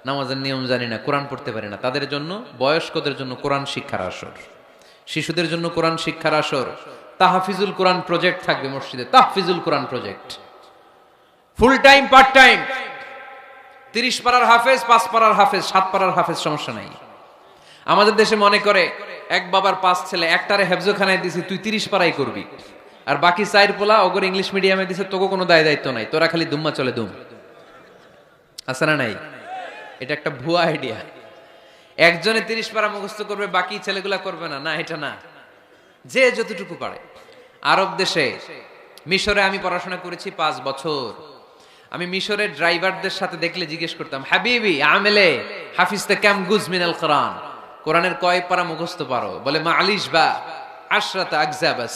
নামাজের নিয়ম জানি না, কোরআন পড়তে পারি না। তাদের জন্য, বয়স্কদের জন্য কোরআন শিক্ষার আসর, শিশুদের জন্য কোরআন শিক্ষার আসর। তাহফিজুল কোরআন প্রজেক্ট থাকবে মসজিদে, তাহফিজুল কোরআন project, full time part time. 30 পারার হাফেজ, 5 পারার হাফেজ, 7 পারার হাফেজ, সমস্যা নাই। আমাদের দেশে মনে করে এক বাবার 5 ছেলে, একটারে হেফজোখানায় দিছি, তুই 30 পারাই করবি, আর বাকি 4 পোলা ওগর ইংলিশ মিডিয়ামে দিছে, তোকে কোনো দায় দায়িত্ব নাই, তোরা খালি দুম্মা চলে দুম। আছে না নাই? এটা একটা ভুয়া আইডিয়া। একজনে 30 পারা মুখস্থ করবে, বাকি ছেলেগুলা করবে না, না এটা না। যে যতটুকু পারে। আরব দেশে, মিশরে আমি পড়াশোনা করেছি 5 বছর। আমি মিশরের ড্রাইভারদের সাথে দেখলে জিজ্ঞেস করতাম, হাবিবি আমেলে হাফিজতে কাম গুজ মিনাল কোরআন, কোরআনের কয় পারা মুখস্থ পারো? বলে মালিশ বা আশরাতা আগজা বাস।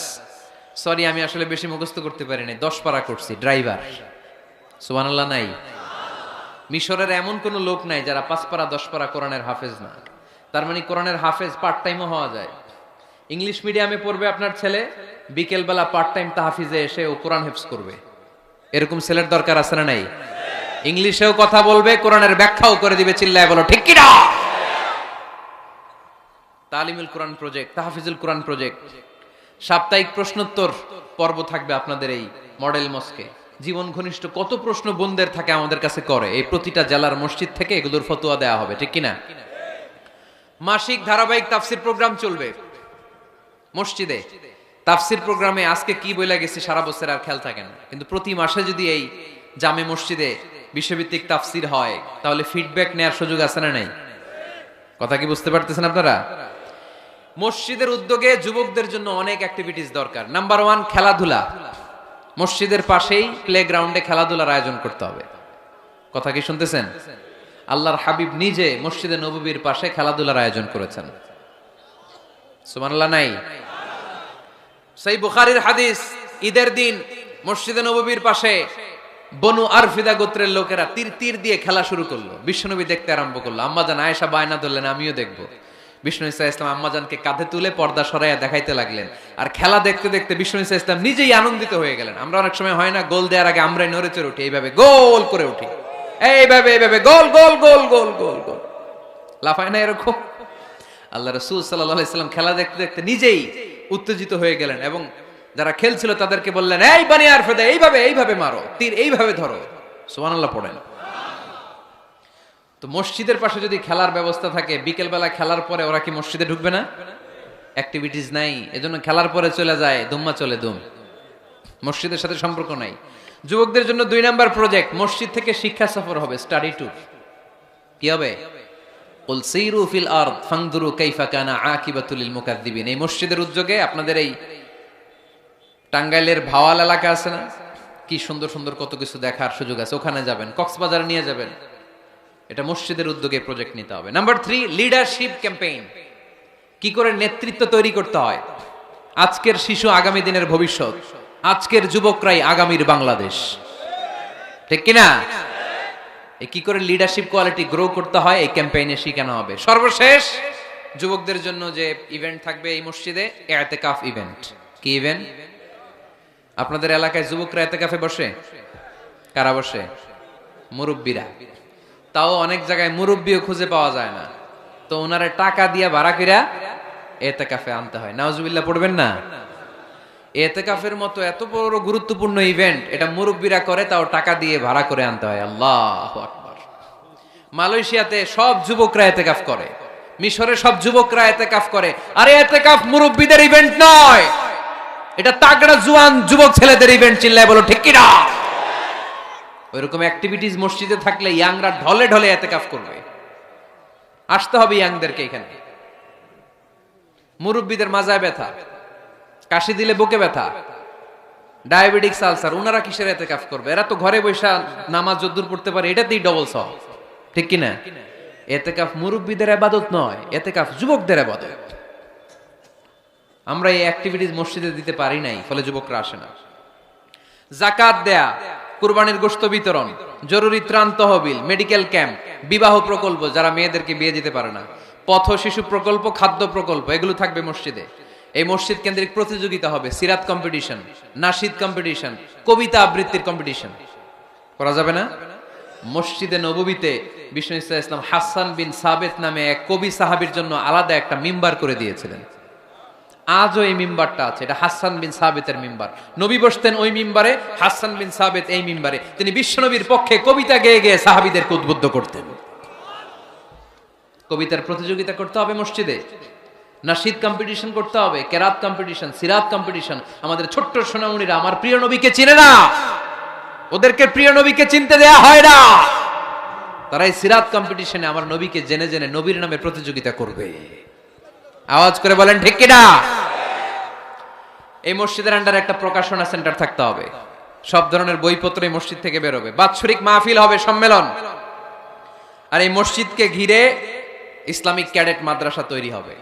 সরি, আমি আসলে বেশি মুখস্থ করতে পারি নাই, 10 পারা করছি। ড্রাইভার, সুবহানাল্লাহ নাই? মিশরের এমন কোন লোক নাই যারা 5 পারা 10 পারা কোরআনের হাফেজ না। তার মানে কোরআনের হাফেজ পার্ট টাইমও হওয়া যায়। ইংলিশ মিডিয়ামে পড়বে আপনার ছেলে, বিকেল বেলা পার্ট টাইম তাহফিজে এসে ও কোরআন হেফজ করবে। এরকম ছেলের দরকার আছে না নাই? ইংলিশেও কথা বলবে, কোরআনের ব্যাখ্যাও করে দিবে, চিল্লায় বলো ঠিক কি না? তালিমুল কোরআন প্রজেক্ট, তাহফিজুল কোরআন প্রজেক্ট। সাপ্তাহিক প্রশ্নোত্তর পর্ব থাকবে আপনাদের এই মডেল মস্কে। জীবন ঘনিষ্ঠ কত প্রশ্ন বোনদের থাকে আমাদের কাছে করে, এই প্রতিটা জেলার মসজিদ থেকে এগুলোর ফতোয়া দেওয়া হবে, ঠিক কিনা? মাসিক ধারাবাহিক তাফসির প্রোগ্রাম চলবে মসজিদে। তাফসির প্রোগ্রামে আজকে কি বলে গেছি সারা বছর আর খেয়াল থাকে না, কিন্তু প্রতি মাসে যদি এই জামে মসজিদে বিশ্বভিত্তিক তাফসির হয়, তাহলে ফিডব্যাক নেওয়ার সুযোগ আছে না নাই? কথা কি বুঝতে পারতেছেন আপনারা? মসজিদের উদ্যোগে যুবকদের জন্য অনেক অ্যাক্টিভিটিস দরকার। নাম্বার 1, খেলাধুলা। মসজিদের পাশেই প্লে গ্রাউন্ডে খেলাধুলার আয়োজন করতে হবে। কথা কি শুনতেছেন? আল্লাহর হাবিব নিজে মসজিদে নববীর পাশে খেলাধুলার আয়োজন করেছেন। সুবহানাল্লাহ নাই? সেই বুখারীর হাদিস, ঈদের দিন মসজিদে নববীর পাশে বনু আরফিদা গোত্রের লোকেরা তীর দিয়ে খেলা শুরু করলো। বিশ্বনবী দেখতে আরম্ভ করলো। আম্মাজান আয়েশা বায়না ধরলেন, আমিও দেখবো। বিষ্ণু ইসা ইসলাম আম্মাজানকে কাঁধে তুলে পর্দা সরাইয়া দেখাইতে লাগলেন। আর খেলা দেখতে দেখতে বিষ্ণু ইসা ইসলাম নিজেই আনন্দিত হয়ে গেলেন। আমরা অনেক সময় হয় না, গোল দেওয়ার আগে আমরাই নড়ে চড়ে উঠি, এইভাবে গোল করে উঠি, এইভাবে গোল গোল গোল গোল গোল গোল, লাফায় না এরকম? আল্লাহ রাসূল সাল্লাল্লাহু আলাইহি সাল্লাম খেলা দেখতে দেখতে নিজেই উত্তেজিত হয়ে গেলেন এবং যারা খেলছিল তাদেরকে বললেন, এই বানি আরফিদা, এইভাবে মারো, তীর এইভাবে ধরো। সুবহানাল্লাহ পড়েন। তো তো মসজিদের পাশে যদি খেলার ব্যবস্থা থাকে, বিকেল বেলা খেলার পরে ওরা কি মসজিদে ঢুকবে না? অ্যাক্টিভিটিস নাই, এজন্য খেলার পরে চলে যায়, দুম্মা চলে দুম, মসজিদের সাথে সম্পর্ক নাই। যুবকদের জন্য 2 নাম্বার প্রজেক্ট, মসজিদ থেকে শিক্ষা সফর হবে, স্টাডি ট্যুর। কি হবে? কুল সিরু ফিল আরদ ফানজুরু কাইফা কানা আকিবাতুল মুকাদ্দিবিন। এই মসজিদের উদ্যোগে আপনাদের এই টাঙ্গাইলের ভাওয়াল এলাকা আছে না, কি সুন্দর সুন্দর কত কিছু দেখার সুযোগ আছে, ওখানে যাবেন, কক্সবাজার নিয়ে যাবেন। এটা মসজিদের উদ্যোগে প্রজেক্ট নিতে হবে। Number 3, leadership campaign. কি করে নেতৃত্ব তৈরি করতে হয়। আজকের শিশু আগামী দিনের ভবিষ্যৎ, আজকের যুবকরাই আগামীর বাংলাদেশ, ঠিক কিনা? এই কি করে লিডারশিপ কোয়ালিটি গ্রো করতে হয় এই ক্যাম্পেইনে শেখানো হবে। সর্বশেষ যুবকদের জন্য যে ইভেন্ট থাকবে এই মসজিদে, ইতিকাফ ইভেন্ট। কি ইভেন্ট? আপনাদের এলাকায় যুবকরা ইতিকাফে বসে? কারা বসে? মুরব্বীরা। তাও অনেক জায়গায় মুরব্বীও খুঁজে পাওয়া যায় না, তো ওনারে টাকা দিয়ে ভাড়া কইরা ইতিকাফে আনতে হয়। নাউজুবিল্লাহ পড়বেন না? ইতিকাফের মতো এত বড় গুরুত্বপূর্ণ ইভেন্ট এটা মুরব্বীরা করে, তাও টাকা দিয়ে ভাড়া করে আনতে হয়। আল্লাহু আকবার। মালয়েশিয়াতে সব যুবকরা ইতিকাফ করে, মিশরে সব যুবকরা ইতিকাফ করে। আরে ইতিকাফ মুরব্বীদের ইভেন্ট নয়, এটা তাগড়া জওয়ান যুবক ছেলেদের ইভেন্ট। চিল্লায় বলো ঠিক কি না? ওইরকম অ্যাক্টিভিটিস মসজিদে থাকলে ইয়াংরা ঢলে ঢলে ইতিকাফ করবে। আসতে হবে ইয়াংদেরকে এখানে। মুরব্বীদের মাজায় ব্যথা, কাশি দিলে বুকে ব্যথা, ডায়াবেটিক্স, আলসার, ওনারা কিসের ইতিকাফ করবে? এরা তো ঘরে বসে নামাজ যদ্দুর পড়তে পারে, এটাতেই ডবল সওয়াব, ঠিক কি না? ইতিকাফ মুরব্বীদের ইবাদত নয়, ইতিকাফ যুবকদের ইবাদত। আমরা এই অ্যাক্টিভিটিস মসজিদে দিতে পারি নাই, ফলে যুবকরা আসে না। যাকাত দেয়া, কুরবানির গোশত বিতরণ, জরুরি ত্রাণ তহবিল, মেডিকেল ক্যাম্প, বিবাহ প্রকল্প, যারা মেয়েদেরকে বিয়ে দিতে পারে না, পথ শিশু প্রকল্প, খাদ্য প্রকল্প, এগুলো থাকবে মসজিদে। এই মসজিদ কেন্দ্রিক প্রতিযোগিতা হবে, সিরাত কম্পিটিশন, নাশিদ কম্পিটিশন, কবিতা আবৃত্তির কম্পিটিশন। করা যাবে না? মসজিদে নববীতে বিষ্ণু ইসলাম হাসান বিন সাবেত নামে এক কবি সাহাবীর জন্য আলাদা একটা মিম্বার করে দিয়েছিলেন। আজও এই মিম্বারটা আছে, এটা হাসান বিন সাবেতের মিম্বার। নবী বসতেন ওই মিম্বারে, হাসান বিন সাবেত এই মিম্বারে। তিনি বিশ্বনবীর পক্ষে কবিতা গেয়ে গেয়ে সাহাবীদেরকে উদ্বুদ্ধ করতেন। কবিতার প্রতিযোগিতা করতে হবে মসজিদে, নাশিদ কম্পিটিশন করতে হবে, কেরাত কম্পিটিশন, সিরাত কম্পিটিশন। আমাদের ছোট্ট সোনামণিরা আমার প্রিয় নবীকে চিনে না, ওদেরকে প্রিয় নবীকে চিনতে দেয়া হয় না। তারা এই সিরাত কম্পিটিশনে আমার নবীকে জেনে জেনে নবীর নামে প্রতিযোগিতা করবে। আওয়াজ করে বলেন ঠিক কিনা? এই মসজিদের আন্ডারে একটা প্রকাশনা সেন্টার থাকতে হবে, সব ধরনের বইপত্র এই মসজিদ থেকে বেরোবে। বাৎসরিক মাহফিল হবে, সম্মেলন। আর এই মসজিদকে ঘিরে ইসলামিক ক্যাডেট মাদ্রাসা তৈরি হবে।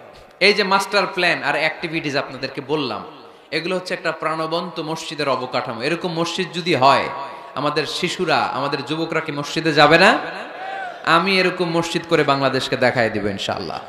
এই যে মাস্টার প্ল্যান আর অ্যাক্টিভিটিস আপনাদেরকে বললাম, এগুলো হচ্ছে একটা প্রাণবন্ত মসজিদের অবকাঠামো। এরকম মসজিদ যদি হয়, আমাদের শিশুরা, আমাদের যুবকরা কি মসজিদে যাবে না? আমি এরকম মসজিদ করে বাংলাদেশকে দেখায় দিব ইনশাআল্লাহ।